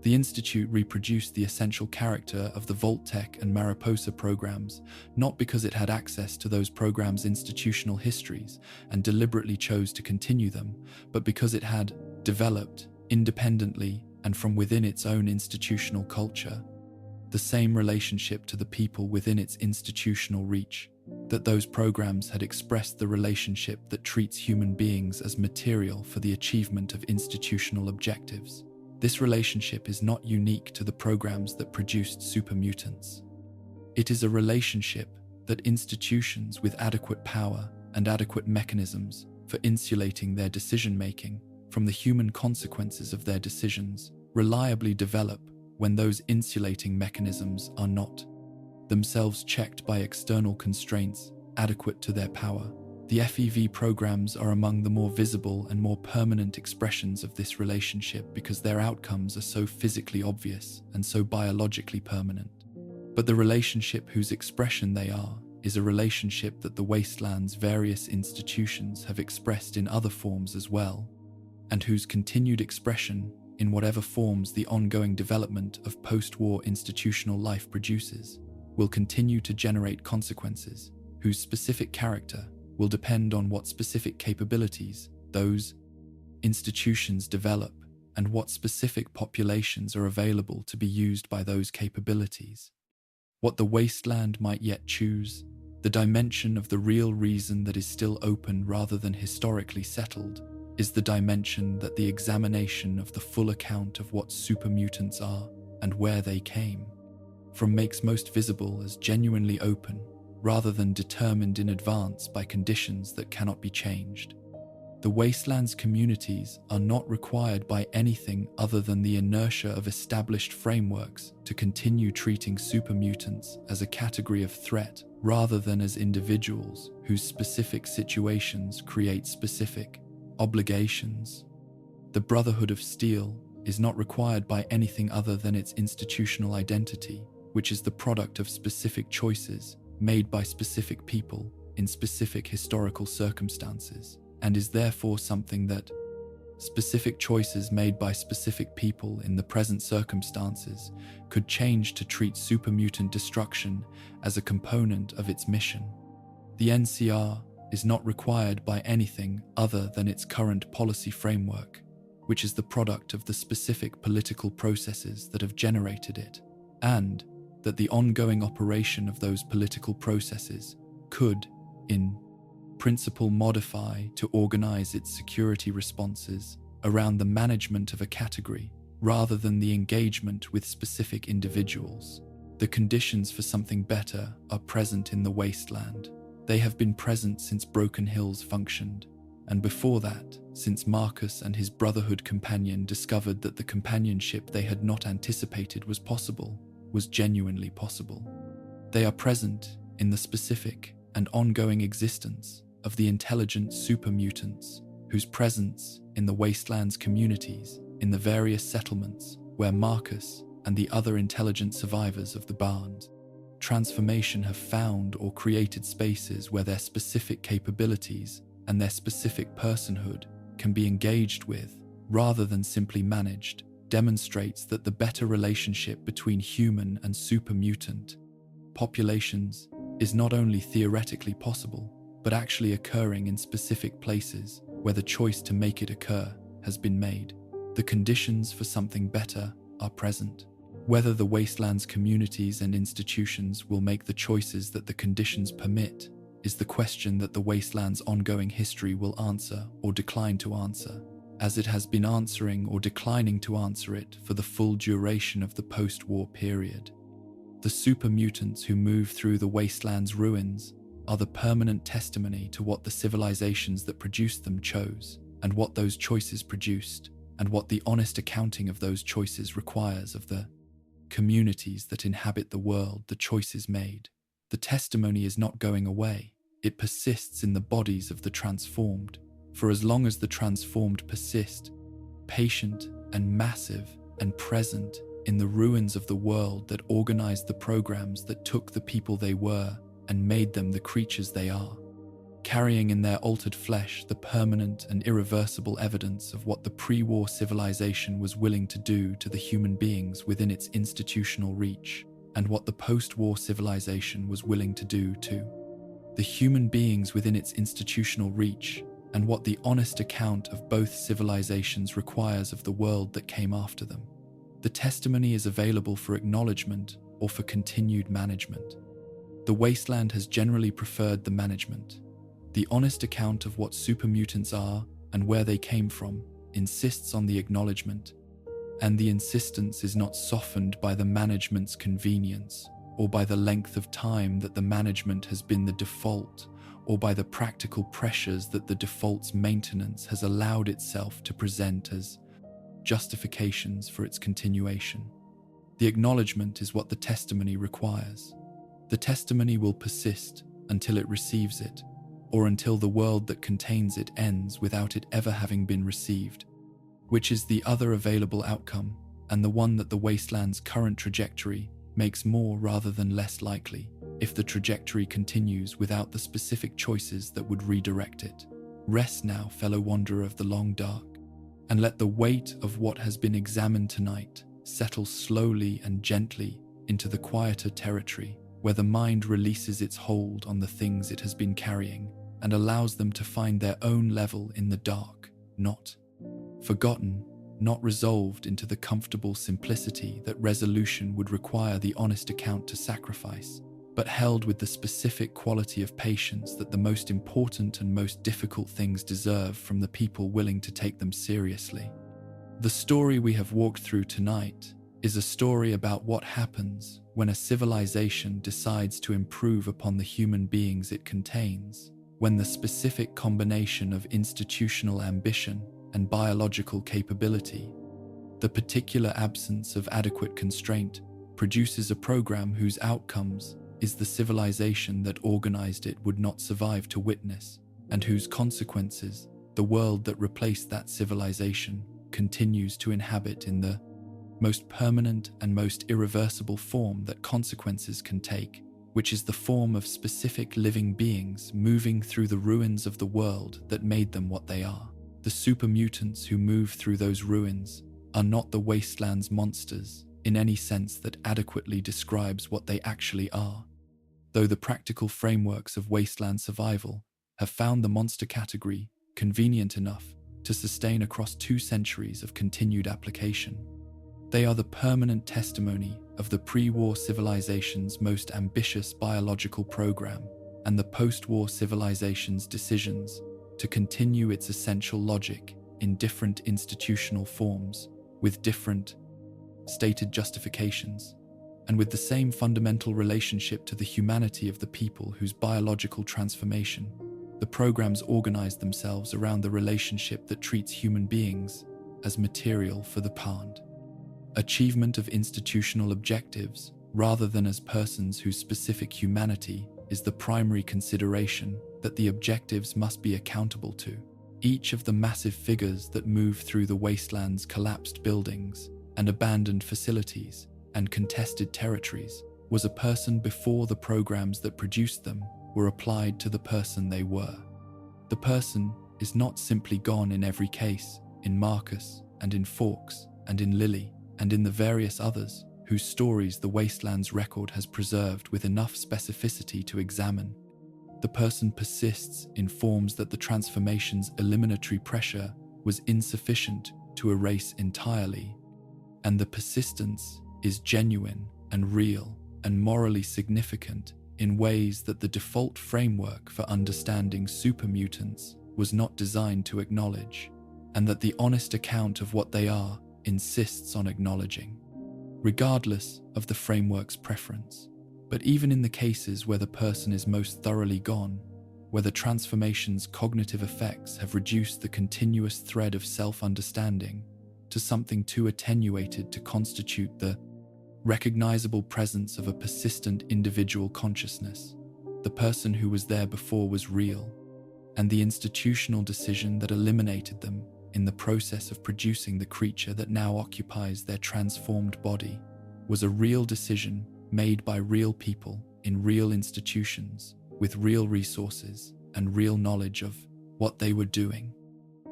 The Institute reproduced the essential character of the Vault-Tec and Mariposa programs, not because it had access to those programs' institutional histories and deliberately chose to continue them, but because it had developed, independently and from within its own institutional culture, the same relationship to the people within its institutional reach, that those programs had expressed the relationship that treats human beings as material for the achievement of institutional objectives. This relationship is not unique to the programs that produced super mutants. It is a relationship that institutions with adequate power and adequate mechanisms for insulating their decision-making from the human consequences of their decisions reliably develop when those insulating mechanisms are not themselves checked by external constraints adequate to their power. The FEV programs are among the more visible and more permanent expressions of this relationship because their outcomes are so physically obvious and so biologically permanent. But the relationship whose expression they are is a relationship that the wasteland's various institutions have expressed in other forms as well, and whose continued expression, in whatever forms the ongoing development of post-war institutional life produces, will continue to generate consequences whose specific character will depend on what specific capabilities those institutions develop and what specific populations are available to be used by those capabilities. What the wasteland might yet choose, the dimension of the real reason that is still open rather than historically settled, is the dimension that the examination of the full account of what super mutants are and where they came from makes most visible as genuinely open, rather than determined in advance by conditions that cannot be changed. The wasteland's communities are not required by anything other than the inertia of established frameworks to continue treating super mutants as a category of threat rather than as individuals whose specific situations create specific obligations. The Brotherhood of Steel is not required by anything other than its institutional identity, which is the product of specific choices made by specific people in specific historical circumstances, and is therefore something that specific choices made by specific people in the present circumstances could change to treat super mutant destruction as a component of its mission. The NCR is not required by anything other than its current policy framework, which is the product of the specific political processes that have generated it, and that the ongoing operation of those political processes could, in principle, modify to organize its security responses around the management of a category rather than the engagement with specific individuals. The conditions for something better are present in the wasteland. They have been present since Broken Hills functioned, and before that, since Marcus and his Brotherhood companion discovered that the companionship they had not anticipated was possible, was genuinely possible. They are present in the specific and ongoing existence of the intelligent super mutants, whose presence in the wasteland's communities, in the various settlements where Marcus and the other intelligent survivors of the Barnes transformation have found or created spaces where their specific capabilities and their specific personhood can be engaged with, rather than simply managed, demonstrates that the better relationship between human and super mutant populations is not only theoretically possible, but actually occurring in specific places where the choice to make it occur has been made. The conditions for something better are present. Whether the wastelands communities and institutions will make the choices that the conditions permit is the question that the wastelands' ongoing history will answer or decline to answer, as it has been answering or declining to answer it for the full duration of the post-war period. The super mutants who move through the wasteland's ruins are the permanent testimony to what the civilizations that produced them chose, and what those choices produced, and what the honest accounting of those choices requires of the communities that inhabit the world the choices made. The testimony is not going away. It persists in the bodies of the transformed. For as long as the transformed persist, patient and massive and present in the ruins of the world that organized the programs that took the people they were and made them the creatures they are, carrying in their altered flesh the permanent and irreversible evidence of what the pre-war civilization was willing to do to the human beings within its institutional reach, and what the post-war civilization was willing to do to the human beings within its institutional reach, and what the honest account of both civilizations requires of the world that came after them. The testimony is available for acknowledgement or for continued management. The wasteland has generally preferred the management. The honest account of what super mutants are and where they came from insists on the acknowledgement, and the insistence is not softened by the management's convenience, or by the length of time that the management has been the default, or by the practical pressures that the default's maintenance has allowed itself to present as justifications for its continuation. The acknowledgement is what the testimony requires. The testimony will persist until it receives it, or until the world that contains it ends without it ever having been received, which is the other available outcome, and the one that the wasteland's current trajectory makes more rather than less likely if the trajectory continues without the specific choices that would redirect it. Rest now, fellow wanderer of the long dark, and let the weight of what has been examined tonight settle slowly and gently into the quieter territory where the mind releases its hold on the things it has been carrying and allows them to find their own level in the dark, not forgotten, not resolved into the comfortable simplicity that resolution would require the honest account to sacrifice, but held with the specific quality of patience that the most important and most difficult things deserve from the people willing to take them seriously. The story we have walked through tonight is a story about what happens when a civilization decides to improve upon the human beings it contains, when the specific combination of institutional ambition and biological capability, the particular absence of adequate constraint, produces a program whose outcomes is the civilization that organized it would not survive to witness, and whose consequences the world that replaced that civilization continues to inhabit in the most permanent and most irreversible form that consequences can take, which is the form of specific living beings moving through the ruins of the world that made them what they are. The super mutants who move through those ruins are not the wasteland's monsters in any sense that adequately describes what they actually are, though the practical frameworks of wasteland survival have found the monster category convenient enough to sustain across 2 centuries of continued application. They are the permanent testimony of the pre-war civilization's most ambitious biological program and the post-war civilization's decisions to continue its essential logic in different institutional forms, with different stated justifications, and with the same fundamental relationship to the humanity of the people whose biological transformation. The programs organize themselves around the relationship that treats human beings as material for the pond. Achievement of institutional objectives, rather than as persons whose specific humanity is the primary consideration that the objectives must be accountable to. Each of the massive figures that move through the wasteland's collapsed buildings and abandoned facilities and contested territories was a person before the programs that produced them were applied to the person they were. The person is not simply gone in every case, in Marcus and in Fawkes and in Lily and in the various others whose stories the Wastelands record has preserved with enough specificity to examine. The person persists in forms that the transformation's eliminatory pressure was insufficient to erase entirely, and the persistence is genuine and real and morally significant in ways that the default framework for understanding supermutants was not designed to acknowledge, and that the honest account of what they are insists on acknowledging, regardless of the framework's preference. But even in the cases where the person is most thoroughly gone, where the transformation's cognitive effects have reduced the continuous thread of self-understanding to something too attenuated to constitute the recognizable presence of a persistent individual consciousness, the person who was there before was real, and the institutional decision that eliminated them in the process of producing the creature that now occupies their transformed body was a real decision made by real people in real institutions with real resources and real knowledge of what they were doing.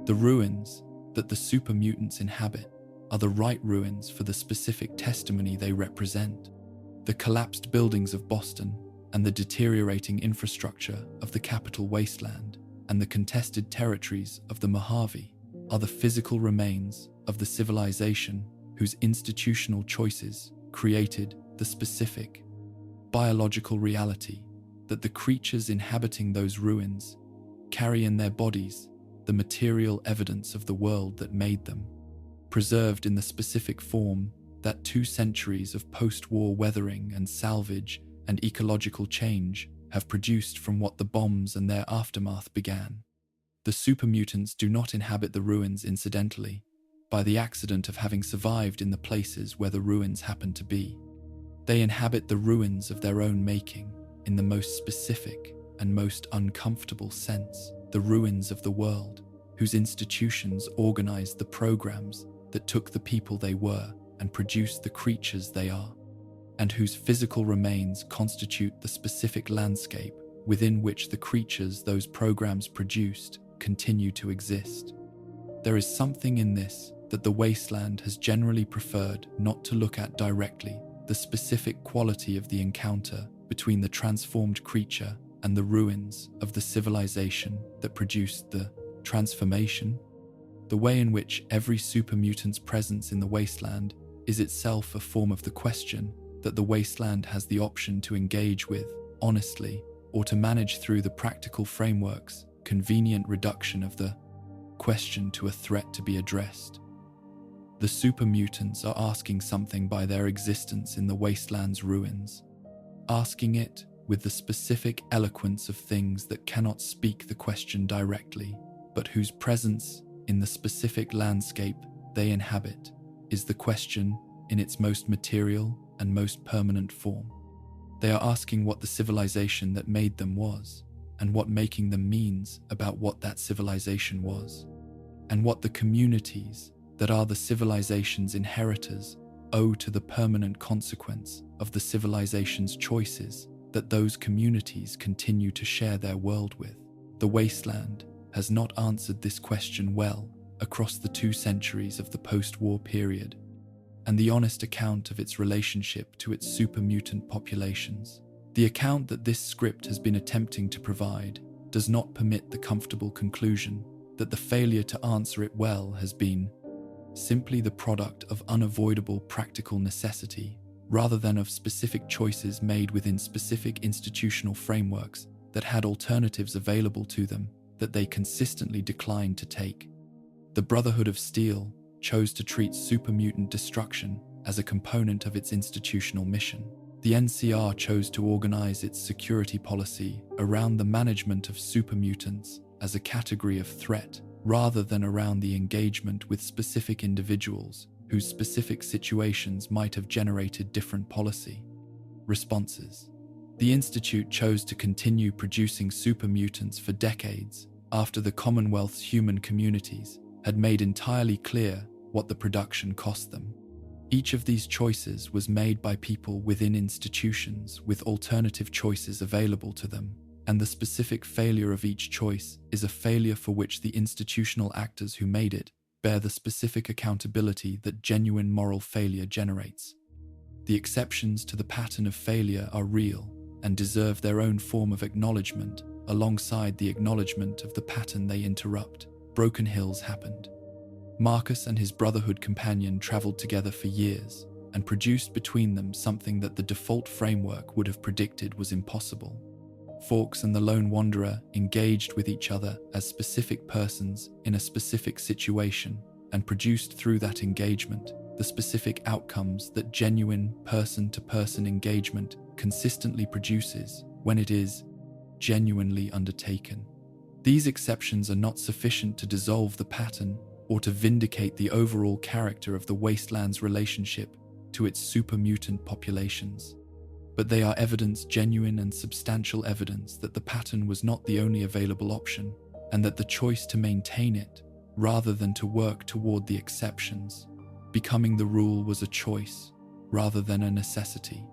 The ruins that the supermutants inhabit are the right ruins for the specific testimony they represent. The collapsed buildings of Boston and the deteriorating infrastructure of the capital wasteland and the contested territories of the Mojave are the physical remains of the civilization whose institutional choices created the specific biological reality that the creatures inhabiting those ruins carry in their bodies, the material evidence of the world that made them, preserved in the specific form that 2 centuries of post-war weathering and salvage and ecological change have produced from what the bombs and their aftermath began. The supermutants do not inhabit the ruins incidentally, by the accident of having survived in the places where the ruins happen to be. They inhabit the ruins of their own making, in the most specific and most uncomfortable sense, the ruins of the world, whose institutions organized the programs that took the people they were and produced the creatures they are, and whose physical remains constitute the specific landscape within which the creatures those programs produced continue to exist. There is something in this that the wasteland has generally preferred not to look at directly, the specific quality of the encounter between the transformed creature and the ruins of the civilization that produced the transformation. The way in which every supermutant's presence in the wasteland is itself a form of the question that the wasteland has the option to engage with honestly or to manage through the practical framework's convenient reduction of the question to a threat to be addressed. The supermutants are asking something by their existence in the wasteland's ruins, asking it with the specific eloquence of things that cannot speak the question directly, but whose presence in the specific landscape they inhabit is the question in its most material and most permanent form. They are asking what the civilization that made them was, and what making them means about what that civilization was, and what the communities that are the civilization's inheritors owe to the permanent consequence of the civilization's choices that those communities continue to share their world with. The wasteland has not answered this question well across the 2 centuries of the post-war period, and the honest account of its relationship to its supermutant populations, the account that this script has been attempting to provide, does not permit the comfortable conclusion that the failure to answer it well has been simply the product of unavoidable practical necessity, rather than of specific choices made within specific institutional frameworks that had alternatives available to them that they consistently declined to take. The Brotherhood of Steel chose to treat supermutant destruction as a component of its institutional mission. The NCR chose to organize its security policy around the management of supermutants as a category of threat, rather than around the engagement with specific individuals whose specific situations might have generated different policy responses. The Institute chose to continue producing supermutants for decades after the Commonwealth's human communities had made entirely clear what the production cost them. Each of these choices was made by people within institutions with alternative choices available to them, And the specific failure of each choice is a failure for which the institutional actors who made it bear the specific accountability that genuine moral failure generates. The exceptions to the pattern of failure are real and deserve their own form of acknowledgement alongside the acknowledgement of the pattern they interrupt. Broken Hills happened. Marcus and his Brotherhood companion traveled together for years and produced between them something that the default framework would have predicted was impossible. Fawkes and the Lone Wanderer engaged with each other as specific persons in a specific situation and produced through that engagement the specific outcomes that genuine person-to-person engagement consistently produces when it is genuinely undertaken. These exceptions are not sufficient to dissolve the pattern or to vindicate the overall character of the Wastelands' relationship to its super mutant populations. But they are genuine and substantial evidence that the pattern was not the only available option, and that the choice to maintain it, rather than to work toward the exceptions, becoming the rule was a choice, rather than a necessity.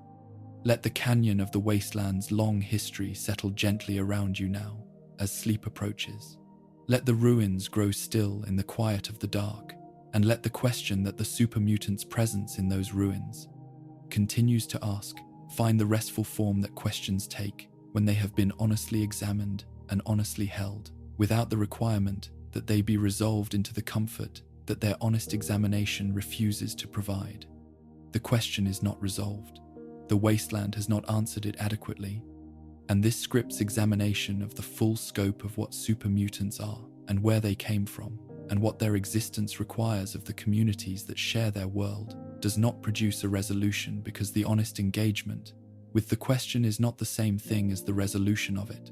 Let the canyon of the Wasteland's long history settle gently around you now, as sleep approaches. Let the ruins grow still in the quiet of the dark, and let the question that the super mutant's presence in those ruins continues to ask find the restful form that questions take when they have been honestly examined and honestly held, without the requirement that they be resolved into the comfort that their honest examination refuses to provide. The question is not resolved. The Wasteland has not answered it adequately, and this script's examination of the full scope of what super mutants are and where they came from and what their existence requires of the communities that share their world does not produce a resolution, because the honest engagement with the question is not the same thing as the resolution of it.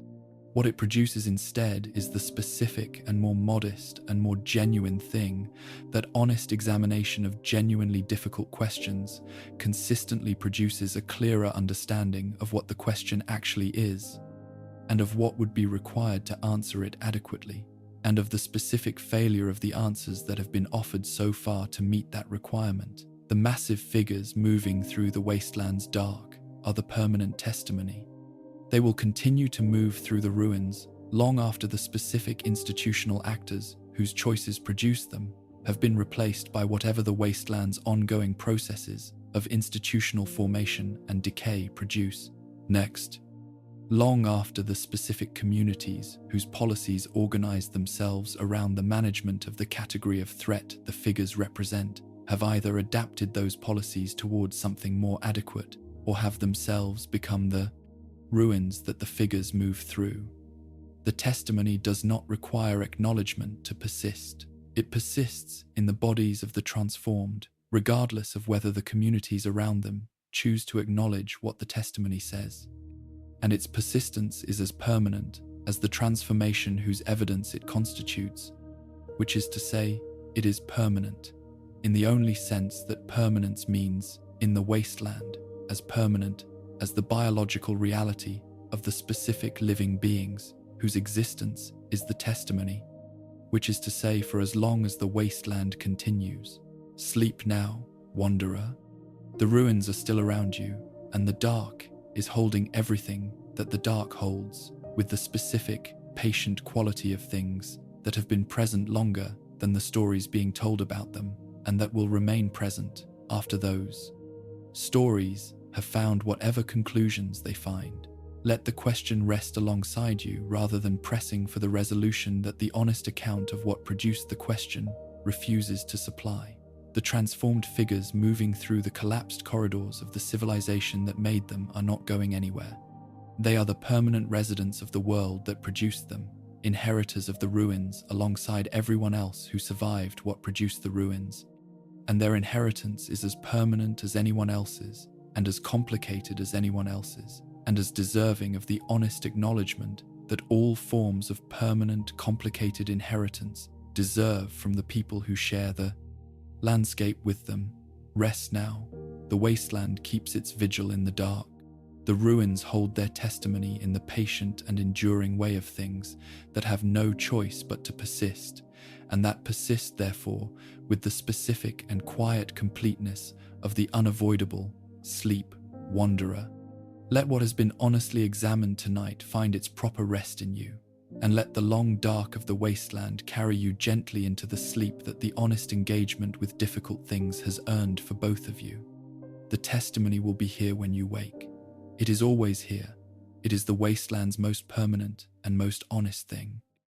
What it produces instead is the specific and more modest and more genuine thing that honest examination of genuinely difficult questions consistently produces: a clearer understanding of what the question actually is, and of what would be required to answer it adequately, and of the specific failure of the answers that have been offered so far to meet that requirement. The massive figures moving through the Wasteland's dark are the permanent testimony. They will continue to move through the ruins long after the specific institutional actors whose choices produced them have been replaced by whatever the Wasteland's ongoing processes of institutional formation and decay produce. Next, long after the specific communities whose policies organize themselves around the management of the category of threat the figures represent have either adapted those policies towards something more adequate or have themselves become the ruins that the figures move through. The testimony does not require acknowledgement to persist. It persists in the bodies of the transformed, regardless of whether the communities around them choose to acknowledge what the testimony says. And its persistence is as permanent as the transformation whose evidence it constitutes, which is to say, it is permanent, in the only sense that permanence means, in the Wasteland, as permanent as the biological reality of the specific living beings whose existence is the testimony, which is to say, for as long as the Wasteland continues. Sleep now, wanderer. The ruins are still around you, and the dark is holding everything that the dark holds, with the specific, patient quality of things that have been present longer than the stories being told about them, and that will remain present after those stories have found whatever conclusions they find. Let the question rest alongside you rather than pressing for the resolution that the honest account of what produced the question refuses to supply. The transformed figures moving through the collapsed corridors of the civilization that made them are not going anywhere. They are the permanent residents of the world that produced them, inheritors of the ruins alongside everyone else who survived what produced the ruins. And their inheritance is as permanent as anyone else's, and as complicated as anyone else's, and as deserving of the honest acknowledgement that all forms of permanent, complicated inheritance deserve from the people who share the landscape with them. Rest now. The Wasteland keeps its vigil in the dark. The ruins hold their testimony in the patient and enduring way of things that have no choice but to persist, and that persist, therefore, with the specific and quiet completeness of the unavoidable. Sleep, wanderer. Let what has been honestly examined tonight find its proper rest in you, and let the long dark of the wasteland carry you gently into the sleep that the honest engagement with difficult things has earned for both of you. The testimony will be here when you wake. It is always here. It is the wasteland's most permanent and most honest thing.